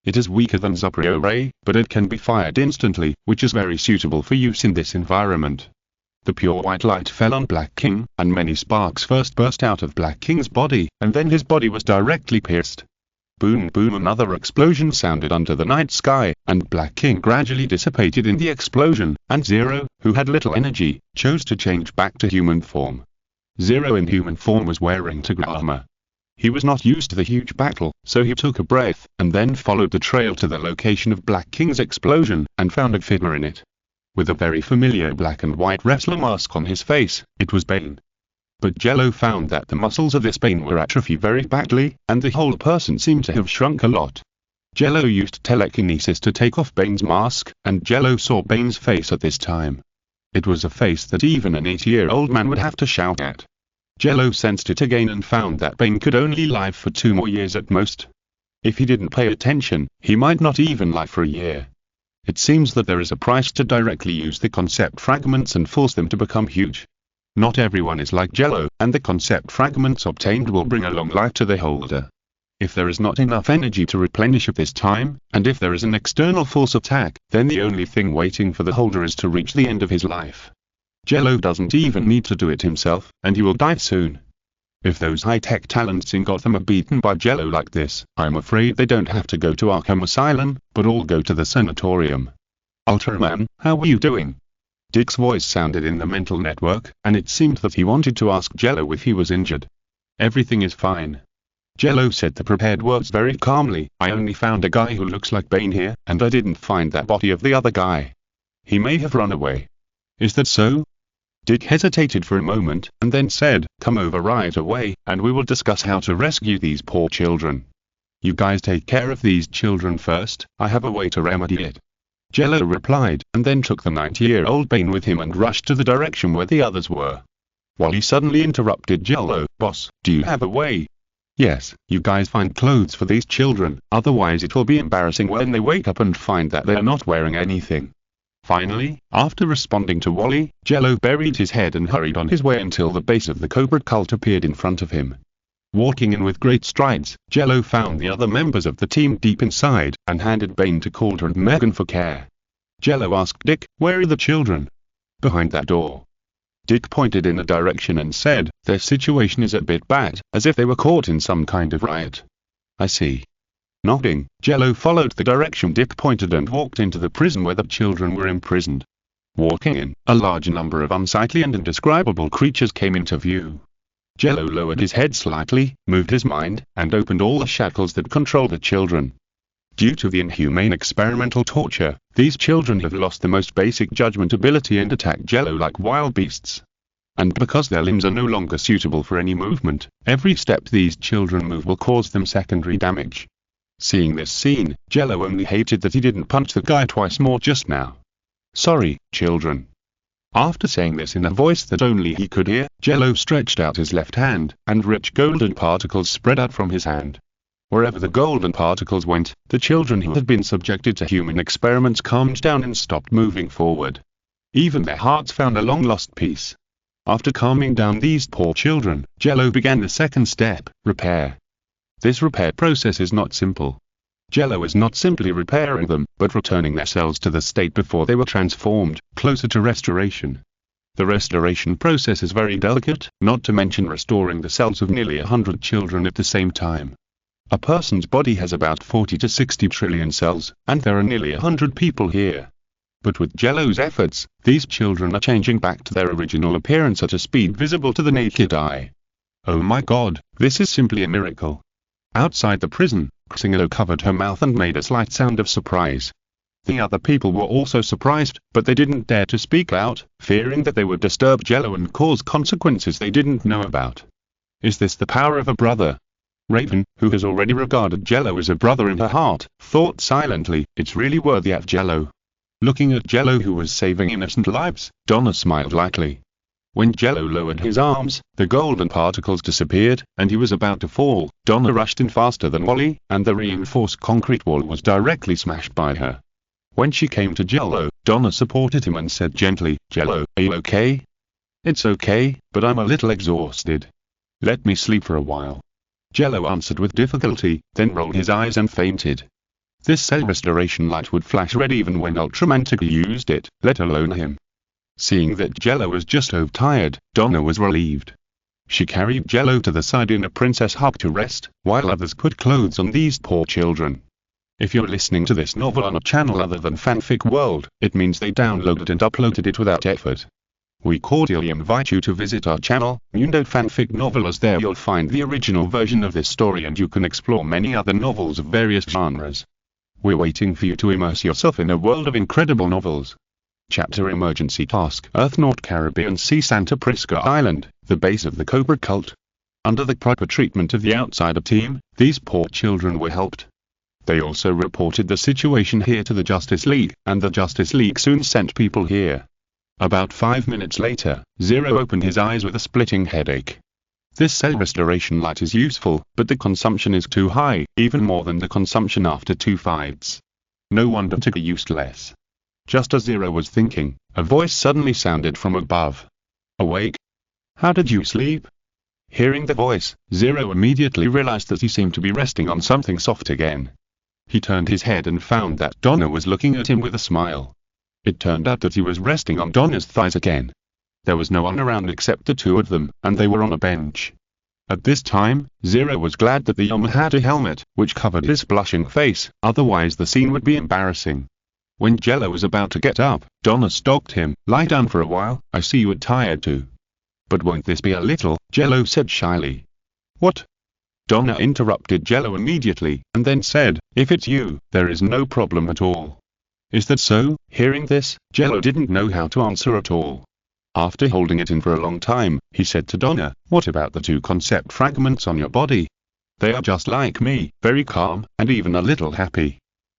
It is weaker than Zaprio Ray, but it can be fired instantly, which is very suitable for use in this environment. The pure white light fell on Black King, and many sparks first burst out of Black King's body, and then his body was directly pierced. Boom boom, another explosion sounded under the night sky, and Black King gradually dissipated in the explosion, and Zero, who had little energy, chose to change back to human form. Zero in human form was wearing Tiger armor. He was not used to the huge battle, so he took a breath, and then followed the trail to the location of Black King's explosion, and found a figure in it. With a very familiar black and white wrestler mask on his face, it was Bane. But Jello found that the muscles of this Bane were atrophied very badly, and the whole person seemed to have shrunk a lot. Jello used telekinesis to take off Bane's mask, and Jello saw Bane's face at this time. It was a face that even an 80-year-old man would have to shout at. Jello sensed it again and found that Bane could only live for 2 more years at most. If he didn't pay attention, he might not even live for a year. It seems that there is a price to directly use the concept fragments and force them to become huge. Not everyone is like Jello, and the concept fragments obtained will bring a long life to the holder. If there is not enough energy to replenish at this time, and if there is an external force attack, then the only thing waiting for the holder is to reach the end of his life. Jello doesn't even need to do it himself, and he will die soon. If those high-tech talents in Gotham are beaten by Jello like this, I'm afraid they don't have to go to Arkham Asylum, but all go to the sanatorium. Ultraman, how are you doing? Dick's voice sounded in the mental network, and it seemed that he wanted to ask Jello if he was injured. Everything is fine. Jello said the prepared words very calmly. I only found a guy who looks like Bane here, and I didn't find that body of the other guy. He may have run away. Is that so? Dick hesitated for a moment, and then said, come over right away, and we will discuss how to rescue these poor children. You guys take care of these children first, I have a way to remedy it. Jello replied, and then took the 90-year-old Bane with him and rushed to the direction where the others were. Wally suddenly interrupted Jello, boss, do you have a way? Yes, you guys find clothes for these children, otherwise it will be embarrassing when they wake up and find that they are not wearing anything. Finally, after responding to Wally, Jello buried his head and hurried on his way until the base of the Cobra cult appeared in front of him. Walking in with great strides, Jello found the other members of the team deep inside, and handed Bane to Calder and Megan for care. Jello asked Dick, where are the children? Behind that door. Dick pointed in a direction and said, their situation is a bit bad, as if they were caught in some kind of riot. I see. Nodding, Jello followed the direction Dick pointed and walked into the prison where the children were imprisoned. Walking in, a large number of unsightly and indescribable creatures came into view. Jello lowered his head slightly, moved his mind, and opened all the shackles that control the children. Due to the inhumane experimental torture, these children have lost the most basic judgment ability and attack Jello like wild beasts. And because their limbs are no longer suitable for any movement, every step these children move will cause them secondary damage. Seeing this scene, Jello only hated that he didn't punch the guy twice more just now. Sorry, children. After saying this in a voice that only he could hear, Jello stretched out his left hand, and rich golden particles spread out from his hand. Wherever the golden particles went, the children who had been subjected to human experiments calmed down and stopped moving forward. Even their hearts found a long-lost peace. After calming down these poor children, Jello began the second step, repair. This repair process is not simple. Jello is not simply repairing them, but returning their cells to the state before they were transformed, closer to restoration. The restoration process is very delicate, not to mention restoring the cells of nearly 100 children at the same time. A person's body has about 40 to 60 trillion cells, and there are nearly 100 people here. But with Jello's efforts, these children are changing back to their original appearance at a speed visible to the naked eye. Oh my god, this is simply a miracle. Outside the prison, Xingalo covered her mouth and made a slight sound of surprise. The other people were also surprised, but they didn't dare to speak out, fearing that they would disturb Jello and cause consequences they didn't know about. Is this the power of a brother? Raven, who has already regarded Jello as a brother in her heart, thought silently, it's really worthy of Jello. Looking at Jello who was saving innocent lives, Donna smiled lightly. When Jello lowered his arms, the golden particles disappeared, and he was about to fall. Donna rushed in faster than Wally, and the reinforced concrete wall was directly smashed by her. When she came to Jello, Donna supported him and said gently, "Jello, are you okay?" "It's okay, but I'm a little exhausted. Let me sleep for a while." Jello answered with difficulty, then rolled his eyes and fainted. This cell restoration light would flash red even when Ultraman used it, let alone him. Seeing that Jello was just overtired, Donna was relieved. She carried Jello to the side in a princess hug to rest, while others put clothes on these poor children. If you're listening to this novel on a channel other than Fanfic World, it means they downloaded and uploaded it without effort. We cordially invite you to visit our channel, Mundo Fanfic Novel, as there you'll find the original version of this story and you can explore many other novels of various genres. We're waiting for you to immerse yourself in a world of incredible novels. Chapter Emergency Task Earth, North Caribbean Sea, Santa Prisca Island, the base of the Cobra cult. Under the proper treatment of the outsider team, these poor children were helped. They also reported the situation here to the Justice League, and the Justice League soon sent people here. About 5 minutes later, Zero opened his eyes with a splitting headache. This cell restoration light is useful, but the consumption is too high, even more than the consumption after 2 fights. No wonder to be useless. Just as Zero was thinking, a voice suddenly sounded from above. "Awake? How did you sleep?" Hearing the voice, Zero immediately realized that he seemed to be resting on something soft again. He turned his head and found that Donna was looking at him with a smile. It turned out that he was resting on Donna's thighs again. There was no one around except the two of them, and they were on a bench. At this time, Zero was glad that the Yoma had a helmet, which covered his blushing face, otherwise the scene would be embarrassing. When Jello was about to get up, Donna stopped him. "Lie down for a while, I see you are tired too." "But won't this be a little?" Jello said shyly. "What?" Donna interrupted Jello immediately, and then said, "If it's you, there is no problem at all." "Is that so?" Hearing this, Jello didn't know how to answer at all. After holding it in for a long time, he said to Donna, "What about the 2 concept fragments on your body?" "They are just like me, very calm, and even a little happy."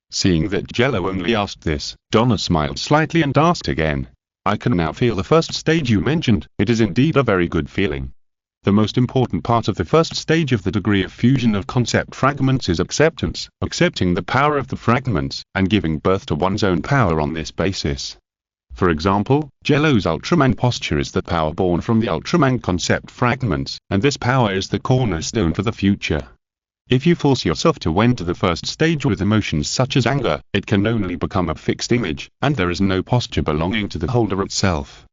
Seeing that Jello only asked this, Donna smiled slightly and asked again, "I can now feel the first stage you mentioned. It is indeed a very good feeling. The most important part of the first stage of the degree of fusion of concept fragments is acceptance, accepting the power of the fragments, and giving birth to one's own power on this basis. For example, Jello's Ultraman posture is the power born from the Ultraman concept fragments, and this power is the cornerstone for the future. If you force yourself to enter the first stage with emotions such as anger, it can only become a fixed image, and there is no posture belonging to the holder itself.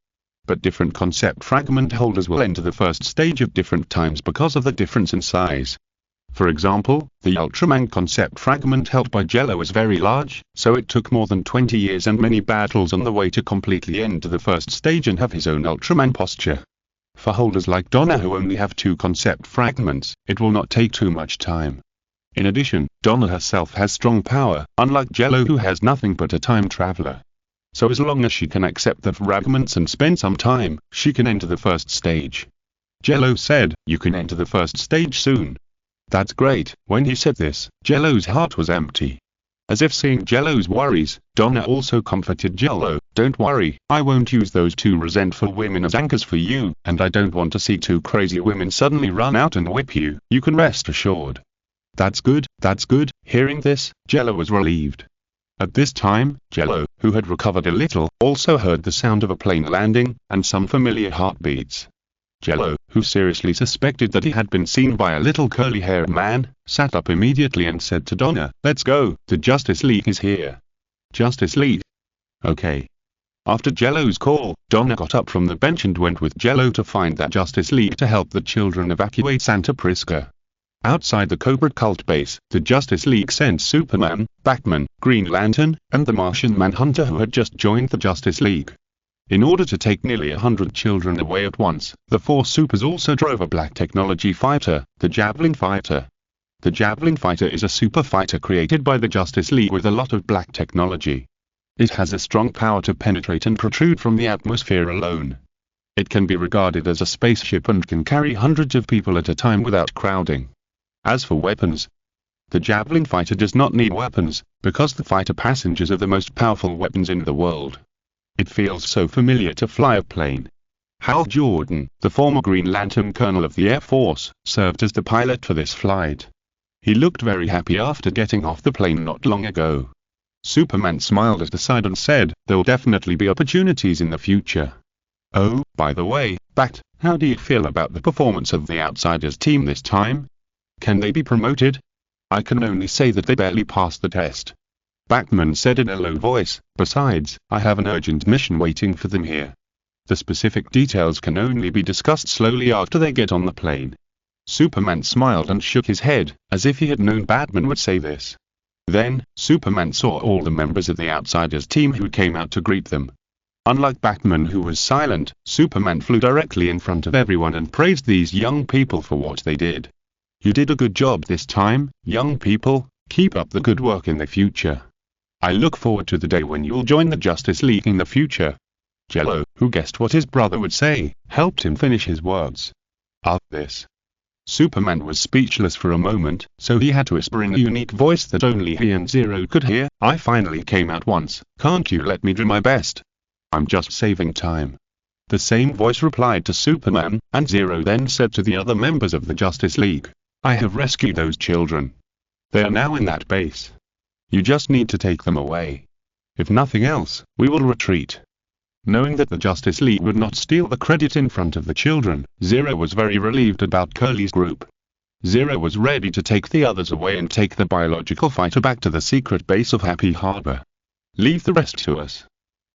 But different concept fragment holders will enter the first stage at different times because of the difference in size. For example, the Ultraman concept fragment held by Jello is very large, so it took more than 20 years and many battles on the way to completely enter the first stage and have his own Ultraman posture. For holders like Donna who only have 2 concept fragments, it will not take too much time. In addition, Donna herself has strong power, unlike Jello who has nothing but a time traveler. So as long as she can accept the fragments and spend some time, she can enter the first stage. Jello said, "You can enter the first stage soon." "That's great." When he said this, Jello's heart was empty. As if seeing Jello's worries, Donna also comforted Jello, "Don't worry, I won't use those 2 resentful women as anchors for you, and I don't want to see 2 crazy women suddenly run out and whip you. You can rest assured." That's good, that's good." Hearing this, Jello was relieved. At this time, Jello, who had recovered a little, also heard the sound of a plane landing, and some familiar heartbeats. Jello, who seriously suspected that he had been seen by a little curly-haired man, sat up immediately and said to Donna, "Let's go, the Justice League is here." "Justice League? Okay." After Jello's call, Donna got up from the bench and went with Jello to find that Justice League to help the children evacuate Santa Prisca. Outside the Cobra cult base, the Justice League sent Superman, Batman, Green Lantern, and the Martian Manhunter who had just joined the Justice League. In order to take nearly 100 children away at once, the 4 supers also drove a black technology fighter, the Javelin Fighter. The Javelin Fighter is a super fighter created by the Justice League with a lot of black technology. It has a strong power to penetrate and protrude from the atmosphere alone. It can be regarded as a spaceship and can carry hundreds of people at a time without crowding. As for weapons, the Javelin Fighter does not need weapons, because the fighter passengers are the most powerful weapons in the world. It feels so familiar to fly a plane. Hal Jordan, the former Green Lantern colonel of the Air Force, served as the pilot for this flight. He looked very happy after getting off the plane not long ago. Superman smiled at the side and said, "There'll definitely be opportunities in the future." "Oh, by the way, Bat, how do you feel about the performance of the Outsiders team this time? Can they be promoted?" "I can only say that they barely passed the test," Batman said in a low voice. "Besides, I have an urgent mission waiting for them here. The specific details can only be discussed slowly after they get on the plane." Superman smiled and shook his head, as if he had known Batman would say this. Then, Superman saw all the members of the Outsiders team who came out to greet them. Unlike Batman, who was silent, Superman flew directly in front of everyone and praised these young people for what they did. "You did a good job this time, young people. Keep up the good work in the future. I look forward to the day when you'll join the Justice League in the future." Jello, who guessed what his brother would say, helped him finish his words. This. Superman was speechless for a moment, so he had to whisper in a unique voice that only he and Zero could hear, "I finally came out once. Can't you let me do my best? I'm just saving time." The same voice replied to Superman, and Zero then said to the other members of the Justice League, "I have rescued those children. They are now in that base. You just need to take them away. If nothing else, we will retreat." Knowing that the Justice League would not steal the credit in front of the children, Zero was very relieved about Curly's group. Zero was ready to take the others away and take the biological fighter back to the secret base of Happy Harbor. "Leave the rest to us."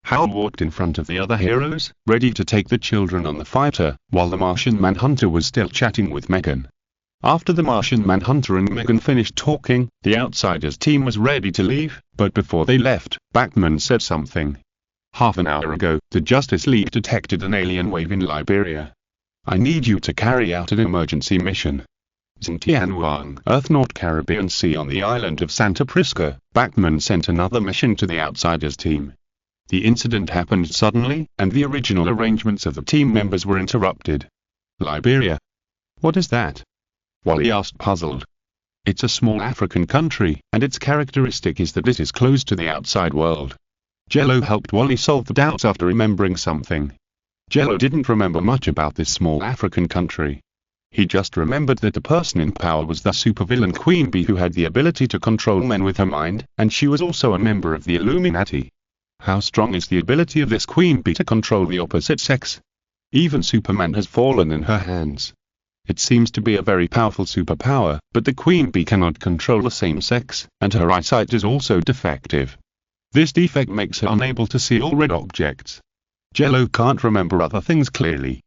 Hal walked in front of the other heroes, ready to take the children on the fighter, while the Martian Manhunter was still chatting with Megan. After the Martian Manhunter and Megan finished talking, the Outsiders team was ready to leave, but before they left, Batman said something. "Half an hour ago, the Justice League detected an alien wave in Liberia. I need you to carry out an emergency mission. Xintianwang, Earth North Caribbean Sea on the island of Santa Prisca." Batman sent another mission to the Outsiders team. The incident happened suddenly, and the original arrangements of the team members were interrupted. "Liberia? What is that?" Wally asked, puzzled. "It's a small African country, and its characteristic is that it is closed to the outside world." Jello helped Wally solve the doubts after remembering something. Jello didn't remember much about this small African country. He just remembered that the person in power was the supervillain Queen Bee, who had the ability to control men with her mind, and she was also a member of the Illuminati. How strong is the ability of this Queen Bee to control the opposite sex? Even Superman has fallen in her hands. It seems to be a very powerful superpower, but the Queen Bee cannot control the same sex, and her eyesight is also defective. This defect makes her unable to see all red objects. Jello can't remember other things clearly.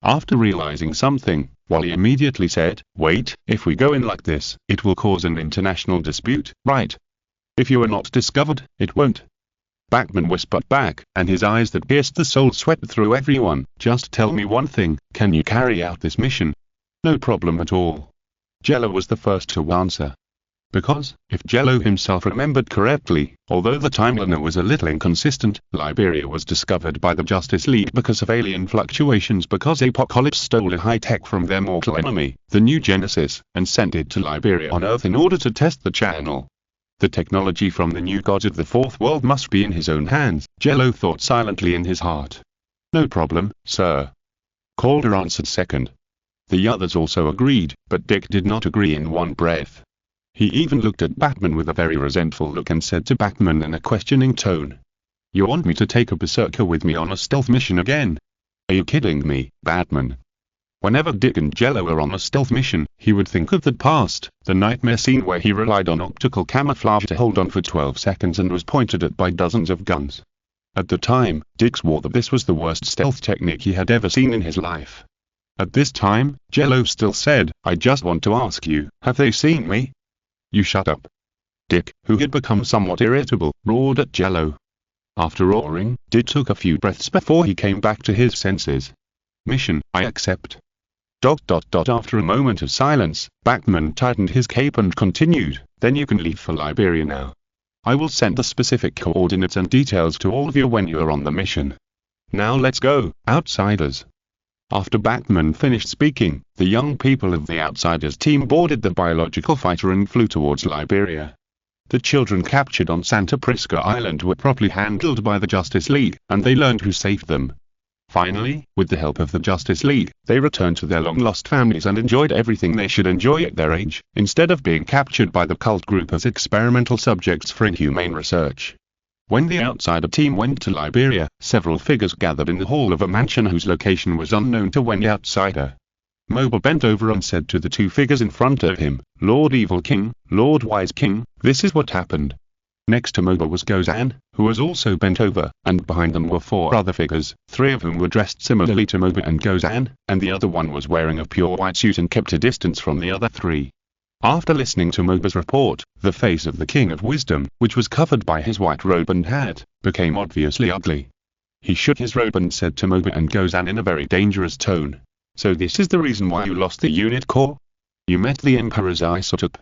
After realizing something, Wally immediately said, "Wait, if we go in like this, it will cause an international dispute, right? If you are not discovered, it won't." Batman whispered back, and his eyes that pierced the soul swept through everyone. "Just tell me one thing, can you carry out this mission?" "No problem at all." Jello was the first to answer. Because, if Jello himself remembered correctly, although the timeline was a little inconsistent, Liberia was discovered by the Justice League because of alien fluctuations, because Apocalypse stole a high-tech from their mortal enemy, the New Genesis, and sent it to Liberia on Earth in order to test the channel. The technology from the new god of the fourth world must be in his own hands, Jello thought silently in his heart. "No problem, sir." Calder answered second. The others also agreed, but Dick did not agree in one breath. He even looked at Batman with a very resentful look and said to Batman in a questioning tone, "You want me to take a berserker with me on a stealth mission again? Are you kidding me, Batman?" Whenever Dick and Jello were on a stealth mission, he would think of the past, the nightmare scene where he relied on optical camouflage to hold on for 12 seconds and was pointed at by dozens of guns. At the time, Dick swore that this was the worst stealth technique he had ever seen in his life. At this time, Jello still said, "I just want to ask you, have they seen me?" "You shut up." Dick, who had become somewhat irritable, roared at Jello. After roaring, Dick took a few breaths before he came back to his senses. "Mission, I accept." After a moment of silence, Batman tightened his cape and continued, "Then you can leave for Liberia now. I will send the specific coordinates and details to all of you when you are on the mission. Now let's go, Outsiders." After Batman finished speaking, the young people of the Outsiders team boarded the biological fighter and flew towards Liberia. The children captured on Santa Prisca Island were properly handled by the Justice League, and they learned who saved them. Finally, with the help of the Justice League, they returned to their long-lost families and enjoyed everything they should enjoy at their age, instead of being captured by the cult group as experimental subjects for inhumane research. When the outsider team went to Liberia, several figures gathered in the hall of a mansion whose location was unknown to any outsider. Moba bent over and said to the two figures in front of him, "Lord Evil King, Lord Wise King, this is what happened." Next to Moba was Gozan, who was also bent over, and behind them were four other figures, three of whom were dressed similarly to Moba and Gozan, and the other one was wearing a pure white suit and kept a distance from the other three. After listening to Moba's report, the face of the King of Wisdom, which was covered by his white robe and hat, became obviously ugly. He shook his robe and said to Moba and Gozan in a very dangerous tone, "So this is the reason why you lost the unit core? You met the Emperor's isotope."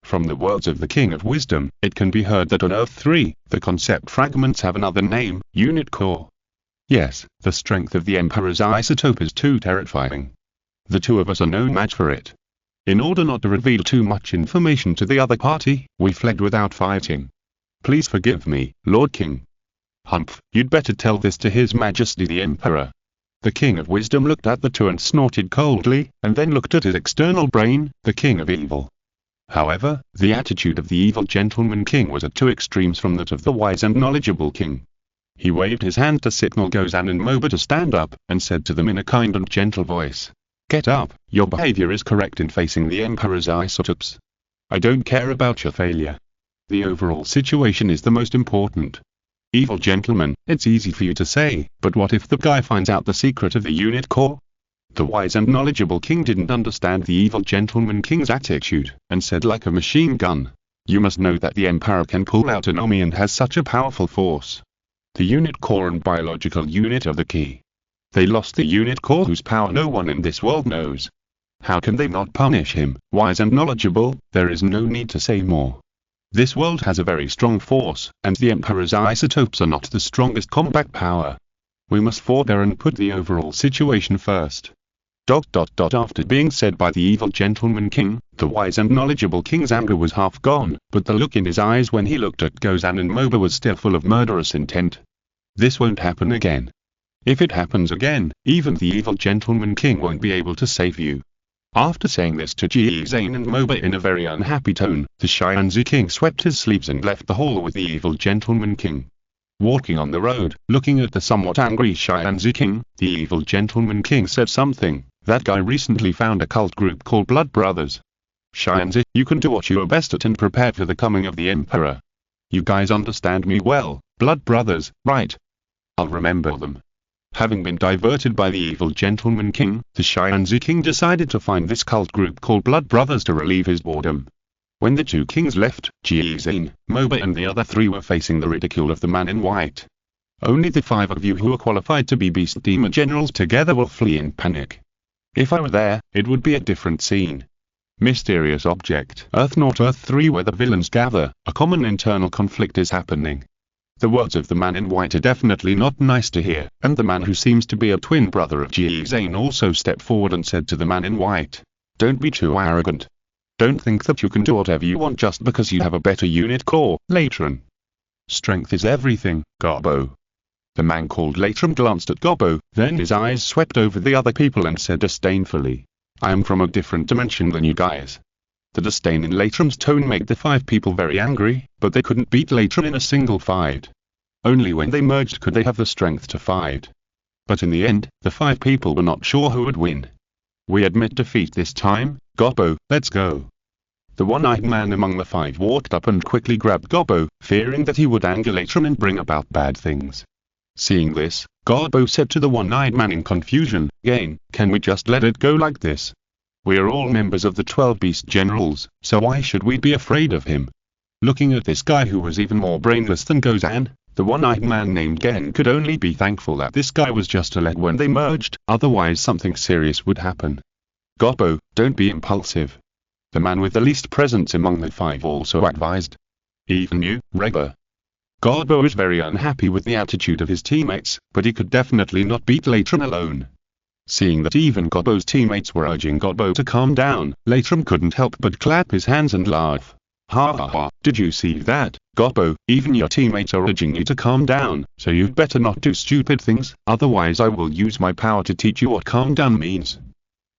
From the words of the King of Wisdom, it can be heard that on Earth 3, the concept fragments have another name, unit core. Yes, the strength of the Emperor's isotope is too terrifying. The two of us are no match for it. In order not to reveal too much information to the other party, we fled without fighting. Please forgive me, Lord King. Humph, you'd better tell this to His Majesty the Emperor. The King of Wisdom looked at the two and snorted coldly, and then looked at his external brain, the King of Evil. However, the attitude of the evil gentleman king was at two extremes from that of the wise and knowledgeable king. He waved his hand to signal Gozan and Moba to stand up, and said to them in a kind and gentle voice, "Get up, your behavior is correct in facing the Emperor's isotopes. I don't care about your failure. The overall situation is the most important. Evil gentleman, it's easy for you to say, but what if the guy finds out the secret of the unit core?" The wise and knowledgeable king didn't understand the evil gentleman king's attitude, and said like a machine gun, "You must know that the Emperor can pull out an army and has such a powerful force. The unit core and biological unit are the key. They lost the unit core whose power no one in this world knows. How can they not punish him? Wise and knowledgeable, there is no need to say more. This world has a very strong force, and the Emperor's isotopes are not the strongest combat power. We must forbear and put the overall situation first." After being said by the evil gentleman king, the wise and knowledgeable king's anger was half gone, but the look in his eyes when he looked at Gozan and Moba was still full of murderous intent. This won't happen again. If it happens again, even the evil gentleman king won't be able to save you. After saying this to Gozan and Moba in a very unhappy tone, the Scienzi king swept his sleeves and left the hall with the evil gentleman king. Walking on the road, looking at the somewhat angry Scienzi king, the evil gentleman king said something. "That guy recently found a cult group called Blood Brothers. Scienzi, you can do what you are best at and prepare for the coming of the Emperor. You guys understand me well, Blood Brothers, right? I'll remember them." Having been diverted by the evil gentleman king, the Scienzi king decided to find this cult group called Blood Brothers to relieve his boredom. When the two kings left, Gozan, Moba and the other three were facing the ridicule of the man in white. "Only the 5 of you who are qualified to be beast demon generals together will flee in panic. If I were there, it would be a different scene. Mysterious object, Earth Not Earth 3 where the villains gather, a common internal conflict is happening." The words of the man in white are definitely not nice to hear, and the man who seems to be a twin brother of Gozan also stepped forward and said to the man in white, "Don't be too arrogant. Don't think that you can do whatever you want just because you have a better unit core, Latron. Strength is everything, Gobbo." The man called Latron glanced at Gobbo, then his eyes swept over the other people and said disdainfully, "I am from a different dimension than you guys." The disdain in Latron's tone made the 5 people very angry, but they couldn't beat Latron in a single fight. Only when they merged could they have the strength to fight. But in the end, the 5 people were not sure who would win. "We admit defeat this time, Gobbo, let's go." The one-eyed man among the 5 walked up and quickly grabbed Gobbo, fearing that he would anger Latron and bring about bad things. Seeing this, Gobbo said to the one-eyed man in confusion, "Again, can we just let it go like this? We are all members of the 12 Beast Generals, so why should we be afraid of him?" Looking at this guy who was even more brainless than Gozan, the one-eyed man named Gen could only be thankful that this guy was just a leg when they merged, otherwise something serious would happen. "Gobbo, don't be impulsive," the man with the least presence among the 5 also advised. "Even you, Reba." Gobbo was very unhappy with the attitude of his teammates, but he could definitely not beat Latron alone. Seeing that even Gobbo's teammates were urging Gobbo to calm down, Latron couldn't help but clap his hands and laugh. Ha ha ha, did you see that, Gobbo? Even your teammates are urging you to calm down, so you'd better not do stupid things, otherwise I will use my power to teach you what calm down means.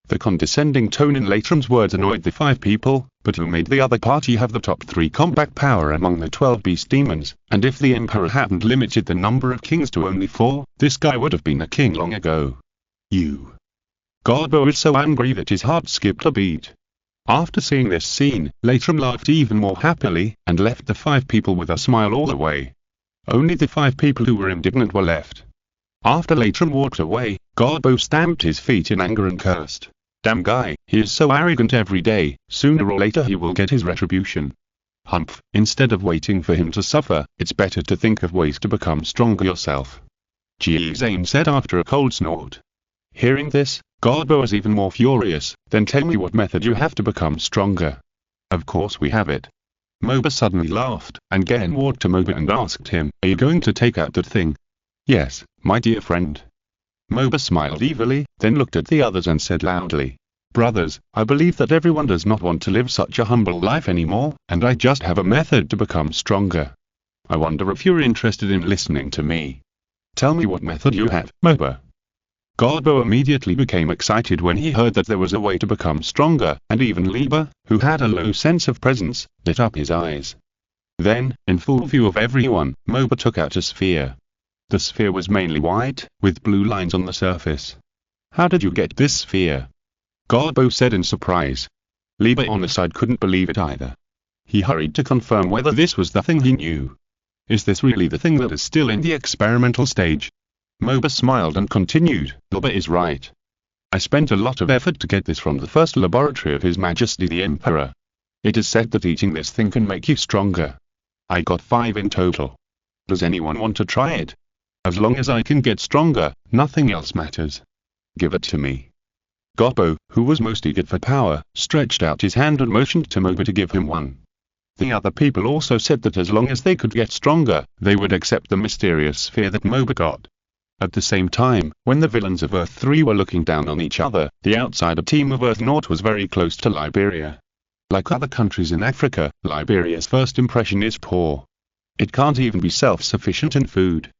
The condescending tone in Latram's words annoyed the 5 people, but who made the other party have the top 3 combat power among the 12 beast demons, and if the Emperor hadn't limited the number of kings to only 4, this guy would have been a king long ago. You. Gobbo is so angry that his heart skipped a beat. After seeing this scene, Latram laughed even more happily, and left the 5 people with a smile all the way. Only the 5 people who were indignant were left. After Latram walked away, Gobbo stamped his feet in anger and cursed. Damn guy, he is so arrogant every day, sooner or later he will get his retribution. Humph, instead of waiting for him to suffer, it's better to think of ways to become stronger yourself. Gee, Zane said after a cold snort. Hearing this, Gobbo was even more furious. Then tell me what method you have to become stronger. Of course we have it. Moba suddenly laughed, and Gen walked to Moba and asked him, are you going to take out that thing? Yes, my dear friend. Moba smiled evilly, then looked at the others and said loudly, brothers, I believe that everyone does not want to live such a humble life anymore, and I just have a method to become stronger. I wonder if you're interested in listening to me. Tell me what method you have, Moba. Gobbo immediately became excited when he heard that there was a way to become stronger, and even Liber, who had a low sense of presence, lit up his eyes. Then, in full view of everyone, Moba took out a sphere. The sphere was mainly white, with blue lines on the surface. How did you get this sphere? Gobbo said in surprise. Liber on the side couldn't believe it either. He hurried to confirm whether this was the thing he knew. Is this really the thing that is still in the experimental stage? Moba smiled and continued, Liber is right. I spent a lot of effort to get this from the first laboratory of His Majesty the Emperor. It is said that eating this thing can make you stronger. I got 5 in total. Does anyone want to try it? As long as I can get stronger, nothing else matters. Give it to me. Gobbo, who was most eager for power, stretched out his hand and motioned to Moba to give him one. The other people also said that as long as they could get stronger, they would accept the mysterious sphere that Moba got. At the same time, when the villains of Earth 3 were looking down on each other, the outsider team of Earth 0 was very close to Liberia. Like other countries in Africa, Liberia's first impression is poor. It can't even be self-sufficient in food.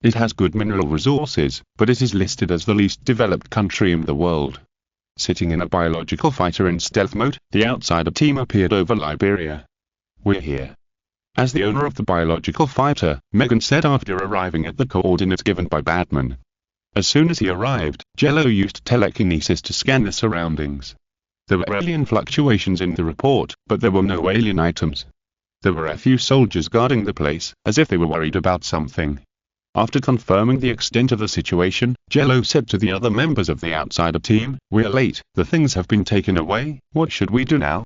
It has good mineral resources, but it is listed as the least developed country in the world. Sitting in a biological fighter in stealth mode, the outsider team appeared over Liberia. We're here. As the owner of the biological fighter, Megan said after arriving at the coordinates given by Batman. As soon as he arrived, Jello used telekinesis to scan the surroundings. There were alien fluctuations in the report, but there were no alien items. There were a few soldiers guarding the place, as if they were worried about something. After confirming the extent of the situation, Jello said to the other members of the outsider team, we're late, the things have been taken away, what should we do now?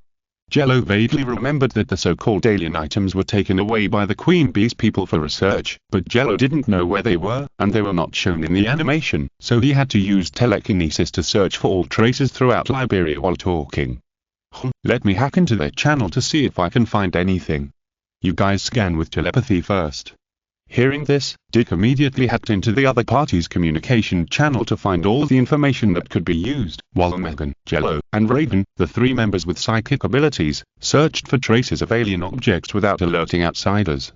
Jello vaguely remembered that the so-called alien items were taken away by the Queen Bee's people for research, but Jello didn't know where they were, and they were not shown in the animation, so he had to use telekinesis to search for all traces throughout Liberia while talking. Let me hack into their channel to see if I can find anything. You guys scan with telepathy first. Hearing this, Dick immediately hacked into the other party's communication channel to find all the information that could be used, while Megan, Jello, and Raven, the 3 members with psychic abilities, searched for traces of alien objects without alerting outsiders.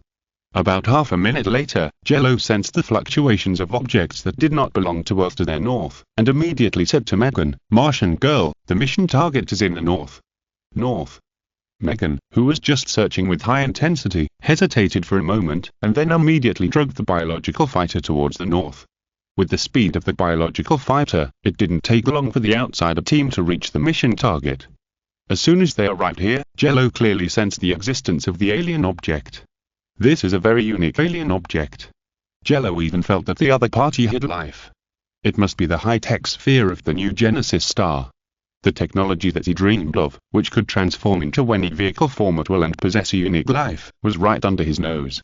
About half a minute later, Jello sensed the fluctuations of objects that did not belong to Earth to their north, and immediately said to Megan, Martian girl, the mission target is in the north. North. Megan, who was just searching with high intensity, hesitated for a moment, and then immediately dragged the biological fighter towards the north. With the speed of the biological fighter, it didn't take long for the outsider team to reach the mission target. As soon as they arrived here, Jello clearly sensed the existence of the alien object. This is a very unique alien object. Jello even felt that the other party had life. It must be the high-tech sphere of the new Genesis star. The technology that he dreamed of, which could transform into any vehicle form at will and possess a unique life, was right under his nose.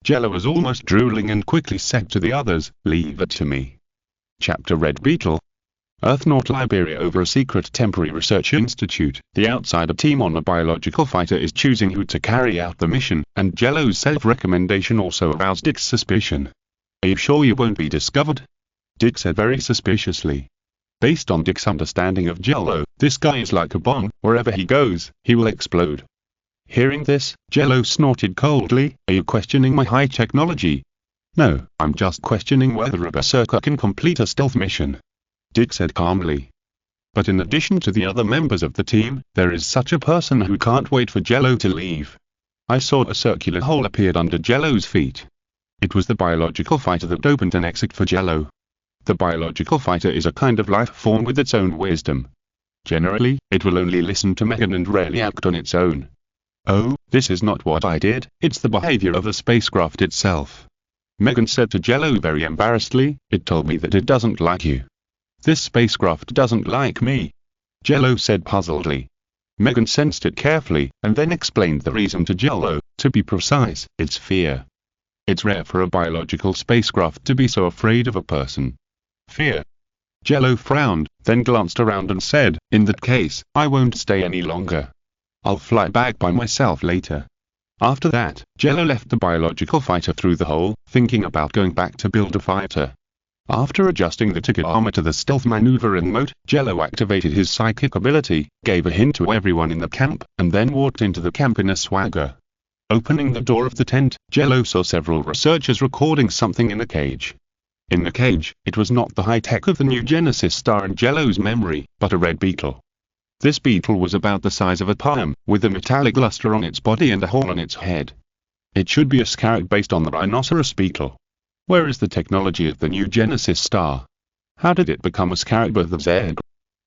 Jello was almost drooling and quickly said to the others, leave it to me. Chapter Red Beetle. Earth North Liberia. Over a secret temporary research institute, the outsider team on a biological fighter is choosing who to carry out the mission, and Jello's self-recommendation also aroused Dick's suspicion. Are you sure you won't be discovered? Dick said very suspiciously. Based on Dick's understanding of Jello, this guy is like a bomb, wherever he goes, he will explode. Hearing this, Jello snorted coldly. Are you questioning my high technology? No, I'm just questioning whether a berserker can complete a stealth mission. Dick said calmly. But in addition to the other members of the team, there is such a person who can't wait for Jello to leave. I saw a circular hole appeared under Jello's feet. It was the biological fighter that opened an exit for Jello. The biological fighter is a kind of life form with its own wisdom. Generally, it will only listen to Megan and rarely act on its own. Oh, this is not what I did, it's the behavior of the spacecraft itself. Megan said to Jello very embarrassedly, it told me that it doesn't like you. This spacecraft doesn't like me. Jello said puzzledly. Megan sensed it carefully, and then explained the reason to Jello. To be precise, it's fear. It's rare for a biological spacecraft to be so afraid of a person. Fear. Jello frowned, then glanced around and said, in that case, I won't stay any longer. I'll fly back by myself later. After that, Jello left the biological fighter through the hole, thinking about going back to build a fighter. After adjusting the ticket armor to the stealth maneuvering mode, Jello activated his psychic ability, gave a hint to everyone in the camp, and then walked into the camp in a swagger. Opening the door of the tent, Jello saw several researchers recording something in a cage. In the cage, it was not the high-tech of the new Genesis star in Jello's memory, but a red beetle. This beetle was about the size of a palm, with a metallic luster on its body and a hole on its head. It should be a scarab based on the rhinoceros beetle. Where is the technology of the new Genesis star? How did it become a scarab of the Zerg?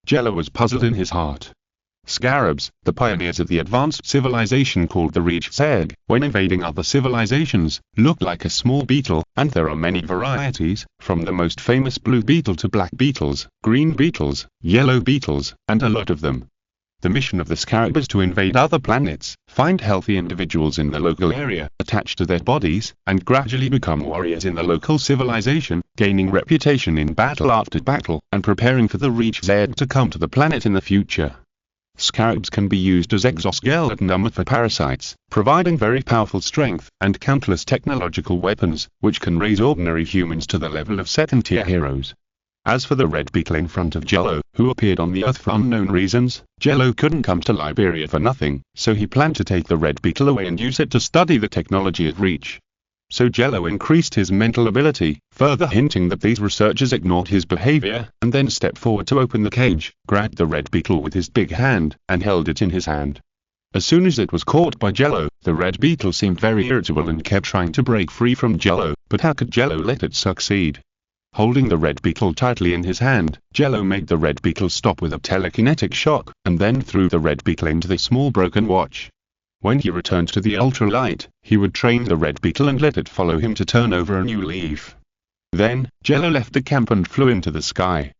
Jello was puzzled in his heart. Scarabs, the pioneers of the advanced civilization called the Reach Zerg, when invading other civilizations, looked like a small beetle, and there are many varieties, from the most famous blue beetle to black beetles, green beetles, yellow beetles, and a lot of them. The mission of the scarab is to invade other planets, find healthy individuals in the local area, attach to their bodies, and gradually become warriors in the local civilization, gaining reputation in battle after battle, and preparing for the Reach Zerg to come to the planet in the future. Scarabs can be used as exoskeleton armor for parasites, providing very powerful strength, and countless technological weapons, which can raise ordinary humans to the level of second-tier heroes. As for the red beetle in front of Jello, who appeared on the Earth for unknown reasons, Jello couldn't come to Liberia for nothing, so he planned to take the red beetle away and use it to study the technology at Reach. So Jello increased his mental ability, further hinting that these researchers ignored his behavior, and then stepped forward to open the cage, grabbed the red beetle with his big hand, and held it in his hand. As soon as it was caught by Jello, the red beetle seemed very irritable and kept trying to break free from Jello, but how could Jello let it succeed? Holding the red beetle tightly in his hand, Jello made the red beetle stop with a telekinetic shock, and then threw the red beetle into the small broken watch. When he returned to the ultralight, he would train the red beetle and let it follow him to turn over a new leaf. Then, Jello left the camp and flew into the sky.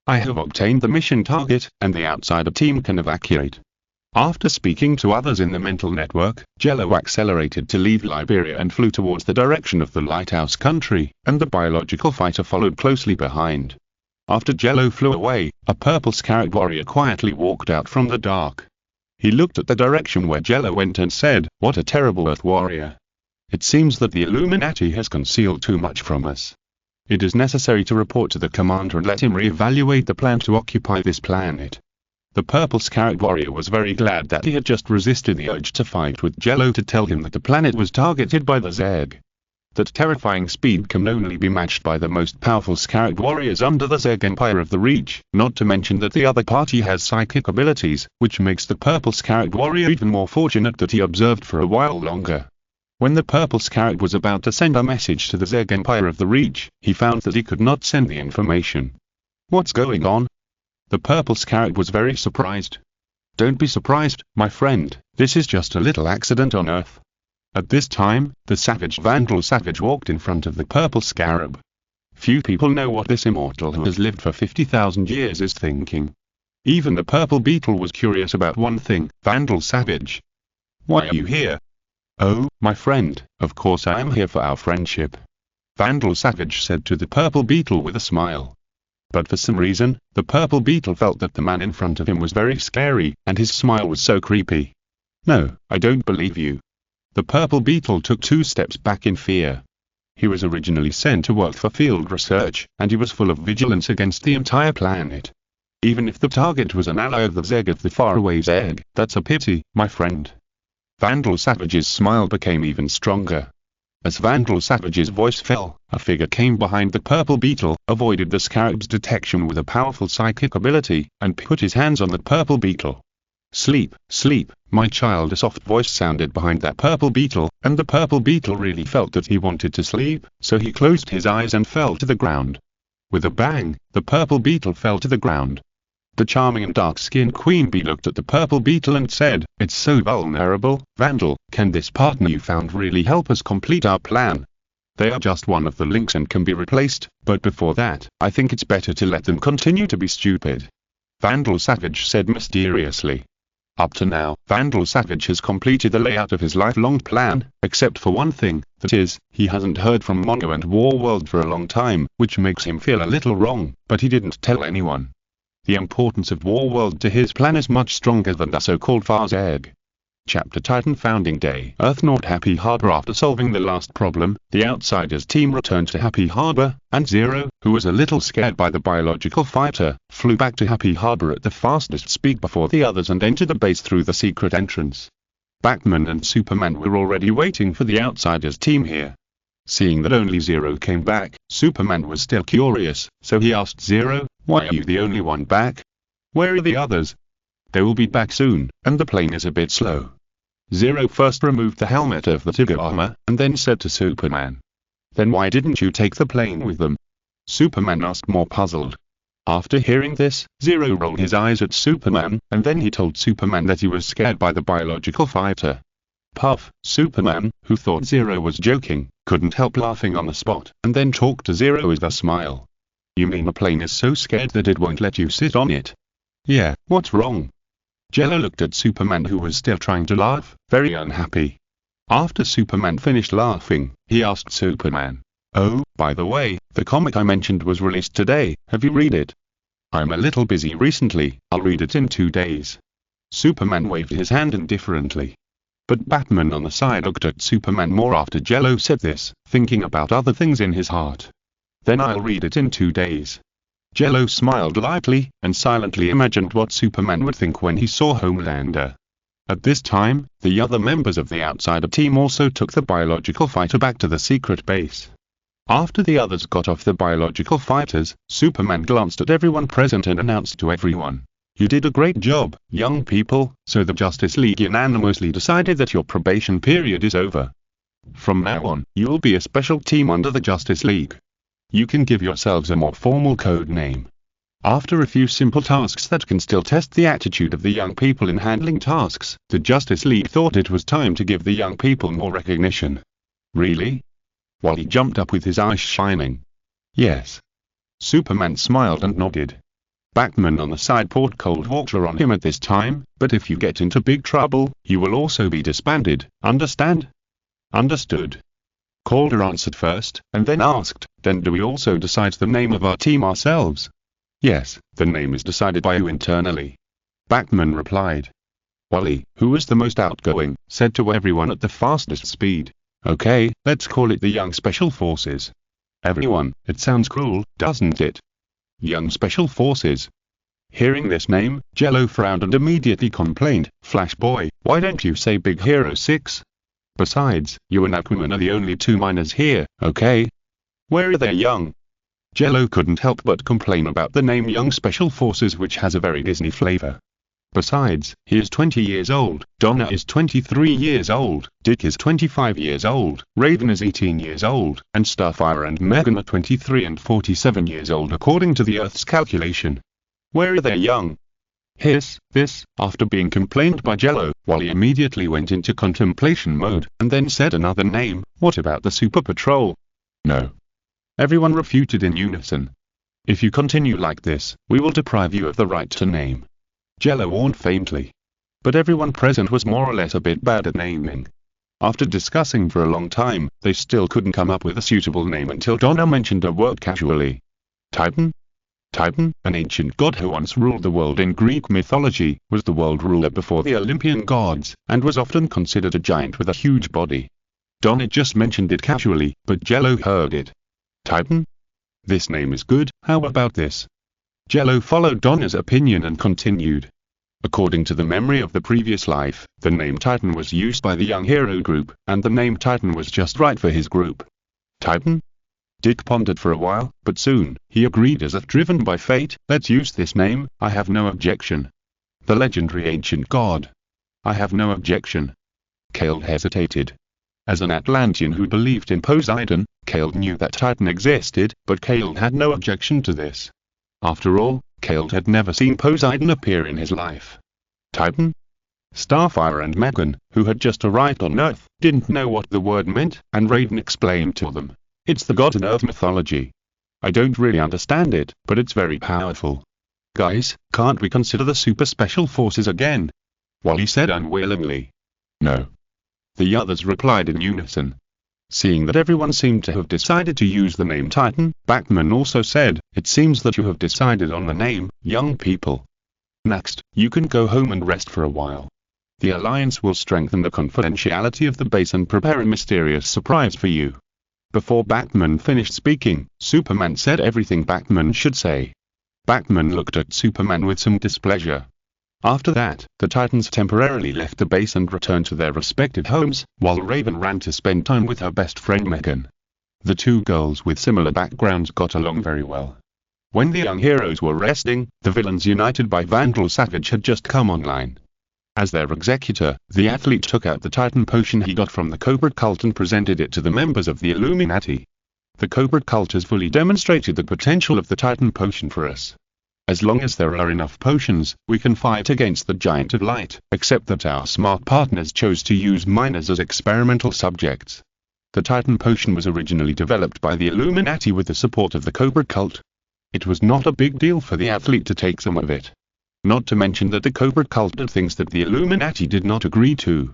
I have obtained the mission target, and the outsider team can evacuate. After speaking to others in the mental network, Jello accelerated to leave Liberia and flew towards the direction of the lighthouse country, and the biological fighter followed closely behind. After Jello flew away, a purple scarab warrior quietly walked out from the dark. He looked at the direction where Jello went and said, "What a terrible Earth warrior. It seems that the Illuminati has concealed too much from us. It is necessary to report to the commander and let him re-evaluate the plan to occupy this planet." The purple scarab warrior was very glad that he had just resisted the urge to fight with Jello to tell him that the planet was targeted by the Zerg. That terrifying speed can only be matched by the most powerful scarab warriors under the Zerg Empire of the Reach, not to mention that the other party has psychic abilities, which makes the purple scarab warrior even more fortunate that he observed for a while longer. When the purple scarab was about to send a message to the Zerg Empire of the Reach, he found that he could not send the information. What's going on? The purple scarab was very surprised. Don't be surprised, my friend, this is just a little accident on Earth. At this time, the savage Vandal Savage walked in front of the purple scarab. Few people know what this immortal who has lived for 50,000 years is thinking. Even the purple beetle was curious about one thing, Vandal Savage. Why are you here? Oh, my friend, of course I am here for our friendship. Vandal Savage said to the purple beetle with a smile. But for some reason, the purple beetle felt that the man in front of him was very scary, and his smile was so creepy. No, I don't believe you. The purple beetle took 2 steps back in fear. He was originally sent to work for field research, and he was full of vigilance against the entire planet. Even if the target was an ally of the Zerg of the faraway Zerg, that's a pity, my friend. Vandal Savage's smile became even stronger. As Vandal Savage's voice fell, a figure came behind the purple beetle, avoided the scarab's detection with a powerful psychic ability, and put his hands on the purple beetle. "Sleep, sleep, my child," a soft voice sounded behind that purple beetle, and the purple beetle really felt that he wanted to sleep, so he closed his eyes and fell to the ground. With a bang, the purple beetle fell to the ground. The charming and dark-skinned queen bee looked at the purple beetle and said, "It's so vulnerable, Vandal, can this partner you found really help us complete our plan? They are just one of the links and can be replaced, but before that, I think it's better to let them continue to be stupid," Vandal Savage said mysteriously. Up to now, Vandal Savage has completed the layout of his lifelong plan, except for one thing, that is, he hasn't heard from Mongo and Warworld for a long time, which makes him feel a little wrong, but he didn't tell anyone. The importance of Warworld to his plan is much stronger than the so-called Far's egg. Chapter Titan Founding Day. Earth North Happy Harbor. After solving the last problem, the Outsiders team returned to Happy Harbor, and Zero, who was a little scared by the biological fighter, flew back to Happy Harbor at the fastest speed before the others and entered the base through the secret entrance. Batman and Superman were already waiting for the Outsiders team here. Seeing that only Zero came back, Superman was still curious, so he asked Zero, "Why are you the only one back? Where are the others? They will be back soon, and the plane is a bit slow." Zero first removed the helmet of the Tiger armor, and then said to Superman, "Then why didn't you take the plane with them?" Superman asked, more puzzled. After hearing this, Zero rolled his eyes at Superman, and then he told Superman that he was scared by the biological fighter. Puff, Superman, who thought Zero was joking, couldn't help laughing on the spot, and then talked to Zero with a smile. "You mean the plane is so scared that it won't let you sit on it?" "Yeah, what's wrong?" Jello looked at Superman, who was still trying to laugh, very unhappy. After Superman finished laughing, he asked Superman, "Oh, by the way, the comic I mentioned was released today, have you read it?" "I'm a little busy recently, I'll read it in 2 days." Superman waved his hand indifferently. But Batman on the side looked at Superman more after Jello said this, thinking about other things in his heart. "Then I'll read it in 2 days." Jello smiled lightly, and silently imagined what Superman would think when he saw Homelander. At this time, the other members of the Outsider team also took the biological fighter back to the secret base. After the others got off the biological fighters, Superman glanced at everyone present and announced to everyone, "You did a great job, young people, so the Justice League unanimously decided that your probation period is over. From now on, you will be a special team under the Justice League. You can give yourselves a more formal code name." After a few simple tasks that can still test the attitude of the young people in handling tasks, the Justice League thought it was time to give the young people more recognition. "Really?" Wally jumped up with his eyes shining. "Yes." Superman smiled and nodded. Batman on the side poured cold water on him at this time, "But if you get into big trouble, you will also be disbanded, understand?" "Understood." Calder answered first, and then asked, "Then do we also decide the name of our team ourselves?" "Yes, the name is decided by you internally." Batman replied. Wally, who was the most outgoing, said to everyone at the fastest speed, "Okay, let's call it the Young Special Forces." "Everyone, it sounds cruel, doesn't it? Young Special Forces." Hearing this name, Jello frowned and immediately complained, "Flash Boy, why don't you say Big Hero 6? Besides, you and Aquaman are the only 2 minors here, okay? Where are they young?" Jello couldn't help but complain about the name Young Special Forces, which has a very Disney flavor. Besides, he is 20 years old, Donna is 23 years old, Dick is 25 years old, Raven is 18 years old, and Starfire and Megan are 23 and 47 years old according to the Earth's calculation. Where are they young? Hiss, this, after being complained by Jello, Wally immediately went into contemplation mode, and then said another name, "What about the Super Patrol?" "No." Everyone refuted in unison. "If you continue like this, we will deprive you of the right to name." Jello warned faintly. But everyone present was more or less a bit bad at naming. After discussing for a long time, they still couldn't come up with a suitable name until Donna mentioned a word casually. Titan? Titan, an ancient god who once ruled the world in Greek mythology, was the world ruler before the Olympian gods, and was often considered a giant with a huge body. Donna just mentioned it casually, but Jello heard it. Titan? This name is good, how about this? Jello followed Donna's opinion and continued. According to the memory of the previous life, the name Titan was used by the young hero group, and the name Titan was just right for his group. Titan? Dick pondered for a while, but soon, he agreed as if driven by fate, let's use this name, I have no objection. The legendary ancient god. I have no objection. Cale hesitated. As an Atlantean who believed in Poseidon, Cale knew that Titan existed, but Cale had no objection to this. After all, Cale had never seen Poseidon appear in his life. Titan? Starfire and Megan, who had just arrived on Earth, didn't know what the word meant, and Raven explained to them. It's the god in Earth mythology. I don't really understand it, but it's very powerful. Guys, can't we consider the super special forces again? Wally said unwillingly. No. The others replied in unison. Seeing that everyone seemed to have decided to use the name Titan, Bachman also said, it seems that you have decided on the name, young people. Next, you can go home and rest for a while. The Alliance will strengthen the confidentiality of the base and prepare a mysterious surprise for you. Before Bachman finished speaking, Superman said everything Bachman should say. Bachman looked at Superman with some displeasure. After that, the Titans temporarily left the base and returned to their respective homes, while Raven ran to spend time with her best friend Megan. The two girls with similar backgrounds got along very well. When the young heroes were resting, the villains united by Vandal Savage had just come online. As their executor, the athlete took out the Titan potion he got from the Cobra cult and presented it to the members of the Illuminati. The Cobra cult has fully demonstrated the potential of the Titan potion for us. As long as there are enough potions, we can fight against the Giant of Light, except that our smart partners chose to use minors as experimental subjects. The Titan potion was originally developed by the Illuminati with the support of the Cobra cult. It was not a big deal for the athlete to take some of it. Not to mention that the Cobra cult did things that the Illuminati did not agree to.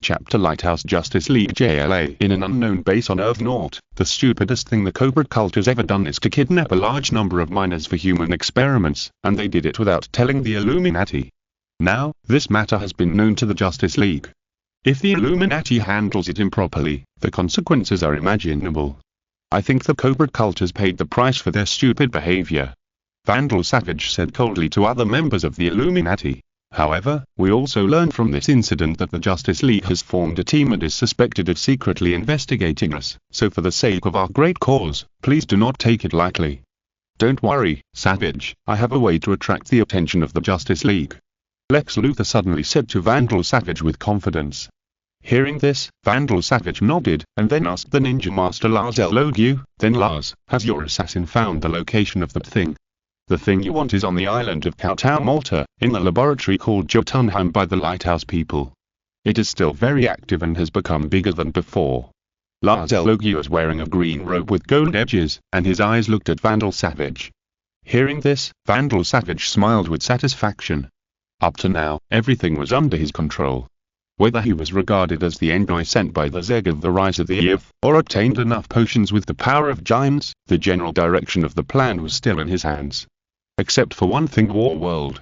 Chapter Lighthouse Justice League JLA. In an unknown base on Earth Naught, the stupidest thing the Cobra cult has ever done is to kidnap a large number of minors for human experiments, and they did it without telling the Illuminati. Now, this matter has been known to the Justice League. If the Illuminati handles it improperly, the consequences are imaginable. I think the Cobra cult has paid the price for their stupid behavior. Vandal Savage said coldly to other members of the Illuminati. However, we also learned from this incident that the Justice League has formed a team and is suspected of secretly investigating us, so for the sake of our great cause, please do not take it lightly. Don't worry, Savage, I have a way to attract the attention of the Justice League. Lex Luthor suddenly said to Vandal Savage with confidence. Hearing this, Vandal Savage nodded, and then asked the Ninja Master Lars Elogu, then Lars, has your assassin found the location of that thing? The thing you want is on the island of Kowtow Malta, in the laboratory called Jotunheim by the Lighthouse people. It is still very active and has become bigger than before. Lars Elogu was wearing a green robe with gold edges, and his eyes looked at Vandal Savage. Hearing this, Vandal Savage smiled with satisfaction. Up to now, everything was under his control. Whether he was regarded as the envoy sent by the Zeg of the Rise of the Earth, or obtained enough potions with the power of giants, the general direction of the plan was still in his hands. Except for one thing: Warworld.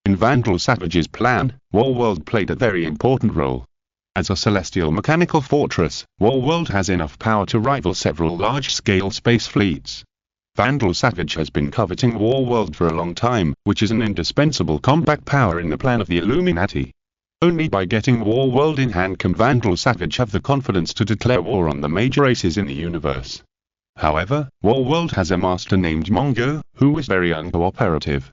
In Vandal Savage's plan, Warworld played a very important role. As a celestial mechanical fortress, Warworld has enough power to rival several large-scale space fleets. Vandal Savage has been coveting Warworld for a long time, which is an indispensable combat power in the plan of the Illuminati. Only by getting Warworld in hand can Vandal Savage have the confidence to declare war on the major races in the universe. However, Warworld has a master named Mongo, who is very uncooperative.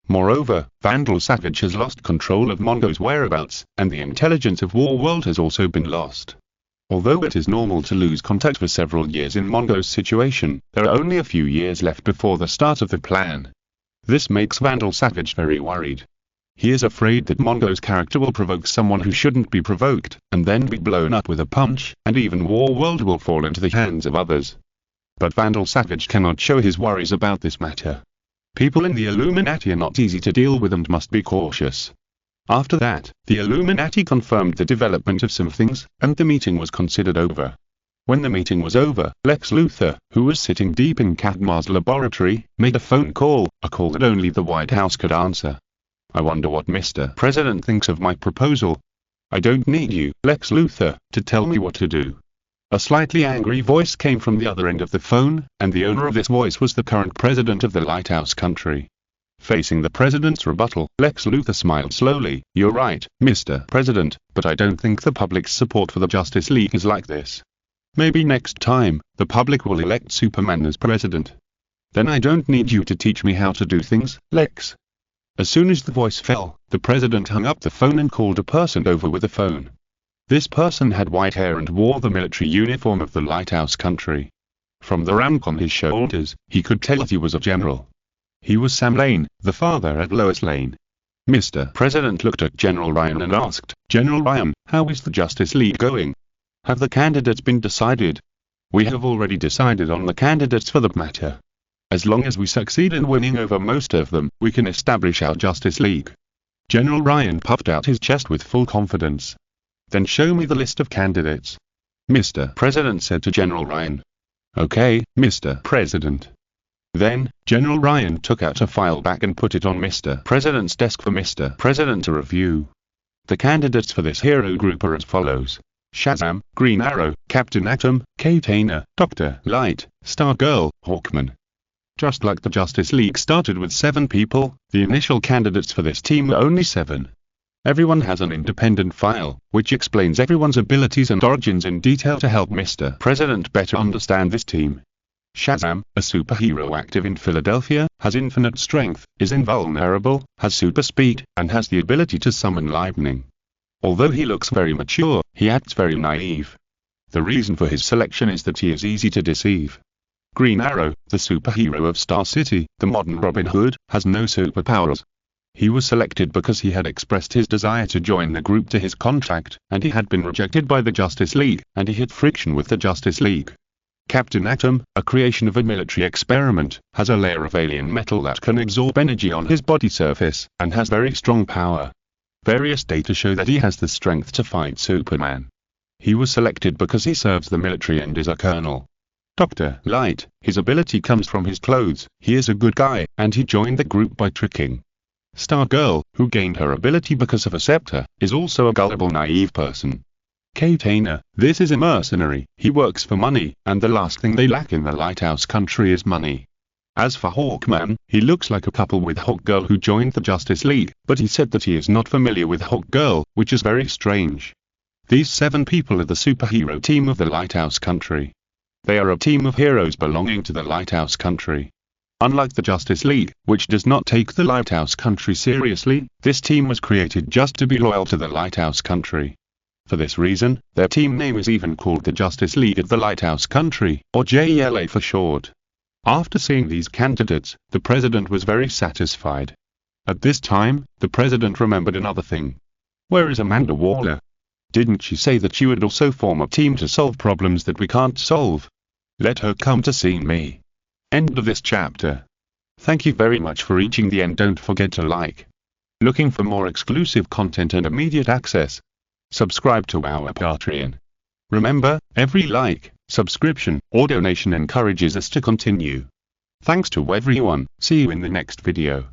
Moreover, Vandal Savage has lost control of Mongo's whereabouts, and the intelligence of Warworld has also been lost. Although it is normal to lose contact for several years in Mongo's situation, there are only a few years left before the start of the plan. This makes Vandal Savage very worried. He is afraid that Mongo's character will provoke someone who shouldn't be provoked, and then be blown up with a punch, and even Warworld will fall into the hands of others. But Vandal Savage cannot show his worries about this matter. People in the Illuminati are not easy to deal with and must be cautious. After that, the Illuminati confirmed the development of some things, and the meeting was considered over. When the meeting was over, Lex Luthor, who was sitting deep in Cadmar's laboratory, made a phone call, a call that only the White House could answer. I wonder what Mr. President thinks of my proposal. I don't need you, Lex Luthor, to tell me what to do. A slightly angry voice came from the other end of the phone, and the owner of this voice was the current president of the Lighthouse country. Facing the president's rebuttal, Lex Luthor smiled slowly. "You're right, Mr. President, but I don't think the public's support for the Justice League is like this. Maybe next time, the public will elect Superman as president. Then I don't need you to teach me how to do things, Lex." As soon as the voice fell, the president hung up the phone and called a person over with the phone. This person had white hair and wore the military uniform of the Lighthouse Country. From the rank on his shoulders, he could tell that he was a general. He was Sam Lane, the father at Lois Lane. Mr. President looked at General Ryan and asked, "General Ryan, how is the Justice League going? Have the candidates been decided?" "We have already decided on the candidates for that matter. As long as we succeed in winning over most of them, we can establish our Justice League." General Ryan puffed out his chest with full confidence. "Then show me the list of candidates," Mr. President said to General Ryan. "Okay, Mr. President." Then, General Ryan took out a file bag and put it on Mr. President's desk for Mr. President to review. The candidates for this hero group are as follows: Shazam, Green Arrow, Captain Atom, Katana, Dr. Light, Stargirl, Hawkman. Just like the Justice League started with 7 people, the initial candidates for this team were only 7. Everyone has an independent file, which explains everyone's abilities and origins in detail to help Mr. President better understand this team. Shazam, a superhero active in Philadelphia, has infinite strength, is invulnerable, has super speed, and has the ability to summon lightning. Although he looks very mature, he acts very naive. The reason for his selection is that he is easy to deceive. Green Arrow, the superhero of Star City, the modern Robin Hood, has no superpowers. He was selected because he had expressed his desire to join the group to his contract, and he had been rejected by the Justice League, and he had friction with the Justice League. Captain Atom, a creation of a military experiment, has a layer of alien metal that can absorb energy on his body surface, and has very strong power. Various data show that he has the strength to fight Superman. He was selected because he serves the military and is a colonel. Dr. Light, his ability comes from his clothes, he is a good guy, and he joined the group by tricking. Stargirl, who gained her ability because of a scepter, is also a gullible naive person. Katana, this is a mercenary, he works for money, and the last thing they lack in the Lighthouse Country is money. As for Hawkman, he looks like a couple with Hawkgirl who joined the Justice League, but he said that he is not familiar with Hawkgirl, which is very strange. These 7 people are the superhero team of the Lighthouse Country. They are a team of heroes belonging to the Lighthouse Country. Unlike the Justice League, which does not take the Lighthouse Country seriously, this team was created just to be loyal to the Lighthouse Country. For this reason, their team name is even called the Justice League of the Lighthouse Country, or JLA for short. After seeing these candidates, the president was very satisfied. At this time, the president remembered another thing. Where is Amanda Waller? Didn't she say that she would also form a team to solve problems that we can't solve? Let her come to see me. End of this chapter. Thank you very much for reaching the end. Don't forget to like. Looking for more exclusive content and immediate access? Subscribe to our Patreon. Remember, every like, subscription, or donation encourages us to continue. Thanks to everyone. See you in the next video.